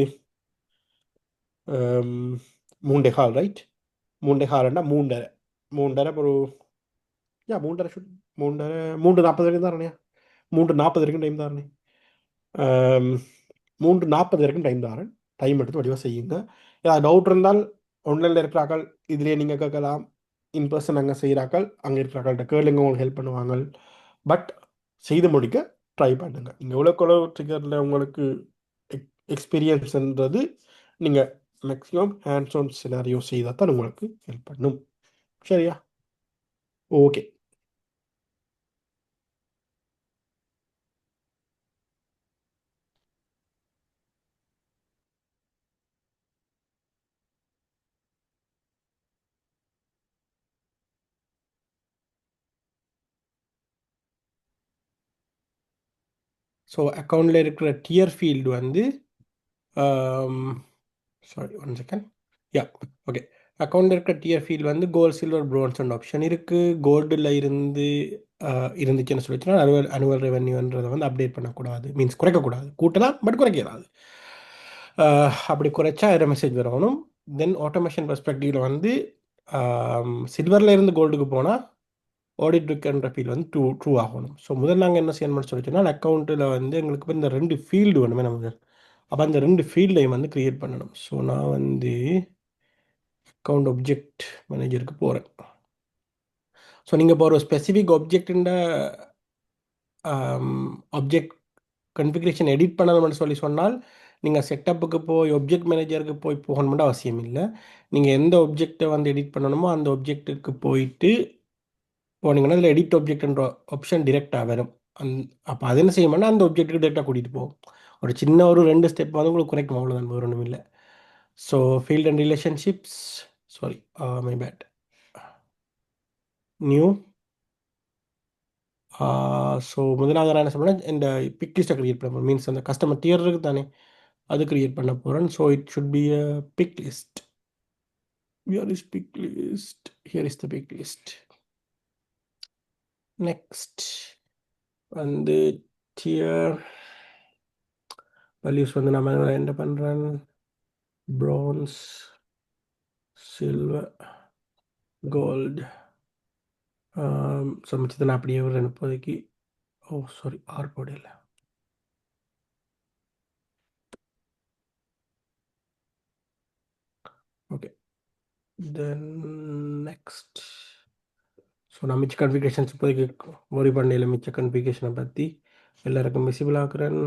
Speaker 1: 3:15, ரைட்? 3:15 3:30 3:30 ஒரு யா 3:30 ஷுட் 3:30 3:40 வரைக்கும் தானே? 3:40 வரைக்கும் டைம் தானே? 3:40 வரைக்கும் டைம் தரேன். டைம் எடுத்து வடிவாக செய்யுங்க. ஏதாவது டவுட் இருந்தால் ஆன்லைனில் இருக்கிறார்கள் இதிலே நீங்கள் கேட்கலாம். இன் பர்சன் அங்கே செய்கிறாக்கள் அங்கே இருக்கிறாக்கள்கிட்ட கேளுங்க, உங்களுக்கு ஹெல்ப் பண்ணுவாங்க. பட் செய்து முடிக்க ட்ரை பண்ணுங்க. நீங்கள் எவ்வளோக்கு ட்ரிகரில் உங்களுக்கு எக்ஸ்பீரியன்ஸ்ன்றது நீங்கள் மேக்ஸிமம் ஹேண்ட்ஸ் ஆன் சினாரியோ செய்தால் தான் உங்களுக்கு ஹெல்ப் பண்ணும். சரியா? ஓகே. ஸோ அக்கௌண்ட்டில் இருக்கிற டியர் ஃபீல்டு வந்து சாரி 1 செகண்ட். Yeah okay. அக்கௌண்ட்டில் இருக்கிற டியர் ஃபீல்டு வந்து gold, silver, bronze and option இருக்குது. கோல்டில் இருந்துச்சுன்னு சொல்லிச்சுன்னா அனுவல் ரெவென்யூன்றதை வந்து அப்டேட் பண்ணக்கூடாது, மீன்ஸ் குறைக்கக்கூடாது. கூட்டலாம் பட் குறைக்கக்கூடாது. அப்படி குறைச்சா அதில் மெசேஜ் வரணும். தென் ஆட்டோமேஷன் பெர்ஸ்பெக்டிவில் வந்து சில்வரில் இருந்து கோல்டுக்கு போனால் ஆடிட் இருக்குன்ற ஃபீல்டு வந்து ட்ரூ ஆகணும். ஸோ முதல்ல நாங்கள் என்ன செய்யணும்னு சொல்லிச்சோன்னா அக்கௌண்ட்டில் வந்து எங்களுக்கு இப்போ இந்த 2 ஃபீல்டு வேணுமே நமக்கு. அப்போ அந்த 2 ஃபீல்டையும் வந்து க்ரியேட் பண்ணணும். ஸோ நான் வந்து அக்கௌண்ட் ஆப்ஜெக்ட் மேனேஜருக்கு போகிறேன். ஸோ நீங்கள் இப்போ ஒரு ஸ்பெசிஃபிக் ஆப்ஜெக்டுன்ற ஆப்ஜெக்ட் கன்ஃபிகரேஷன் எடிட் பண்ணணும்னு சொல்லி சொன்னால் நீங்கள் செட்டப்புக்கு போய் ஆப்ஜெக்ட் மேனேஜருக்கு போகணும்னு அவசியம் இல்லை. நீங்கள் எந்த ஆப்ஜெக்டை வந்து எடிட் பண்ணணுமோ அந்த ஆப்ஜெக்ட்டுக்கு போயிட்டு போனீங்கன்னா அதில் எடிட் ஆப்ஜெக்ட்ன்ற ஆப்ஷன் டிரெக்டாக வரும். அப்போ அது என்ன செய்யணும்னா அந்த ஆப்ஜெக்ட்டுக்கு டிரெக்டாக கூட்டிகிட்டு போகும். ஒரு சின்ன ஒரு 2 ஸ்டெப் வந்து உங்களுக்கு குறைக்கும், அவ்வளோதான், வேறு ஒன்றும் இல்லை. So field and relationships, sorry my bad, new. So முதலாவது நான் என்ன சொல்கிறேன், இந்த பிக் லிஸ்ட்டை க்ரியேட் பண்ண போகிறேன். மீன்ஸ் அந்த கஸ்டமர் டியர் இருக்குது தானே, அது க்ரியேட் பண்ண போகிறேன். So it should be a pick list. Where is pick list? Here is the pick list. Next வந்து tier values வந்து நம்ம என்ன பண்ணுறேன், bronze, silver, gold. ஸோ மிச்சத்தை நான் அப்படியே ஒரு இப்போதைக்கு சாரி ஆர் போடல. Okay, then next. ஸோ நான் மிச்ச கன்ஃபிகரேஷன்ஸ் இப்போதைக்கு ஒரி பண்ணல. மிச்ச கன்ஃபிகரேஷனை பற்றி எல்லாருக்கும் விசிபிள் ஆக்குறேன்.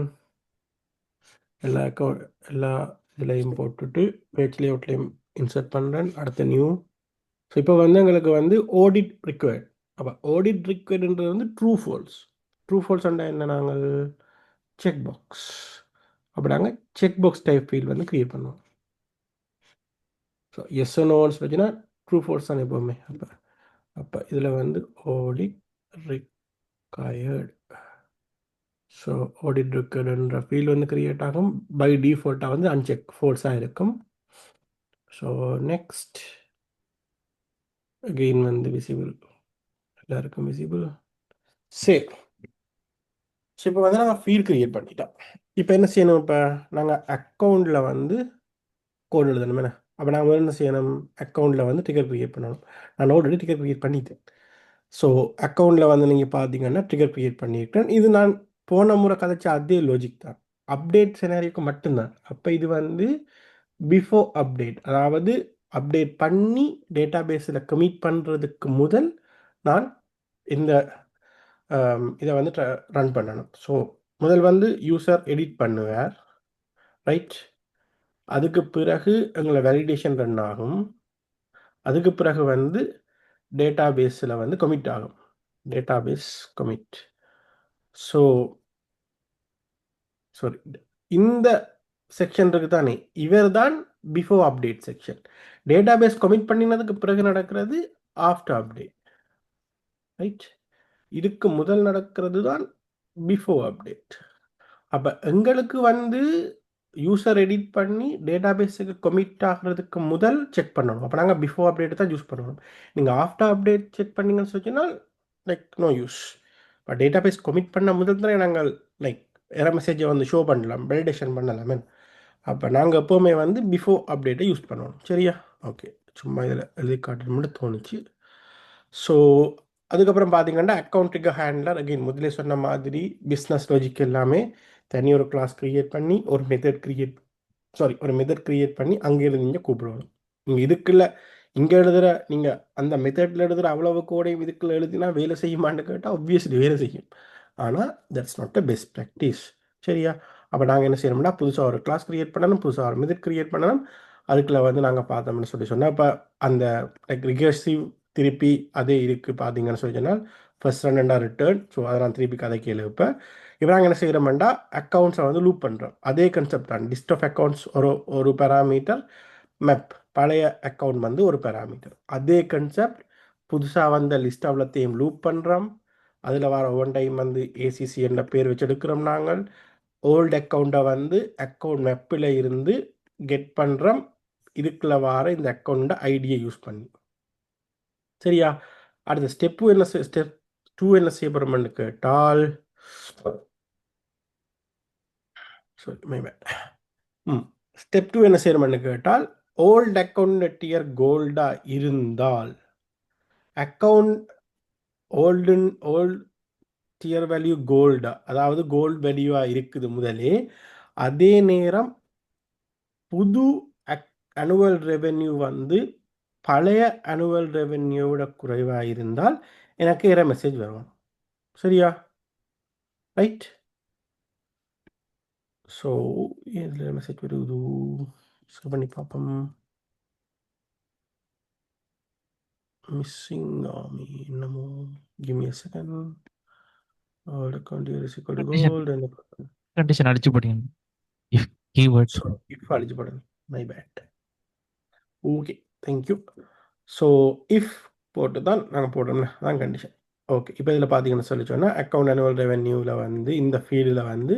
Speaker 1: எல்லா இதுலையும் போட்டுட்டு பேஜ்லேயும் அவுட்லேயும் இன்சர்ட் பண்ணுறேன். அடுத்த நியூ. ஸோ இப்போ வந்து எங்களுக்கு வந்து ஆடிட் ரிக்வயர்ட். அப்போ ஆடிட் ரிக்வயர்டுன்றது வந்து ட்ரூ ஃபால்ஸ். ட்ரூ ஃபால்ஸ் அண்டா என்ன, நாங்கள் செக் பாக்ஸ், அப்போ நாங்கள் செக் பாக்ஸ் டைப் ஃபீல்ட் வந்து க்ரியேட் பண்ணுவோம். ஸோ எஸ் நோன்னு சொல்லிச்சுன்னா ட்ரூ ஃபால்ஸ் தான் எப்போவுமே. அப்போ இதில் வந்து ஆடிட் ரிக்வயர்டு. ஸோ ஆடிட் ரிக்வயர்டுன்ற ஃபீல்டு வந்து க்ரியேட் ஆகும். பை டிஃபால்ட்டாக வந்து அன்செக் ஃபால்ஸாக இருக்கும். ஸோ நெக்ஸ்ட் அகெயின் வந்து விசிபிள், எல்லாருக்கும் விசிபிள். சரி, ஸோ இப்போ வந்து நாங்கள் ஃபீல்ட் க்ரியேட் பண்ணிட்டோம். இப்போ என்ன செய்யணும், இப்போ நாங்கள் அக்கௌண்ட்டில் வந்து கோட் எழுதணுமே. அப்போ நாங்கள் என்ன செய்யணும், அக்கௌண்ட்டில் வந்து டிக்கெட் க்ரியேட் பண்ணணும். நான் ஆல்ரெடி டிக்கெட் க்ரியேட் பண்ணிட்டேன். ஸோ அக்கௌண்ட்டில் வந்து நீங்கள் பார்த்தீங்கன்னா டிக்கெட் க்ரியேட் பண்ணியிருக்கேன். இது நான் போன முறை கதைச்ச அதே லாஜிக் தான், அப்டேட் சினாரியோக்கு மட்டும்தான். அப்போ இது வந்து பிஃபோர் அப்டேட், அதாவது அப்டேட் பண்ணி டேட்டா பேஸில் கமிட் பண்ணுறதுக்கு முதல் நான் இந்த இதை வந்து ரன் பண்ணணும். ஸோ முதல் வந்து யூசர் எடிட் பண்ணுவார், ரைட்? அதுக்கு பிறகு எங்களை வேலிடேஷன் ரன் ஆகும். அதுக்கு பிறகு வந்து டேட்டா பேஸில் வந்து கமிட் ஆகும், database commit. So sorry, இந்த செக்ஷன் இருக்கு தானே, இவர் தான் before update section. Database commit பண்ணினதுக்கு பிறகு நடக்கிறது ஆஃப்டர் அப்டேட், ரைட்? இதுக்கு முதல் நடக்கிறது தான் பிஃபோர் அப்டேட். அப்போ எங்களுக்கு வந்து யூசர் எடிட் பண்ணி டேட்டா பேஸுக்கு கமிட் ஆகிறதுக்கு முதல் செக் பண்ணணும். அப்போ நாங்கள் பிஃபோர் அப்டேட் தான் யூஸ் பண்ணணும். நீங்கள் ஆஃப்டர் அப்டேட் செக் பண்ணீங்கன்னு சொன்னால் லைக் நோ யூஸ். இப்போ டேட்டா பேஸ் கமிட் பண்ண முதல் தானே நாங்கள் லைக் எரர் மெசேஜை வந்து ஷோ பண்ணலாம், வேலிடேஷன் பண்ணலாமே. அப்போ நாங்கள் எப்போவுமே வந்து பிஃபோர் அப்டேட்டை யூஸ் பண்ணணும், சரியா? ஓகே, சும்மா இதில் எழுதி காட்டணும் மட்டும் தோணுச்சு. ஸோ அதுக்கப்புறம் பார்த்தீங்கன்னா அக்கௌண்ட் ட்ரிகர் ஹேண்ட்லர், அகெயின் முதலே சொன்ன மாதிரி பிஸ்னஸ் லாஜிக் எல்லாமே தனி ஒரு கிளாஸ் கிரியேட் பண்ணி ஒரு மெத்தட் கிரியேட் பண்ணி அங்கேருந்து நீங்கள் கூப்பிடணும். நீங்கள் இதுக்குள்ள இங்கே எழுதுகிற நீங்கள் அந்த மெத்தடில் எழுதுகிற அவ்வளவு கோடையும் இதுக்குள்ள எழுதினா வேலை செய்யுமான்னு கேட்டால் ஆப்வியஸ்லி வேலை செய்யும். ஆனால் that's not a best practice, சரியா? அப்போ நாங்கள் என்ன செய்யணும்னா புதுசாக ஒரு கிளாஸ் கிரியேட் பண்ணணும், புதுசாக ஒரு மெத்தட் கிரியேட் பண்ணணும். அதுக்குள்ள வந்து நாங்கள் பார்த்தோம்னு சொன்னால் இப்போ அந்த ரிகர்சிவ் திருப்பி அதே இருக்குது பார்த்தீங்கன்னு சொல்லி சொன்னால் ஃபர்ஸ்ட் ரன் அண்டா ரிட்டர்ன். ஸோ அதை நான் திருப்பி கதை கேளு. இப்போ நாங்கள் என்ன செய்கிறோம்டா அக்கௌண்ட்ஸை வந்து லூப் பண்ணுறோம். அதே கன்செப்ட் தான், லிஸ்ட் ஆஃப் அக்கௌண்ட்ஸ் ஒரு ஒரு பேராமீட்டர், மேப் பழைய அக்கௌண்ட் வந்து ஒரு பேராமீட்டர். அதே கன்செப்ட் புதுசாக வந்த லிஸ்ட் அவ்வளோத்தையும் லூப் பண்ணுறோம். அதில் வர ஒன் டைம் வந்து ஏசிசி என்ற பேர் வச்சு எடுக்கிறோம். நாங்கள் ஓல்டு அக்கௌண்ட்டை வந்து அக்கௌண்ட் மேப்பில் இருந்து கெட் பண்ணுறோம், இதுக்குள்ள வர இந்த அக்கௌண்ட்டை ஐடியை யூஸ் பண்ணி, சரியா? அடுத்த ஸ்டெப் 2 என்ன செய்ய போகிறோம்னு கேட்டால், ஸ்டெப் 2 என்ன செய்யணும்னு கேட்டால், ஓல்டு அக்கௌண்ட் டியர் கோல்டா இருந்தால் அக்கௌண்ட் ஓல்டு டியர் வேல்யூ கோல்டா, அதாவது கோல்டு வேல்யூவா இருக்குது முதலே, அதே நேரம் புது அனுவல் ரெவென்யூ வந்து பழைய அனுவல் ரெவென்யூவோட குறைவாக இருந்தால் எனக்கு எரர் மெசேஜ் வரும், சரியா? ரைட்? ஸோ இதில் மெசேஜ் வருது, பண்ணி பார்ப்போம். மிஸ்ஸிங் ஆமி என்னமோ, give me a second. account here is equal to gold and
Speaker 2: condition அடிச்சு போட்டீங்க. இஃப் கீவேர்ட்
Speaker 1: so if அடிச்சு போடுங்க, my bad. Okay, thank you. So if போட்டு தான் நாங்கள் போடுறோம்ல, அதான் கண்டிஷன். ஓகே, இப்போ இதில் பார்த்தீங்கன்னு சொல்லி சொன்னால் அக்கௌண்ட் அனுவல் ரெவென்யூவில் வந்து இந்த ஃபீல்டில் வந்து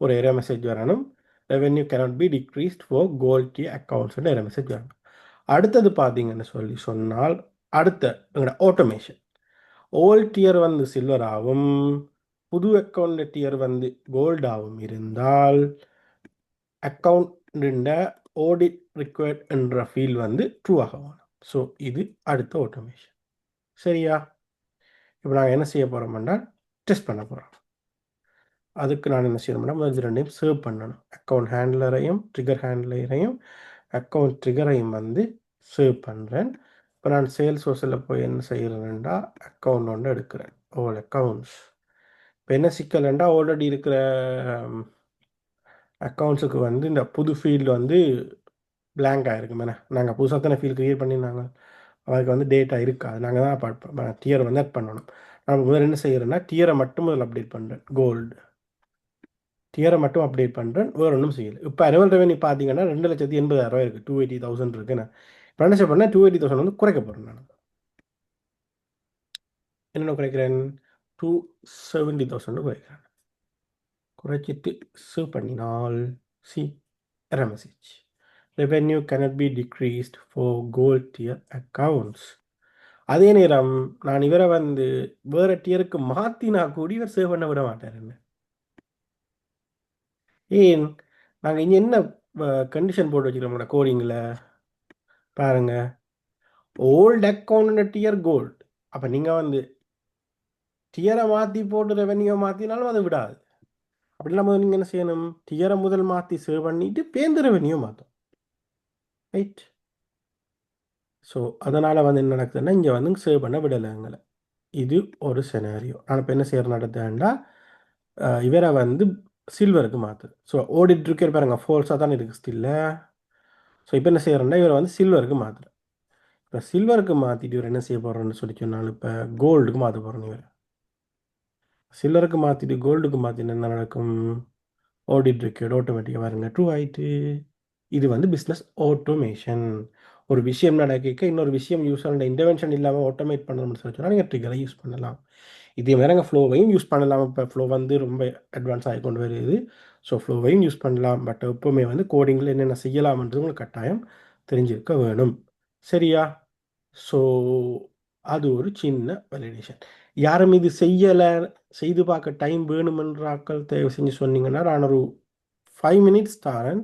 Speaker 1: ஒரு எரர் மெசேஜ் வரணும். Revenue cannot be decreased for gold tier accounts error message வரணும். அடுத்தது பார்த்தீங்கன்னு சொல்லி சொன்னால் அடுத்த எங்களோட ஆட்டோமேஷன். ஓல்ட் டியர் வந்து சில்வராகவும் புது அக்கௌண்ட் டியர் வந்து கோல்டாகவும் இருந்தால் அக்கௌண்ட் ஆடிட் ரிக்வயர்ட் என்ற ஃபீல்ட் வந்து ட்ரூ ஆகும். ஸோ இது அடுத்த ஆட்டோமேஷன், சரியா? இப்போ நாங்கள் என்ன செய்ய போகிறோம்னா டெஸ்ட் பண்ண போகிறோம். அதுக்கு நான் என்ன செய்யணும்னா முதல் ரெண்டையும் சேவ் பண்ணணும். அக்கௌண்ட் ஹேண்ட்லரையும் ட்ரிகர் ஹேண்ட்லரையும் அக்கௌண்ட் ட்ரிகரையும் வந்து சேவ் பண்ணுறேன். இப்போ நான் சேல்ஸ் சோர்ஸில் போய் என்ன செய்கிறேன்டா அக்கௌண்ட் ஒன்று எடுக்கிறேன், ஓல் அக்கௌண்ட்ஸ். இப்போ என்ன சிக்கல்ண்டா ஆல்ரெடி இருக்கிற அக்கௌண்ட்ஸுக்கு வந்து இந்த புது ஃபீல்டு வந்து பிளாங்க் ஆகிருக்கு. மேலே நாங்கள் புதுசாக தானே ஃபீல்டு க்ரியேட் பண்ணியிருந்தாங்க, அதுக்கு வந்து டேட்டா இருக்காது. நாங்கள் தான் டியரை வந்து ஆட் பண்ணணும். நான் முதல்ல என்ன செய்கிறேன்னா டியரை மட்டும் முதல்ல அப்டேட் பண்ணுறேன், கோல்டு டியரை மட்டும் அப்டேட் பண்ணுறேன், வேறு ஒன்றும் செய்யலை. இப்போ அனுவல் ரெவென்யூ பார்த்தீங்கன்னா 2,80,000 இருக்குது, 280,000 இருக்குன்னு. இப்போ என்ன செய்ய போகிறேன்னா 280,000 வந்து குறைக்க போகிறேன். நான் என்னென்ன குறைக்கிறேன், 270,000 குறைக்கிறேன். குறைச்சிட்டு சேவ் பண்ணினால் C error message, revenue cannot be decreased for gold tier accounts. அதே நேரம் நான் இவரை வந்து வேறு டியருக்கு மாற்றினா கூடி இவர் சேவ் பண்ண விட மாட்டார். என்ன ஏன், நாங்கள் இங்கே என்ன கண்டிஷன் போட்டு வச்சுக்கிறோம் கோடிங்கில் பாருங்க, ஓல்டு அக்கௌண்ட் டியர் கோல்டு. அப்போ நீங்கள் வந்து டியரை மாற்றி போட்டு ரெவென்யூ மாற்றினாலும் அதை விடாது. அப்படி இல்லாமல் நீங்கள் என்ன செய்யணும், டியரை முதல் மாற்றி சேவ் பண்ணிட்டு பேருந்து ரெவென்யூ மாற்றும், ரைட்? ஸோ அதனால் வந்து என்ன நடக்குதுன்னா இங்கே வந்து சேவ் பண்ண விடலை எங்களை. இது ஒரு செனாரியோ. நான் இப்போ என்ன செய்கிற நடத்தேன்டா இவரை வந்து சில்வருக்கு மாற்றுது. ஸோ ஓடிட்டு இருக்கிற பாருங்க ஃபோல்ஸாக தான் இருக்குது ஸ்டில்ல. ஸோ இப்போ என்ன செய்கிறேன்னா இவரை வந்து சில்வருக்கு மாற்றுறேன். இப்போ சில்வருக்கு மாற்றிட்டு இவர் என்ன செய்ய போகிறோன்னு சொல்லி சொன்னால் இப்போ கோல்டுக்கு மாற்ற போகிறோம். இவர் சில்வருக்கு மாற்றிட்டு கோல்டுக்கு மாற்றினா என்ன நடக்கும்? ஆடிட் ரெக்கார்ட் ஆட்டோமேட்டிக்காக பாருங்க ட்ரூ ஆயிட்டு. இது வந்து பிஸ்னஸ் ஆட்டோமேஷன். ஒரு விஷயம் நடக்க இன்னொரு விஷயம் யூஸரோட இன்டர்வென்ஷன் இல்லாமல் ஆட்டோமேட் பண்ணணும்னு சொல்லி சொன்னால் நீங்கள் ட்ரிகரை யூஸ் பண்ணலாம். இதே மாதிரி நாங்கள் ஃப்ளோவையும் யூஸ் பண்ணலாம். இப்போ ஃப்ளோ வந்து ரொம்ப அட்வான்ஸ் ஆகி கொண்டு வருது. ஸோ ஃப்ளோவையும் யூஸ் பண்ணலாம். பட் எப்போவுமே வந்து கோடிங்கில் என்னென்ன செய்யலாம்ன்றது உங்களுக்கு கட்டாயம் தெரிஞ்சிருக்க வேணும். சரியா? ஸோ அது ஒரு சின்ன வேலிடேஷன். யாரும் இது செய்யலை, செய்து பார்க்க டைம் வேணுமென்ற ஆட்கள் தயவு செஞ்சு சொன்னீங்கன்னா நான் ஒரு 5 மினிட்ஸ் தரேன்.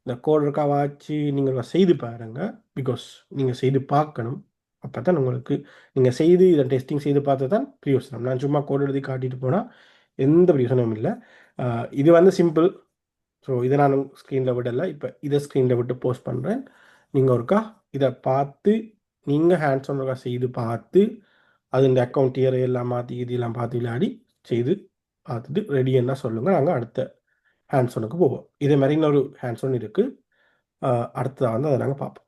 Speaker 1: இந்த கோட் இருக்கா வாச்சு நீங்கள் செய்து பாருங்க. பிகாஸ் நீங்கள் செய்து பார்க்கணும். அப்போ தான் உங்களுக்கு நீங்கள் செய்து இதை டெஸ்டிங் செய்து பார்த்து தான் பிரயோசனம். நான் சும்மா கோட் எழுதி காட்டிட்டு போனால் எந்த பிரயோசனமும் இல்லை. இது வந்து சிம்பிள். ஸோ இதை நான் ஸ்க்ரீனில் விடலை. இப்போ இதை ஸ்க்ரீனில் விட்டு போஸ்ட் பண்ணுறேன். நீங்கள் ஒருக்கா இதை பார்த்து நீங்கள் ஹேண்ட்ஸ் ஆன் ஒர்க்காக செய்து பார்த்து அது இந்த அக்கௌண்ட் இயர் எல்லாம் மாற்றி இதெல்லாம் பார்த்து விளையாடி செய்து பார்த்துட்டு ரெடி என்ன சொல்லுங்கள். நாங்கள் அடுத்த ஹேண்ட்ஸ் ஒனுக்கு போவோம். இதே மாதிரி இன்னொரு ஹேண்ட்ஸ் ஒன் இருக்குது. அடுத்ததாக வந்து அதை நாங்கள் பார்ப்போம்.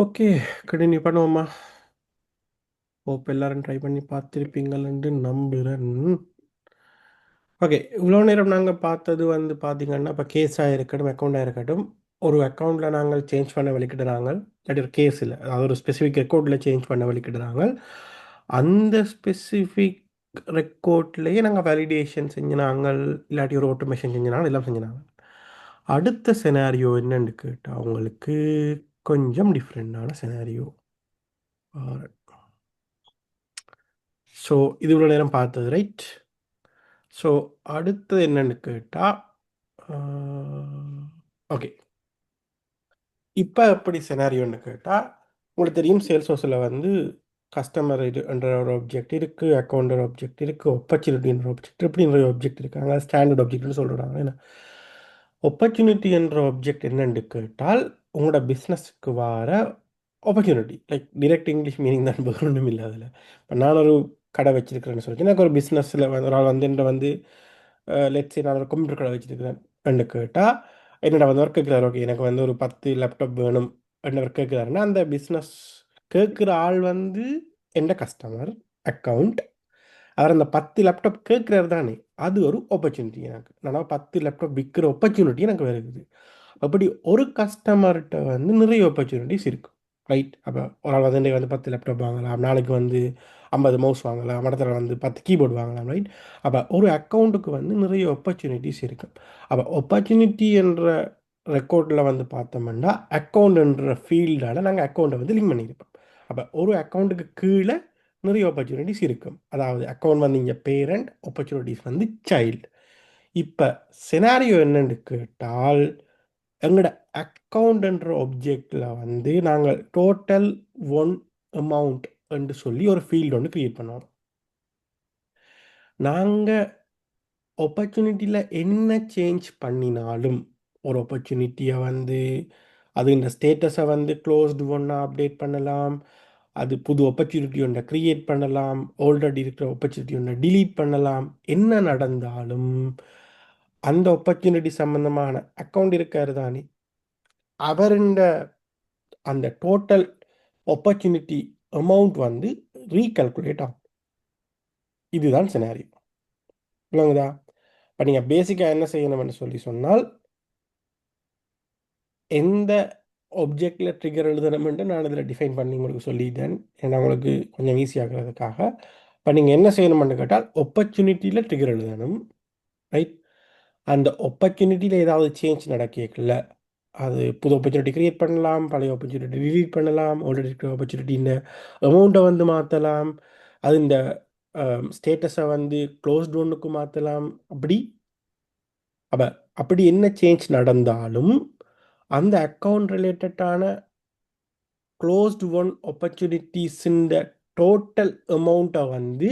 Speaker 1: ஓகே, கண்டினியூ பண்ணுவோமா? ஹோப் எல்லாரும் ட்ரை பண்ணி பார்த்துருப்பீங்கள்னு நம்புகிறேன். ஓகே, இவ்வளோ நேரம் நாங்கள் பார்த்தது வந்து பார்த்தீங்கன்னா, இப்போ கேஸாக இருக்கட்டும், அக்கௌண்ட்டாக இருக்கட்டும், ஒரு அக்கௌண்ட்டில் நாங்கள் சேஞ்ச் பண்ண வலிக்கிடுறாங்க. இல்லாட்டி ஒரு கேஸ் இல்லை, அதாவது ஒரு ஸ்பெசிஃபிக் ரெக்கார்டில் சேஞ்ச் பண்ண வலிக்கிடுறாங்க. அந்த ஸ்பெசிஃபிக் ரெக்கார்ட்லேயே நாங்கள் வேலிடேஷன் செஞ்சினாங்க, இல்லாட்டி ஒரு ஆட்டோமேஷன் செஞ்சினாங்க, எல்லாம் செஞ்சினாங்க. அடுத்த செனாரியோ என்னன்னு கேட்டால் அவங்களுக்கு கொஞ்சம் டிஃப்ரெண்டான செனாரியோ. ஸோ இது இவ்வளோ நேரம் பார்த்தது ரைட். ஸோ அடுத்தது என்னன்னு கேட்டால் ஓகே, இப்போ எப்படி செனாரியோன்னு கேட்டால் உங்களுக்கு தெரியும், சேல்ஸ் ஹவுஸில் வந்து கஸ்டமர் இதுன்ற ஒரு ஆப்ஜெக்ட் இருக்குது, அக்கௌண்டர் ஆப்ஜெக்ட் இருக்குது, ஆப்பர்ச்சுனிட்டின்ற ஆப்ஜெக்ட் இப்படின்ற ஒரு ஆப்ஜெக்ட் இருக்காங்க, ஸ்டாண்டர்ட் ஆப்ஜெக்ட்னு சொல்கிறாங்க. ஏன்னா ஆப்பர்ச்சுனிட்டி என்ற ஆப்ஜெக்ட் என்னன்னு கேட்டால் உங்களோட பிஸ்னஸ்க்கு வர opportunity, like direct English meaning தான் ஒன்றும் இல்லை அதில். இப்போ நான் ஒரு கடை வச்சிருக்கிறேன்னு சொல்லி எனக்கு ஒரு பிஸ்னஸில் வந்து ஒரு ஆள் வந்து என்கிட்ட வந்து லெட்ஸே நான் ஒரு கம்ப்யூட்டர் கடை வச்சிருக்கிறேன் என்று கேட்டால் என்னோட வந்து ஒர்க் கேட்குறாரு, ஓகே எனக்கு வந்து ஒரு 10 லேப்டாப் வேணும் என்ன ஒர்க் கேட்குறாருன்னா அந்த பிஸ்னஸ் கேட்குற ஆள் வந்து எந்த கஸ்டமர் அக்கௌண்ட், அவர் அந்த 10 லேப்டாப் கேட்குறாரு தானே, அது ஒரு ஆப்பர்ச்சுனிட்டி எனக்கு. நான் 10 லேப்டாப் விற்கிற ஆப்பர்ச்சுனிட்டி எனக்கு வருது. அப்படி ஒரு கஸ்டமர்கிட்ட வந்து நிறைய ஆப்பர்ச்சுனிட்டிஸ் இருக்கும் ரைட். அப்போ ஒரு ஆள் வந்து இன்றைக்கு வந்து 10 லேப்டாப் வாங்கலாம், நாளைக்கு வந்து 50 மவுஸ் வாங்கலாம், மடத்தில் வந்து 10 கீபோர்டு வாங்கலாம் ரைட். அப்போ ஒரு அக்கௌண்ட்டுக்கு வந்து நிறைய ஆப்பர்ச்சுனிட்டிஸ் இருக்கும். அப்போ ஆப்பர்ச்சுனிட்டி என்ற ரெக்கார்டில் வந்து பார்த்தோம்னா அக்கௌண்ட் என்ற ஃபீல்டால் நாங்கள் அக்கௌண்ட்டை வந்து லிங்க் பண்ணியிருப்போம். அப்போ ஒரு அக்கௌண்ட்டுக்கு கீழே நிறைய ஆப்பர்ச்சுனிட்டிஸ் இருக்கும். அதாவது அக்கௌண்ட் வந்து இங்கே பேரண்ட், ஆப்பர்ச்சுனிட்டிஸ் வந்து சைல்டு. இப்போ செனாரியோ என்னன்னு கேட்டால் எங்களோட அக்கௌண்ட்ன்ற ஆப்ஜெக்டில் வந்து நாங்கள் டோட்டல் ஒன் அமௌண்ட் என்று சொல்லி ஒரு ஃபீல்டு ஒன்று க்ரியேட் பண்ணுவோம். நாங்கள் ஆப்பர்ச்சுனிட்டியில் என்ன சேஞ்ச் பண்ணினாலும் ஒரு ஆப்பர்ச்சுனிட்டியை வந்து அது இந்த ஸ்டேட்டஸை வந்து க்ளோஸ்டு ஒன்னாக அப்டேட் பண்ணலாம், அது புது ஆப்பர்ச்சுனிட்டி ஒன்றை க்ரியேட் பண்ணலாம், ஆல்ரெடி இருக்கிற ஆப்பர்ச்சுனிட்டி ஒன்றை டிலீட் பண்ணலாம். என்ன நடந்தாலும் அந்த ஆப்பர்ச்சுனிட்டி சம்பந்தமான அக்கௌண்ட் இருக்காரு தானே, அவருண்ட அந்த டோட்டல் ஆப்பர்ச்சுனிட்டி அமௌண்ட் வந்து ரீகல்குலேட் ஆகும். இதுதான் சினாரியோ. இல்லைங்கதா? இப்போ நீங்கள் பேசிக்காக என்ன செய்யணும்னு சொல்லி சொன்னால் எந்த ஒப்ஜெக்டில் ட்ரிகர் எழுதணும்ன்ட்டு நான் இதில் டிஃபைன் பண்ணி உங்களுக்கு சொல்லிட்டேன், ஏன்னா உங்களுக்கு கொஞ்சம் ஈஸியாகிறதுக்காக. இப்போ நீங்கள் என்ன செய்யணும்னு கேட்டால் ஆப்பர்ச்சுனிட்டியில் ட்ரிகர் எழுதணும் ரைட். அந்த ஆப்பர்ச்சுனிட்டியில் ஏதாவது சேஞ்ச் நடக்கல, அது புது ஆப்பர்ச்சுனிட்டி க்ரியேட் பண்ணலாம், பழைய ஆப்பர்ச்சுனிட்டி டிலீட் பண்ணலாம், ஆல்ரெடி இருக்கிற ஆப்பர்ச்சுனிட்டின்னு அமௌண்ட்டை வந்து மாற்றலாம், அது இந்த ஸ்டேட்டஸை வந்து க்ளோஸ் டவுனுக்கு மாற்றலாம். அப்போ அப்படி என்ன சேஞ்ச் நடந்தாலும் அந்த அக்கௌண்ட் ரிலேட்டடான க்ளோஸ்டு ஒன் ஆப்பர்ச்சுனிட்டிஸின் டோட்டல் அமௌண்ட்டை வந்து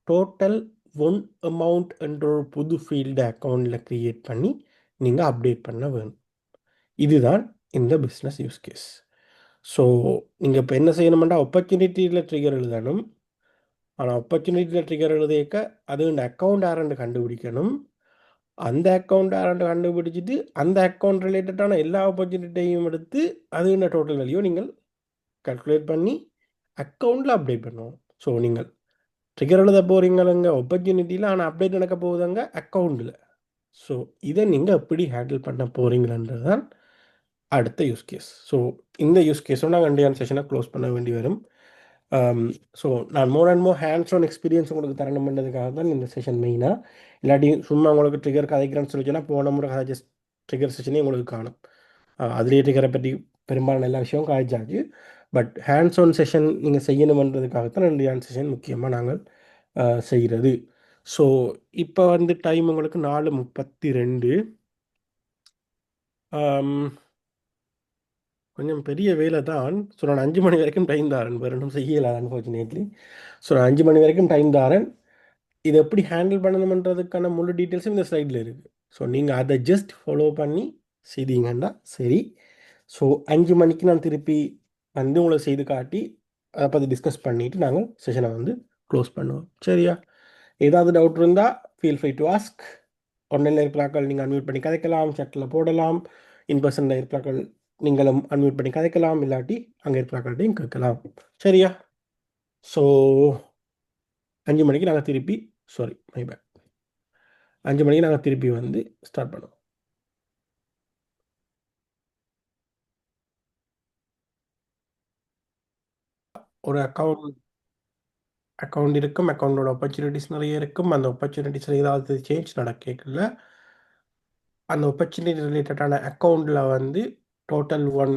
Speaker 1: டோட்டல் ஒன் அமௌண்ட் என்ற ஒரு புது ஃபீல்டு அக்கௌண்ட்டில் க்ரியேட் பண்ணி நீங்கள் அப்டேட் பண்ண வேணும். இதுதான் இந்த பிஸ்னஸ் யூஸ் கேஸ். ஸோ நீங்கள் இப்போ என்ன செய்யணுமெண்டா ஆப்பர்ச்சுனிட்டியில் ட்ரிகர் எழுதணும். ஆனால் ஆப்பர்ச்சுனிட்டியில் ட்ரிகர் எழுதியக்க அது இந்த அக்கௌண்ட் யாருன்னு கண்டுபிடிக்கணும். அந்த அக்கௌண்ட் யாருன்னு கண்டுபிடிச்சிட்டு அந்த அக்கௌண்ட் ரிலேட்டடான எல்லா ஆப்பர்ச்சுனிட்டியையும் எடுத்து அது இந்த டோட்டல் வேல்யூ நீங்கள் கல்குலேட் பண்ணி அக்கௌண்ட்டில் அப்டேட் பண்ணுவோம். ஸோ நீங்கள் ட்ரிகர் எழுத போகிறீங்களுங்க ஆப்பர்ச்சுனிட்டியில், ஆனால் அப்டேட் நடக்க போகுதுங்க அக்கௌண்ட்டில். ஸோ இதை நீங்கள் எப்படி ஹேண்டில் பண்ண போகிறீங்கன்றது தான் அடுத்த யூஸ் கேஸ். ஸோ இந்த யூஸ் கேஸோட நாங்கள் இண்டியான் செஷனை க்ளோஸ் பண்ண வேண்டி வரும். ஸோ நான் more and more hands on experience உங்களுக்கு தரணும் பண்ணதுக்காக தான் இந்த செஷன் மெயினாக. இல்லாட்டி சும்மா உங்களுக்கு ட்ரிகர் கதைக்கிறேன்னு சொல்லிச்சுன்னா போன முறை கதைச்ச ட்ரிகர் செஷனே உங்களுக்கு காணும். அதுலேயே ட்ரிகரை பற்றி பெரும்பாலான எல்லா விஷயமும் காய்ச்சாச்சு. பட் ஹேண்ட்ஸ் ஆன் செஷன் நீங்கள் செய்யணுன்றதுக்காகத்தான் இண்டியான் செஷன் முக்கியமாக நாங்கள் செய்கிறது. ஸோ இப்போ வந்து டைம் உங்களுக்கு 4:32. கொஞ்சம் பெரிய வேலை தான். ஸோ நான் 5 மணி வரைக்கும் டைம் தாரேன், வேறு ஒன்றும் செய்யலை அன்ஃபார்ச்சுனேட்லி. ஸோ நான் 5 மணி வரைக்கும் டைம் தாரேன். இதை எப்படி ஹேண்டில் பண்ணணுன்றதுக்கான முழு டீட்டெயில்ஸும் இந்த ஸ்லைடில் இருக்குது. ஸோ நீங்கள் அதை ஜஸ்ட் ஃபாலோ பண்ணி செய்தீங்கன்னா சரி. ஸோ 5 மணிக்கு நான் திருப்பி வந்து உங்களை செய்து காட்டி அதை பற்றி டிஸ்கஸ் பண்ணிவிட்டு நாங்கள் செஷனை வந்து க்ளோஸ் பண்ணுவோம். சரியா? ஏதாவது டவுட் இருந்தால் ஃபீல் ஃப்ரீ டு ஆஸ்க். ஆன்லைனில் இருக்கிறாக்கள் நீங்கள் அன்மியூட் பண்ணி கதைக்கலாம், சேட்டில் போடலாம். இன் பர்சனில் இருக்கிறாக்கள் நீங்களும் அன்மியூட் பண்ணி கதைக்கலாம், இல்லாட்டி அங்கே இருக்கிறாக்கள்டையும் கேட்கலாம். சரியா? ஸோ 5 மணிக்கு நாங்கள் திருப்பி, சாரி மை பேட், 5 மணிக்கு நாங்கள் திருப்பி வந்து ஸ்டார்ட் பண்ணுவோம். ஒரு அக்கௌண்ட் இருக்கும், அக்கௌண்டோட ஆப்பர்ச்சுனிட்டிஸ் நிறைய இருக்கும். அந்த ஆப்பர்ச்சுனிட்டிஸில் ஏதாவது சேஞ்ச் நடக்கல, அந்த ஆப்பர்ச்சுனிட்டி ரிலேட்டடான அக்கௌண்ட்டில் வந்து டோட்டல் ஒன்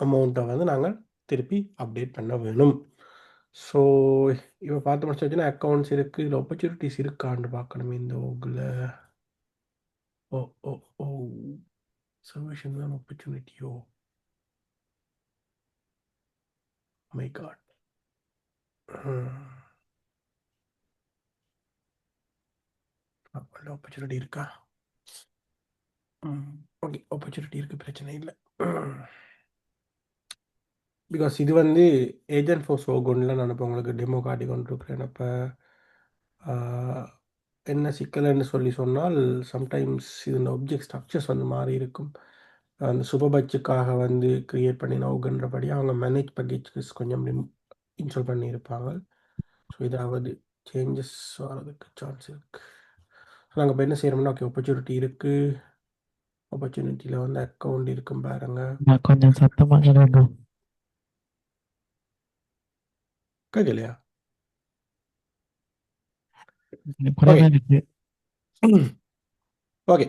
Speaker 1: அமௌண்ட்டை வந்து நாங்கள் திருப்பி அப்டேட் பண்ண வேணும். ஸோ இப்போ பார்த்து முடிச்சு வச்சுன்னா அக்கௌண்ட்ஸ் இருக்குது, இதில் ஆப்பர்ச்சுனிட்டிஸ் இருக்கான்னு பார்க்கணும். இந்த ஓகில் ஓ ஓ ஓ சர்வேஷன் தான் ஆப்பர்ச்சுனிட்டியோ, மை காட். ஆப்பர்ச்சுனிட்டி இருக்கா? ஓகே, ஆப்பர்ச்சுனிட்டி இருக்குது, பிரச்சனை இல்லை. பிகாஸ் இது வந்து ஏஜென்ட் ஃபார் சோகோன்ல நான் இப்போ உங்களுக்கு டெமோ காட்டி கொண்டிருக்கிறேன். அப்போ என்ன சிக்கல்னு சொல்லி சொன்னால், சம்டைம்ஸ் இந்த ஆப்ஜெக்ட் ஸ்ட்ரக்சர்ஸ் வந்து மாறி இருக்கும். அந்த சுபபட்சுக்காக வந்து கிரியேட் பண்ணி நோகுன்றபடி அவங்க மேனேஜ் பேக்கேஜஸ் கொஞ்சம் இன்ஸ்டால் பண்ணியிருப்பாங்க. ஸோ இதாவது சேஞ்சஸ் வரதுக்கு சான்ஸ் இருக்கு. நாங்கள் இப்போ என்ன செய்யறோம்னா, ஓகே ஆப்பர்ச்சுனிட்டி இருக்குது, ஆப்பர்ச்சுனிட்டியில் வந்து அக்கௌண்ட் இருக்கும் பாருங்க.
Speaker 2: நான் கொஞ்சம் சத்தமாக சொல்லணும்.
Speaker 1: கேட்கலையா?
Speaker 2: குறைவா
Speaker 1: ஓகே
Speaker 2: இருக்கு.
Speaker 1: ஓகே.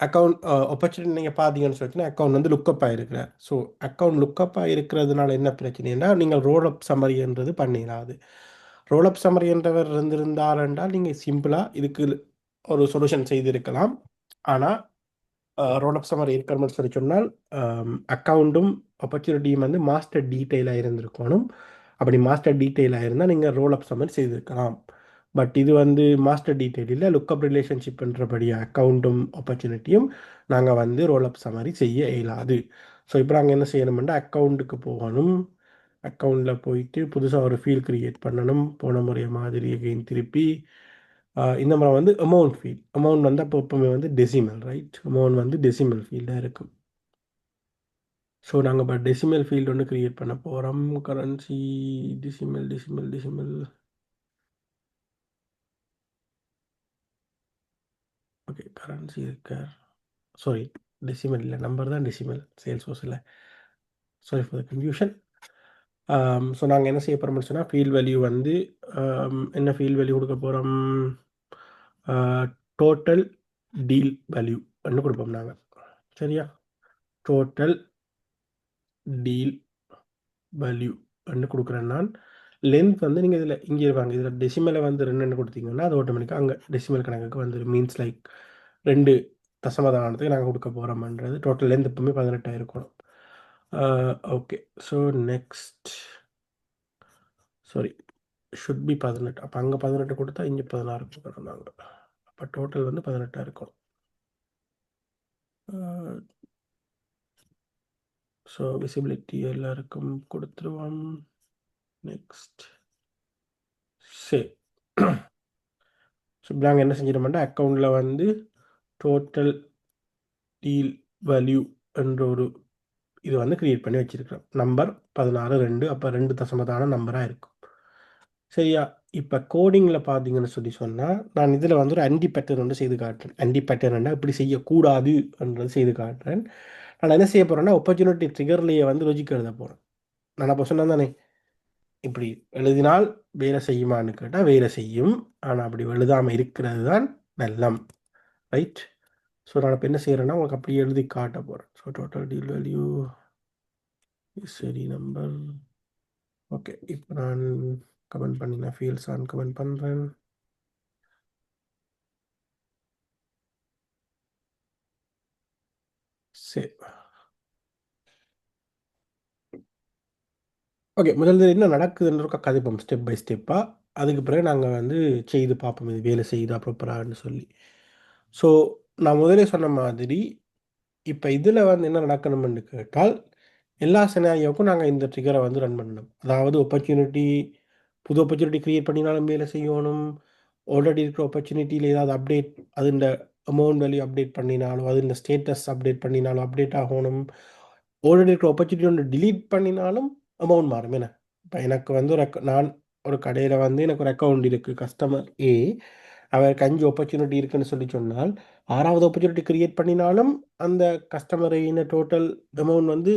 Speaker 1: அக்கௌண்ட் ஆப்பர்ச்சுனிட்டி நீங்கள் பார்த்தீங்கன்னு சொல்லிச்சுன்னா அக்கௌண்ட் வந்து லுக்கப் ஆகிருக்கிறார். ஸோ அக்கௌண்ட் லுக்கப் ஆகிருக்கிறதுனால என்ன பிரச்சனைனா, நீங்கள் ரோல் அப் சம்மரின்றது பண்ணிடாது. ரோல் அப் சம்மரி என்றவர் இருந்திருந்தால் என்றால் நீங்கள் சிம்பிளாக இதுக்கு ஒரு சொல்யூஷன் செய்திருக்கலாம். ஆனால் ரோல் அப் சம்மரி இருக்கணும்னு சொல்லி சொன்னால் அக்கௌண்ட்டும் ஆப்பர்ச்சுனிட்டியும் வந்து மாஸ்டர் டீட்டெயிலாக இருந்திருக்கணும். அப்படி மாஸ்டர் டீட்டெயிலாக இருந்தால் நீங்கள் ரோல் அப் சம்மரி செய்திருக்கலாம். பட் இது வந்து மாஸ்டர் டீட்டெயில் இல்லை, லுக்கப் ரிலேஷன்ஷிப்ன்றபடி அக்கௌண்ட்டும் ஆப்பர்ச்சுனிட்டியும் நாங்கள் வந்து ரோல் அப் சம்மரி செய்ய இயலாது. ஸோ இப்போ நாங்கள் என்ன செய்யணும்னா அக்கௌண்ட்டுக்கு போகணும். அக்கௌண்ட்டில் போயிட்டு புதுசாக ஒரு ஃபீல் க்ரியேட் பண்ணணும். போன முறைய மாதிரி அகெயின் திருப்பி இந்த முறை வந்து அமௌண்ட் வந்து அப்போ எப்பவுமே வந்து டெசிமல், ரைட்? அமௌண்ட் வந்து டெசிமல் ஃபீல்டாக இருக்கும். ஸோ நாங்கள் இப்போ டெசிமல் ஃபீல்டு ஒன்று க்ரியேட் பண்ண போகிறோம். Currency decimal decimal decimal. Okay, currency இருக்க, சாரி டெசிமல் இல்லை, நம்பர் தான் டெசிமல், சேல்ஸ் ஹவுஸில். Sorry for the confusion. So நாங்கள் என்ன செய்ய போகிறோம்னு சொன்னால், ஃபீல்ட் வேல்யூ வந்து என்ன ஃபீல்ட் வேல்யூ கொடுக்க போகிறோம்? டோட்டல் டீல் வேல்யூ ஒன்று கொடுப்போம் நாங்கள். சரியா? டோட்டல் டீல் வேல்யூ ஒன்று கொடுக்குறேன் நான். லென்த் வந்து நீங்கள் இதில் இங்கே இருப்பாங்க, இதில் டெசிமலை வந்து 2 கொடுத்தீங்கன்னா அது ஆட்டோமேட்டிக்காக அங்கே டெசிமல் கணக்குக்கு வந்துடும். மீன்ஸ் லைக் 2 தசமதானத்துக்கு நாங்கள் கொடுக்க போகிறோம்ன்றது. டோட்டல் லென்த் எப்பவுமே 18 இருக்கணும். Okay, so next, sorry should be 18. அப்போ அங்கே 18 கொடுத்தா இங்கே 16 கொடுக்குறோம் நாங்கள். அப்போ டோட்டல் வந்து 18 இருக்கும். ஸோ விசிபிலிட்டி எல்லாருக்கும் கொடுத்துருவோம். நெக்ஸ்ட் சரி. ஸோ நாங்கள் என்ன செஞ்சிடோம்னா அக்கௌண்ட்டில் வந்து டோட்டல் டீல் வேல்யூ என்ற ஒரு இது வந்து கிரியேட் பண்ணி வச்சிருக்கிறோம். நம்பர் 16 2, அப்போ 2 தசமதான நம்பராக இருக்கும். சரியா? இப்போ கோடிங்கில் பார்த்தீங்கன்னு சொல்லி சொன்னால், நான் இதில் வந்து ஒரு அண்டி பேட்டர்ன் ஒன்று செய்து காட்டுறேன். அண்டி பேட்டர்ன்னா இப்படி செய்யக்கூடாது என்றது செய்து காட்டுறேன். நான் என்ன செய்ய போகிறேன்னா ஆப்பர்ச்சுனிட்டி ட்ரிகர்லேயே வந்து லாஜிக் எழுத போகிறேன். நான் அப்போ சொன்னேன் தானே, இப்படி எழுதினால் வேலை செய்யுமான்னு கேட்டால் வேலை செய்யும். ஆனால் அப்படி எழுதாமல் இருக்கிறது தான் நல்லம், ரைட்? ஸோ நான் இப்போ என்ன செய்கிறேன்னா உங்களுக்கு அப்படி எழுதி காட்ட போகிறேன். ஸோ டோட்டல் டீல் வேல்யூ சரி நம்பர். ஓகே, இப்போ நான் கமெண்ட் பண்ணினேன், ஃபீல்ட்ஸ் ஆன் கமெண்ட் பண்ணுறேன். சரி, ஓகே. முதல்ல என்ன நடக்குதுன்ற கதைப்போம் ஸ்டெப் பை ஸ்டெப்பாக. அதுக்கு பிறகு நாங்கள் வந்து செய்து பார்ப்போம் இது வேலை செய்யுதா ப்ராப்பரான்னு சொல்லி. ஸோ நான் முதலே சொன்ன மாதிரி இப்போ இதில் வந்து என்ன நடக்கணும்னு கேட்டால், எல்லா சினாரியோவுக்கும் நாங்கள் இந்த ட்ரிகரை வந்து ரன் பண்ணணும். அதாவது புது ஆப்பர்ச்சுனிட்டி க்ரியேட் பண்ணினாலும் வேலை செய்யணும். ஆல்ரெடி இருக்கிற ஆப்பர்ச்சுனிட்டியில் ஏதாவது அப்டேட், அது இந்த அமௌண்ட் வேல்யூ அப்டேட் பண்ணினாலும், அது இந்த ஸ்டேட்டஸ் அப்டேட் பண்ணினாலும் அப்டேட் ஆகணும். ஆல்ரெடி இருக்கிற ஆப்பர்ச்சுனிட்டி ஒன்று delete பண்ணினாலும் அமௌண்ட் மாறும் என்ன. இப்போ எனக்கு வந்து நான் ஒரு கடையில் வந்து எனக்கு ஒரு அக்கௌண்ட் இருக்குது கஸ்டமர் ஏ, அவருக்கு 5 ஆப்பர்ச்சுனிட்டி இருக்குன்னு சொல்லி சொன்னால் 6வது ஆப்பர்ச்சுனிட்டி கிரியேட் பண்ணினாலும் அந்த கஸ்டமர் ஏன டோட்டல் அமௌண்ட் வந்து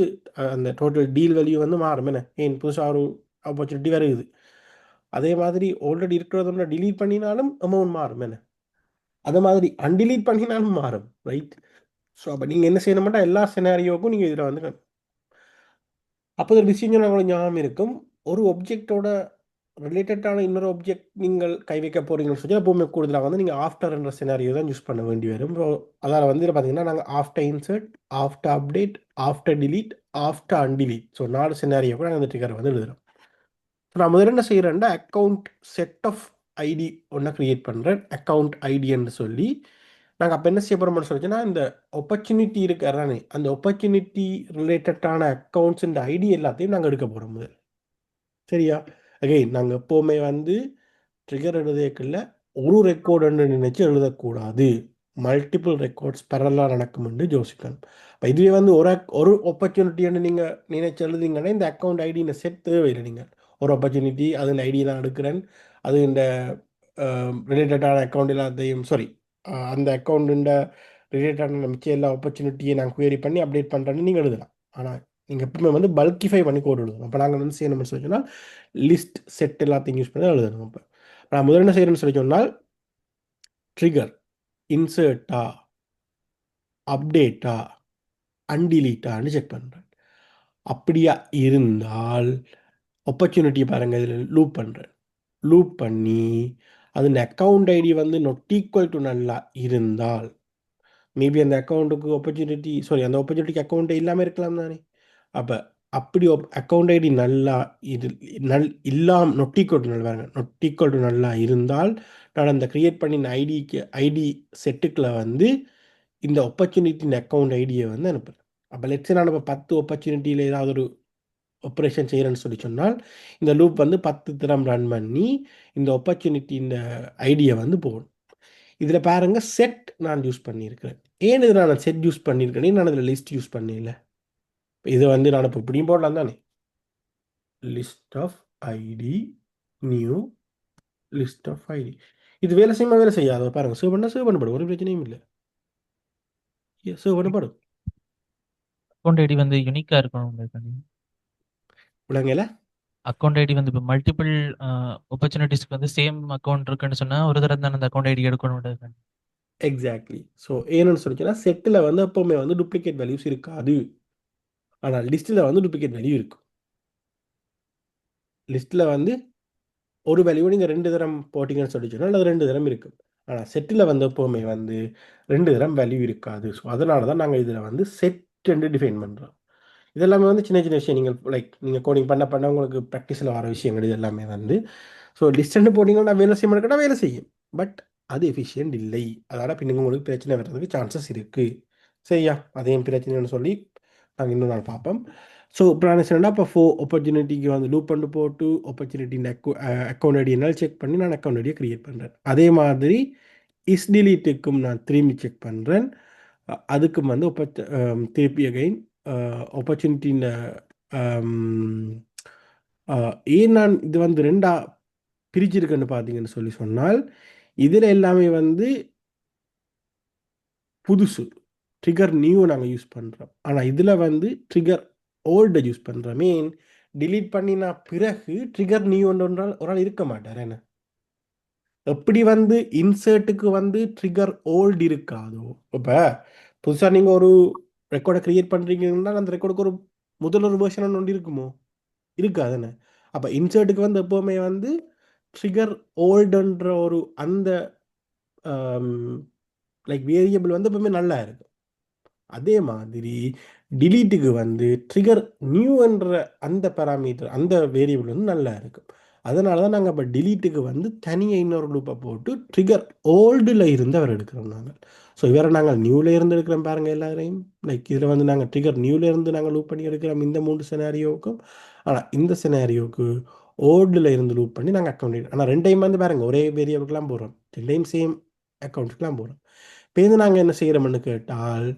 Speaker 1: அந்த டோட்டல் டீல் வேல்யூ வந்து மாறும் என்ன. ஏன் புதுசாக ஒரு ஆப்பர்ச்சுனிட்டி வருகுது. அதே மாதிரி ஆல்ரெடி இருக்கிறதோட delete பண்ணினாலும் அமௌண்ட் மாறும் என்ன. அதே மாதிரி அன்டிலீட் பண்ணினாலும் மாறும், ரைட். ஸோ அப்போ நீங்கள் என்ன செய்யணும்னா எல்லா சினாரியோவுக்கும் நீங்கள் இதில் வந்து அப்போ ஒரு விஷயம் சொன்னா உங்களுக்கு ஞாபகம் இருக்கும். ஒரு ஒப்ஜெக்டோட ரிலேட்டடான இன்னொரு ஒப்ஜெக்ட் நீங்கள் கை வைக்க போறீங்கன்னு சொல்லி எப்பவுமே கூடுதலாக வந்து நீங்கள் ஆஃப்டர் என்ற சினாரியோ தான் யூஸ் பண்ண வேண்டி வரும். அதால் வந்து இதில் பார்த்தீங்கன்னா நாங்கள் after insert, after update, after delete, after undelete, so 4 scenario கூட நாங்கள் இந்த ட்ரிகர் வந்து எழுதுகிறோம். ஸோ நான் முதல்ல என்ன செய்கிறேன்டா அக்கௌண்ட் செட் ஆஃப் ஐடி ஒன்றை க்ரியேட் பண்ணுறேன், அக்கௌண்ட் ஐடின்னு சொல்லி. நாங்கள் அப்போ என்ன செய்ய போகிறோம்னு சொல்லிச்சுன்னா இந்த ஆப்பர்ச்சுனிட்டி இருக்கிறானே அந்த ஆப்பர்ச்சுனிட்டி ரிலேட்டடான அக்கௌண்ட்ஸ் இந்த ஐடி எல்லாத்தையும் நாங்கள் எடுக்க போகிறோம் முதல். சரியா? அகைன் நாங்கள் எப்போவுமே வந்து ட்ரிகர் எழுதக்குள்ள ஒரு ரெக்கார்டுன்னு நினைச்சு எழுதக்கூடாது. மல்டிபிள் ரெக்கார்ட்ஸ் பேரலாக நடக்கும்னு யோசிக்கணும். இப்போ இதுவே வந்து ஒரு ஆப்பர்ச்சுனிட்டின்னு நீங்கள் நினைச்சு எழுதிங்கன்னா இந்த அக்கௌண்ட் ஐடின்னு செட் தேவையில்லை. நீங்கள் ஒரு ஆப்பர்ச்சுனிட்டி அது இந்த ஐடி தான் எடுக்கிறேன், அது இந்த ரிலேட்டடான அக்கௌண்ட் எல்லாத்தையும் சாரி அந்த அக்கௌண்ட்டுண்ட ரிலேட்டடான மிச்சம் எல்லா ஆப்பர்ச்சுனிட்டியை நான் குயரி பண்ணி அப்டேட் பண்ணுறேன்னு நீங்கள் எழுதலாம். ஆனால் நீங்கள் எப்பவுமே வந்து பல்கிஃபை பண்ணி கோட் எழுதணும். அப்போ நாங்கள் வந்து செய்யணும்னு சொல்லி சொன்னால் லிஸ்ட் செட் எல்லாத்தையும் யூஸ் பண்ணி எழுதணும். அப்போ நான் முதல்ல என்ன செய்யணும்னு சொல்லி சொன்னால் ட்ரிகர் இன்சர்ட்டா, அப்டேட்டா, அன்டிலீட்டான்னு செக் பண்ணுறேன். அப்படியா இருந்தால் ஆப்பர்ச்சுனிட்டி பாருங்கள், இதில் லூப் பண்ணுறேன். லூப் பண்ணி அது அக்கௌண்ட் ஐடி வந்து not equal to நல்லா இருந்தால் மேபி அந்த அக்கௌண்ட்டுக்கு ஆப்பர்ச்சுனிட்டி சாரி அந்த ஆப்பர்ச்சுனிட்டிக்கு அக்கௌண்ட்டே இல்லாமல் இருக்கலாம் தானே. அப்போ அப்படி அக்கௌண்ட் ஐடி நல்லா இது இல்லாமல் not equal to நல்லா பாருங்க, not equal to நல்லா இருந்தால் நான் அந்த கிரியேட் பண்ணின ஐடி செட்டுக்குள்ள வந்து இந்த ஆப்பர்ச்சுனிட்டின் அக்கௌண்ட் ஐடியை வந்து அனுப்புகிறேன். அப்போ லெட்ஸ் நான் இப்போ 10 ஆப்பர்ச்சுனிட்டியில் ஏதாவது ஒரு ஆப்ரேஷன் செய்கிறேன்னு சொல்லி சொன்னால் இந்த லூப் வந்து 10 தினம் ரன் பண்ணி இந்த ஆப்பர்ச்சுனிட்டி இந்த ஐடியை வந்து போகணும். இதில் பாருங்க செட் நான் யூஸ் பண்ணியிருக்கிறேன். ஏன் இதில் நான் செட் யூஸ் பண்ணியிருக்கேன், நான் இதில் லிஸ்ட் யூஸ் பண்ணல. இது வந்து நான் இப்போ இப்படியும் போடலாம் தானே, list of ID new list of ID. இது வேலை செய்யுமா வேலை செய்யாத பாருங்க, சேவ் பண்ணால் சேவ் பண்ணப்படும், ஒரு பிரச்சனையும் இல்லை, சேவ் பண்ணப்படும்.
Speaker 2: அக்கௌண்ட் ஐடி வந்து யூனிக்காக இருக்கணும்.
Speaker 1: விளங்கல.
Speaker 2: அக்கௌண்ட் ஐடி வந்து இப்போ மல்டிபிள் ஆப்பர்ச்சுனிட்டிஸ்க்கு வந்து சேம் அக்கௌண்ட் இருக்குன்னு சொன்னால் ஒரு தடவை தானே அந்த அக்கௌண்ட் ஐடி எடுக்கணும்.
Speaker 1: எக்ஸாக்ட்லி. ஸோ ஏன்னு சொல்லிச்சுன்னா செட்டில் வந்து எப்போவுமே வந்து டூப்ளிகேட் வேல்யூஸ் இருக்காது, ஆனால் லிஸ்ட்டில் வந்து டூப்ளிகேட் வேல்யூ இருக்கும். லிஸ்ட்டில் வந்து ஒரு வேல்யூ நீங்கள் 2 தரம் போட்டிங்கன்னு சொல்லி சொன்னால் அது 2 தரம் இருக்கும். ஆனால் செட்டில் வந்து எப்போவுமே வந்து 2 தரம் வேல்யூ இருக்காது. ஸோ அதனால தான் நாங்கள் இதில் வந்து செட் டிஃபைன் பண்ணுறோம். இதெல்லாமே வந்து சின்ன சின்ன விஷயம், நீங்கள் லைக் நீங்கள் கோடிங் பண்ண பண்ண உங்களுக்கு ப்ராக்டிஸில் வர விஷயங்கள் இது எல்லாமே வந்து. ஸோ லிஸ்ட்னு போட்டிங்கன்னா வேலை செய்ய மாட்டேன்னா வேலை செய்யும், பட் அது எஃபிஷியன்ட் இல்லை. அதனால் பின்னுங்க உங்களுக்கு பிரச்சனை வர்றதுக்கு சான்சஸ் இருக்குது. சரியா? அதையும் பிரச்சனைன்னு சொல்லி நாங்கள் இன்னும் நாள் பார்ப்போம். ஸோ இப்போ நான் சொன்னால் இப்போ ஆப்பர்ச்சுனிட்டிக்கு வந்து லூப் பண்ணி போட்டு ஆப்பர்ச்சுனிட்டி அக்கௌண்ட் ஐடி என்னால் செக் பண்ணி நான் அக்கௌண்ட் ஐடியை க்ரியேட் பண்ணுறேன். அதே மாதிரி இஸ் டிலீட்டுக்கும் நான் திரும்பி செக் பண்ணுறேன். அதுக்கும் வந்து திருப்பி அகைன் ஆப்பர்ச்சுனிட்டின் ஏன் நான் இது வந்து ரெண்டா பிரிச்சிருக்கேன்னு பார்த்தீங்கன்னு சொல்லி சொன்னால் இதில் எல்லாமே வந்து புதுசு ட்ரிகர் நியூ நாங்கள் யூஸ் பண்ணுறோம். ஆனால் இதில் வந்து ட்ரிகர் ஓல்டை யூஸ் பண்ணுறோம். மீன் டிலீட் பண்ணினா பிறகு ட்ரிகர் நியூ ஒன்றால் ஒரு ஆள் இருக்க மாட்டார். என்ன எப்படி வந்து இன்சர்ட்டுக்கு வந்து ட்ரிகர் ஓல்டு இருக்காதோ, இப்போ புதுசாக நீங்கள் ஒரு ரெக்கார்டை க்ரியேட் பண்ணுறீங்கன்னா அந்த ரெக்கார்டுக்கு ஒரு முதல் ஒரு வேர்ஷன் ஒன்று இருக்குமோ, இருக்காதுன்னு. அப்போ இன்சர்ட்டுக்கு வந்து எப்போவுமே வந்து ட்ரிகர் ஓல்டுன்ற ஒரு அந்த லைக் வேரியபிள் வந்து எப்பவுமே நல்லா இருக்கும். அதே மாதிரி டிலீட்டுக்கு வந்து ட்ரிகர் நியூ என்ற அந்த பேராமீட்டர் அந்த வேரியபிள் வந்து நல்லா இருக்கும். அதனால தான் நாங்கள் இப்போ டிலீட்டுக்கு வந்து தனியாக இன்னொரு லூப்பை போட்டு ட்ரிகர் ஓல்டில் இருந்து அவர் எடுக்கிறோம் நாங்கள். ஸோ இவரை நாங்கள் நியூவில் இருந்து எடுக்கிறோம் பாருங்கள் எல்லாரையும். லைக் இதில் வந்து நாங்கள் ட்ரிகர் நியூவில் இருந்து நாங்கள் லூப் பண்ணி எடுக்கிறோம் இந்த 3 சினாரியோவுக்கும். ஆனால் இந்த சினாரியோவுக்கு ஓல்டில் இருந்து லூப் பண்ணி நாங்கள் அக்கௌண்ட், ஆனால் 2 டைம் வந்து பாருங்கள் ஒரே வேரியபிளுக்கெலாம் போகிறோம், 2 டைம் சேம் அக்கௌண்ட்டுக்கெலாம் போகிறோம். இப்போ இது நாங்கள் என்ன செய்கிறோம்னு கேட்டால்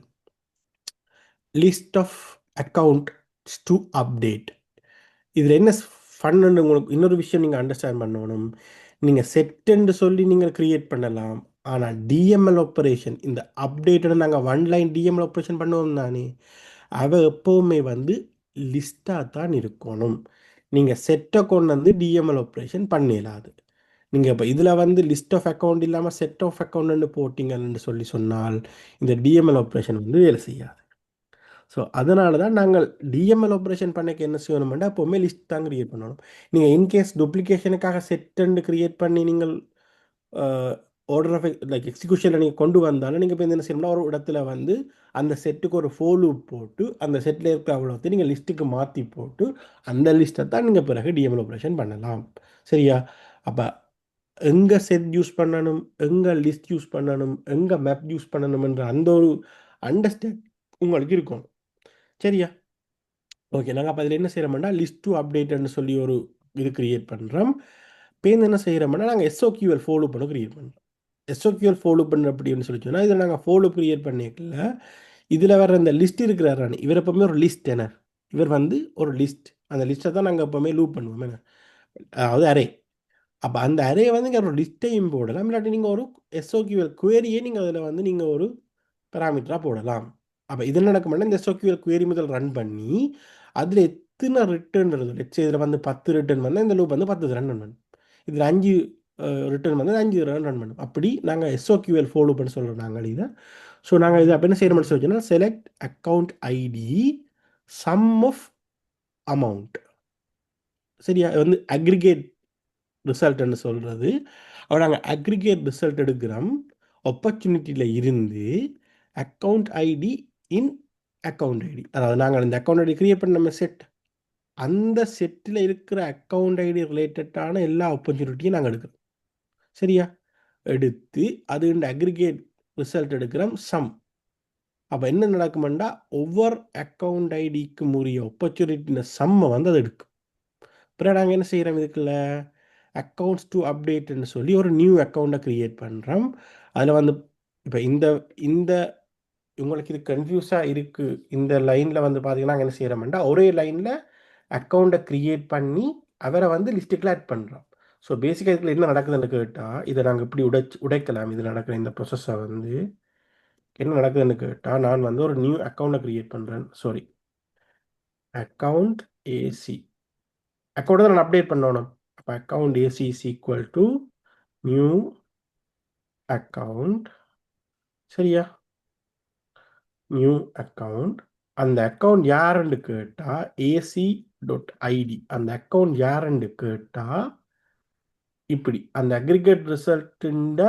Speaker 1: list of accounts to update. இதில் என்ன ஃபன்னு உங்களுக்கு இன்னொரு விஷயம் நீங்கள் அண்டர்ஸ்டாண்ட் பண்ணணும். நீங்கள் செட்டுன்னு சொல்லி நீங்கள் க்ரியேட் பண்ணலாம். ஆனால் டிஎம்எல் ஆப்ரேஷன் இந்த அப்டேட்டோட நாங்கள் ஒன் லைன் டிஎம்எல் ஆப்ரேஷன் பண்ணுவோம் தானே, அவ எப்போவுமே வந்து லிஸ்ட்டாக தான் இருக்கணும். நீங்கள் செட்டை கொண்டு வந்து டிஎம்எல் ஆப்ரேஷன் பண்ணிடலாது. நீங்கள் இப்போ இதில் வந்து லிஸ்ட் ஆஃப் அக்கௌண்ட் இல்லாமல் செட் ஆஃப் அக்கௌண்ட்னு போட்டிங்கன்னு சொல்லி சொன்னால் இந்த டிஎம்எல் ஆப்ரேஷன் வந்து வேலை செய்யாது. ஸோ அதனால தான் நாங்கள் டிஎம்எல் ஆப்ரேஷன் பண்ணக்கு என்ன செய்யணும்னா எப்போவுமே லிஸ்ட் தான் கிரியேட் பண்ணணும். நீங்கள் இன்கேஸ் டூப்ளிகேஷனுக்காக செட்டுன்னு கிரியேட் பண்ணி நீங்கள் ஆர்டர் ஆஃப் லைக் எக்ஸிக்யூஷனில் நீங்கள் கொண்டு வந்தாலும் நீங்கள் இப்போ என்ன செய்யணும்னா ஒரு இடத்துல வந்து அந்த செட்டுக்கு ஒரு ஃபோர் லூப் போட்டு அந்த செட்டில் இருக்கிற அவ்வளோத்தையும் நீங்கள் லிஸ்ட்டுக்கு மாற்றி போட்டு அந்த லிஸ்ட்டை தான் நீங்கள் பிறகு டிஎம்எல் ஆப்ரேஷன் பண்ணலாம். சரியா? அப்போ எங்கே செட் யூஸ் பண்ணணும், எங்கே லிஸ்ட் யூஸ் பண்ணணும், எங்கே மேப் யூஸ் பண்ணணும்ன்ற அந்த ஒரு அண்டர்ஸ்டாண்ட் உங்களுக்கு இருக்கும். சரியா? ஓகே, நாங்கள் அப்போ அதில் என்ன செய்கிறோம்னா லிஸ்ட் டு அப்டேட்னு சொல்லி ஒரு இது கிரியேட் பண்ணுறோம். பேருந்து என்ன செய்கிறோம்னா நாங்கள் எஸ்ஓக்யூஎல் ஃபாலோ பண்ண கிரியேட் பண்ணுறோம். எஸ்ஓக்யூஎல் ஃபாலோ பண்ணுற அப்படின்னு சொல்லி சொன்னால் இதில் நாங்கள் ஃபாலோ கிரியேட் பண்ணிக்கல. இதில் வர இந்த லிஸ்ட் இருக்கிறாரு இவர் எப்போவுமே ஒரு லிஸ்ட் என்ன, இவர் வந்து ஒரு லிஸ்ட், அந்த லிஸ்ட்டை தான் நாங்கள் எப்போவுமே லூப் பண்ணுவோம் என்ன, அதாவது அரே. அப்போ அந்த அரே வந்து நீங்கள் ஒரு லிஸ்ட்டையும் போடலாம், இல்லாட்டி நீங்கள் ஒரு எஸ்ஓக்யூஎல் குவேரியே நீங்கள் அதில் வந்து நீங்கள் ஒரு பேராமீட்டராக போடலாம். அப்போ இது நடக்கும்னா இந்த எஸ்ஓக்யூஎல் குவேரி முதல் ரன் பண்ணி அதில் எத்தனை ரிட்டர்ன் வருது, லெட்ஸ் இதில் வந்து 10 ரிட்டர்ன் வந்தால் இந்த லூப் வந்து 10 ரன் பண்ணும். இதில் 5 ரிட்டர்ன் வந்து 5 ரன் பண்ணும். அப்படி நாங்கள் எஸ்ஓக்யூஎல் ஃபாலோ பண்ண சொல்கிறோம் நாங்கள் இதை. ஸோ நாங்கள் இதை அப்போ என்ன செய்யணும்னு சொல்லிச்சோன்னா select account ID sum of amount. சரியா? இது வந்து அக்ரிகேட் ரிசல்ட்னு சொல்கிறது. அப்போ நாங்கள் அக்ரிகேட் ரிசல்ட் எடுக்கிறோம் ஆப்பர்ச்சுனிட்டியில் இருந்து account ID in account ID. அதாவது நாங்கள் இந்த அக்கௌண்ட் ஐடி கிரியேட் பண்ண நம்ம செட், அந்த செட்டில் இருக்கிற அக்கௌண்ட் ஐடி ரிலேட்டடான எல்லா ஆப்பர்ச்சுனிட்டியும் நாங்கள் எடுக்கிறோம். சரியா? எடுத்து அது இந்த அக்ரிகேட் ரிசல்ட் எடுக்கிறோம் சம். அப்போ என்ன நடக்குமெண்டா ஒவ்வொரு அக்கௌண்ட் ஐடிக்கும் உரிய ஆப்பர்ச்சுனிட்டின சம்மை வந்து அது எடுக்கும். அப்புறம் நாங்கள் என்ன செய்கிறோம், இதுக்குள்ள அக்கௌண்ட்ஸ் டு அப்டேட்னு சொல்லி ஒரு நியூ அக்கௌண்ட்டை க்ரியேட் பண்ணுறோம். அதில் வந்து இப்போ இந்த இந்த உங்களுக்கு இது கன்ஃபியூஸாக இருக்குது. இந்த லைனில் வந்து பார்த்தீங்கன்னா நாங்கள் என்ன செய்கிறோம்னா ஒரே லைனில் அக்கௌண்ட்டை க்ரியேட் பண்ணி அவரை வந்து லிஸ்ட்டுக்குள்ள ஆட் பண்ணுறோம். ஸோ பேசிக்காக இதுக்குள்ள என்ன நடக்குதுன்னு கேட்டால் இதை நாங்கள் இப்படி உடைக்கலாம். இது நடக்கிற இந்த ப்ரொசஸை வந்து என்ன நடக்குதுன்னு கேட்டால் நான் வந்து ஒரு நியூ அக்கௌண்ட்டை க்ரியேட் பண்ணுறேன். சாரி, அக்கௌண்ட் ஏசி அக்கௌண்ட்டை தான் நான் அப்டேட் பண்ணணும். அப்போ account AC is equal to new account. சரியா? New account. அந்த அக்கௌண்ட் யாருன்னு கேட்டால் ac.id. அந்த அக்கௌண்ட் யாருன்னு கேட்டால் இப்படி அந்த அக்ரிகேட் ரிசல்ட்டுண்ட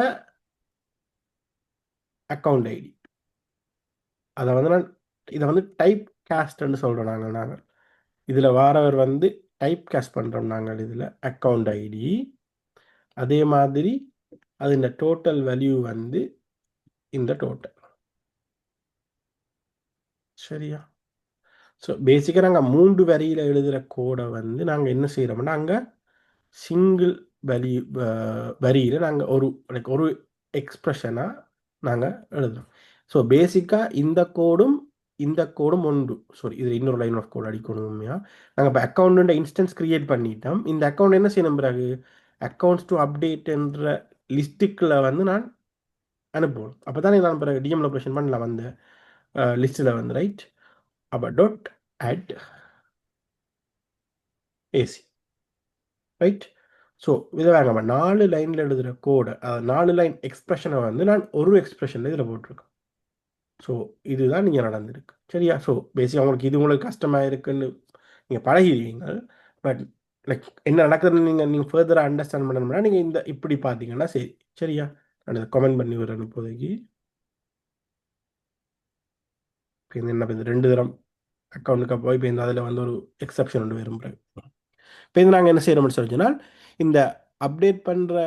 Speaker 1: அக்கௌண்ட் ஐடி. அதை வந்து நான் இதை வந்து டைப் காஸ்ட்னு சொல்கிறோம் நாங்கள் இதில் வாரவர் வந்து டைப் காஸ்ட் பண்ணுறோம் நாங்கள் இதில் அக்கௌண்ட் ஐடி. அதே மாதிரி அது இந்த டோட்டல் வேல்யூ வந்து இந்த டோட்டல். சரியா? ஸோ பேசிக்காக நாங்கள் 3 வரியில் எழுதுகிற கோடை வந்து நாங்கள் என்ன செய்கிறோம்னா அங்கே சிங்கிள் வரியில் நாங்கள் ஒரு எக்ஸ்ப்ரெஷனாக நாங்கள் எழுதுறோம். ஸோ பேசிக்காக இந்த கோடும் ஒன்று. சாரி, இது இன்னொரு லைன் ஆஃப் கோட் அடிக்கணும். உண்மையாக நாங்கள் இப்போ அக்கௌண்ட்டு இன்ஸ்டன்ஸ் கிரியேட் பண்ணிட்டோம். இந்த அக்கௌண்ட் என்ன செய்யணும் பிறகு அக்கௌண்ட்ஸ் டு அப்டேட் என்ற லிஸ்ட்டுக்குள்ள வந்து நான் அனுப்புவோம். அப்போ தானே நான் பிறகு டிஎம்எல் ஆப்ரேஷன் பண்ணலாம் அந்த லிஸ்ட்டில் வந்து. ரைட்? அப்போ dot at AC. Right? So இதை வேண்டாம், 4 லைனில் எழுதுகிற கோடை 4 லைன் எக்ஸ்ப்ரெஷனை வந்து நான் ஒரு எக்ஸ்ப்ரெஷனில் இதில் போட்டிருக்கேன். ஸோ இதுதான் நீங்கள் நடந்திருக்கு. சரியா? ஸோ பேசிக்காக உங்களுக்கு கஷ்டமாக இருக்குன்னு நீங்கள் பழகிடுவீங்க. பட் லைக் என்ன நடக்குதுன்னு நீங்கள் ஃபர்தராக அண்டர்ஸ்டாண்ட் பண்ணணும்னா நீங்கள் இந்த இப்படி பார்த்தீங்கன்னா சரி. சரியா? நான் இதை கமெண்ட் பண்ணி வரேன் இப்போதைக்கு. இப்போ என்ன இப்போ இந்த 2 தரம் அக்கௌண்ட்டுக்கு போய் இப்போ இந்த அதில் வந்து ஒரு எக்ஸப்ஷன் ஒன்று வரும். இப்போ இது நாங்கள் என்ன செய்யணும்னு சொல்லிச்சுனால் இந்த அப்டேட் பண்ணுற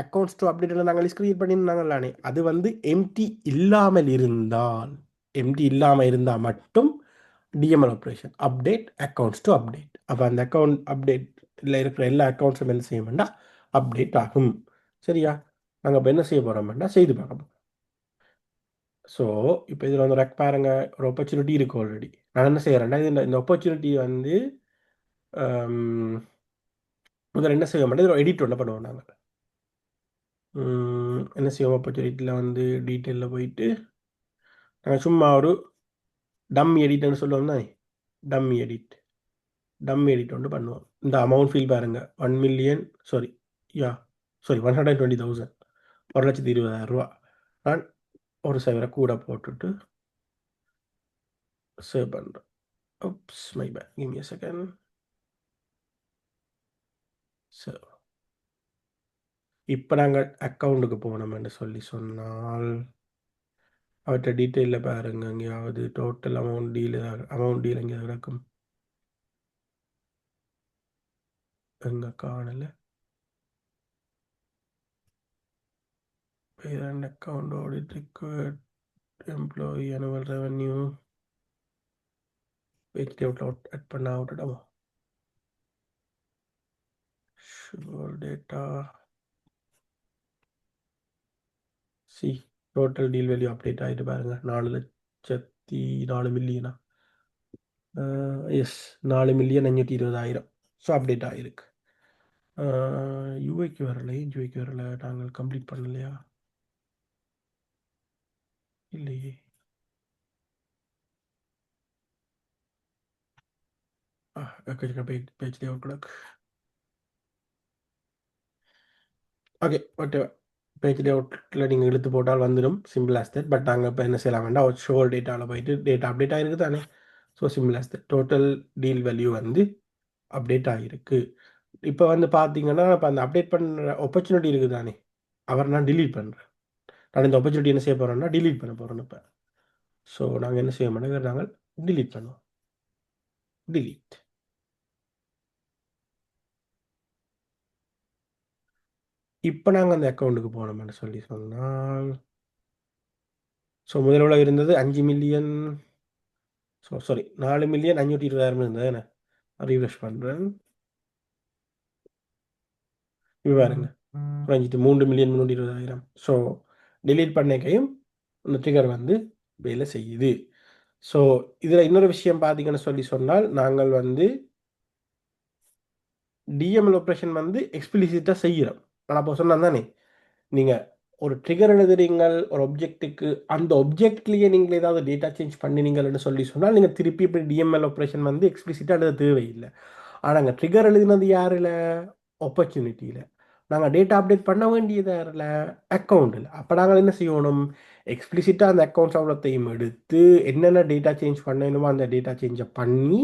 Speaker 1: அக்கௌண்ட்ஸ் டு அப்டேட் நாங்கள் லிஸ்ட் கிரியேட் பண்ணியிருந்தாங்களானே அது வந்து எம்டி இல்லாமல் இருந்தால் மட்டும் DML operation update accounts to update. அப்போ அந்த அக்கௌண்ட் அப்டேட்டில் இருக்கிற எல்லா அக்கௌண்ட்ஸும் என்ன செய்ய வேண்டாம், அப்டேட் ஆகும். சரியா? நாங்கள் இப்போ என்ன செய்ய போகிறோம்னா செய்து பார்க்க போகிறோம். ஸோ இப்போ இதில் வந்து ரெக் பாருங்க, ஒரு ஆப்பர்ச்சுனிட்டி இருக்குது ஆல்ரெடி. நான் என்ன செய்கிறேன்னா, இந்த ஆப்பர்ச்சுனிட்டி வந்து முதல்ல என்ன செய்ய மாட்டேன், இதில் எடிட் ஒன்று பண்ணுவோம் நாங்கள். என்ன செய்வோம், ஆப்பர்ச்சுனிட்டியில் வந்து டீட்டெயிலில் போயிட்டு நாங்கள் சும்மா ஒரு டம்மி எடிட்னு சொல்லுவோம் தானே, டம்மி எடிட் ஒன்று பண்ணுவோம். இந்த அமௌண்ட் ஃபீல் பாருங்க, 1 மில்லியன், சாரி, யா சாரி 120,000, 1,20,000 நான் ஒரு சவரை கூட போட்டுட்டு சேவ் பண்ணுறேன். oops my bad, give me a second. So இப்போ நாங்கள் அக்கௌண்ட்டுக்கு போனோம்னு சொல்லி சொன்னால் அவற்றை டீட்டெயிலில் பாருங்க, எங்கேயாவது டோட்டல் அமௌண்ட் டீல் எங்கேயாவது இருக்கும், எங்கே காணல. Parent account, audit required, employee, annual revenue, page date add பண்ண விட்டுடாமா, sure data, see total deal value update ஆகிட்டு பாருங்க, 4,04,000,000, எஸ் 4,520,000. ஸோ அப்டேட் ஆகிருக்கு. யூஐக்கு வரல, யூஐக்கு வரல, நாங்கள் கம்ப்ளீட் பண்ணலையா, இல்லையே. Page page layout okay but page லேஅவுட்டில் நீங்கள் இழுத்து போட்டால் வந்துடும், சிம்பிள் ஆஸ் தட். பட் நாங்கள் இப்போ என்ன செய்யலாம் வேண்டாம், ஒரு ஷோர் டேட்டாவில் போயிட்டு டேட்டா அப்டேட் ஆகிருக்கு தானே. So simple as that, total deal value வந்து அப்டேட் ஆகிருக்கு. இப்போ வந்து பார்த்தீங்கன்னா, இப்போ அந்த அப்டேட் பண்ணுற ஆப்பர்ச்சுனிட்டி இருக்குது தானே, அவர் நான் delete பண்ணுறேன். நான் இந்த ஆப்பர்ச்சுனிட்டி என்ன செய்ய போகிறேன்னா delete பண்ண போகிறோம் இப்போ. ஸோ நாங்கள் என்ன செய்ய மாட்டோம், நாங்கள் delete பண்ணுவோம், delete. இப்போ நாங்கள் அந்த அக்கௌண்ட்டுக்கு போனோம்னு சொல்லி சொன்னால், ஸோ முதல்ல இருந்தது 5 மில்லியன், ஸோ சாரி 4,520,000 இருந்தது. என்ன ரீஃப்ரெஷ் பண்ணுறேன், இது பாருங்க குறைஞ்சிட்டு 3,320,000. ஸோ delete பண்ணிக்கையும் இந்த ட்ரிகர் வந்து வேலை செய்யுது. ஸோ இதில் இன்னொரு விஷயம் பார்த்தீங்கன்னு சொல்லி சொன்னால், நாங்கள் வந்து டிஎம்எல் ஆப்ரேஷன் வந்து எக்ஸ்பிளிசிட்டாக செய்கிறோம். நான் அப்போ சொன்னேன் தானே, நீங்கள் ஒரு ட்ரிகர் எழுதுறீங்கள் ஒரு ஒப்ஜெக்ட்டுக்கு, அந்த ஒப்ஜெக்ட்லேயே நீங்கள் ஏதாவது டேட்டா சேஞ்ச் பண்ணினீங்கள்னு சொல்லி சொன்னால் நீங்கள் திருப்பி இப்படி டிஎம்எல் ஆப்ரேஷன் வந்து எக்ஸ்பிளிசிட்டாக எழுத தேவையில்லை. ஆனால் நாங்கள் ட்ரிகர் எழுதினது யாரில், ஆப்பர்ச்சுனிட்டியில். நாங்கள் டேட்டா அப்டேட் பண்ண வேண்டியது யாரில், அக்கௌண்ட்டில். அப்போ நாங்கள் என்ன செய்யணும், எக்ஸ்பிளிசிட்டாக அந்த அக்கௌண்ட்ஸ் அவ்வளோத்தையும் எடுத்து என்னென்ன டேட்டா சேஞ்ச் பண்ணணுமோ அந்த டேட்டா சேஞ்சை பண்ணி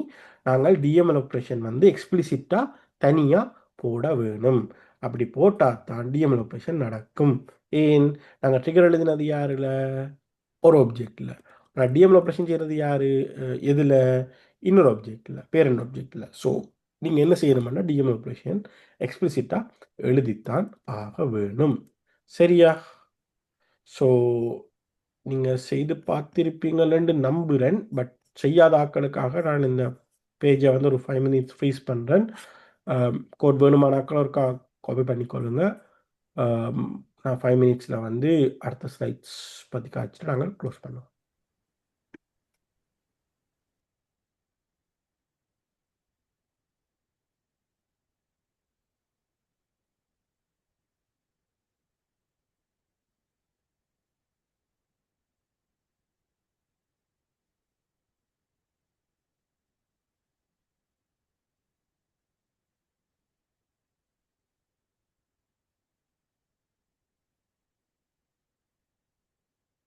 Speaker 1: நாங்கள் டிஎம்எல் ஆப்ரேஷன் வந்து எக்ஸ்பிளிசிட்டாக தனியாக போட வேணும். அப்படி போட்டால் தான் டிஎம்எல் ஆப்ரேஷன் நடக்கும். ஏன், நாங்கள் ட்ரிகர் எழுதினது யாரில், ஒரு ஆப்ஜெக்டில். ஆனால் டிஎம்எல் ஆப்ரேஷன் செய்கிறது யார், எதில், இன்னொரு ஆப்ஜெக்டில், பேரண்ட் ஆப்ஜெக்டில். ஸோ நீங்கள் என்ன செய்யணும்னா டிஎம்எல் ஆப்ரேஷன் எக்ஸ்பிளிசிட்டாக எழுதித்தான் ஆக வேணும். சரியா? ஸோ நீங்கள் செய்து பார்த்திருப்பீங்களேன்னு நம்புகிறேன். பட் செய்யாத ஆட்களுக்காக நான் இந்த பேஜை வந்து ஒரு 5 மினிட்ஸ் ஃப்ரீஸ் பண்ணுறேன். கோட் வேணுமானாக்கள் ஒரு காப்பி பண்ணிக்கொள்ளுங்க. நான் 5 மினிட்ஸில் வந்து அடுத்த ஸ்லைட்ஸ் பற்றி காய்ச்சிட்டு நாங்கள் க்ளோஸ் பண்ணுவோம்.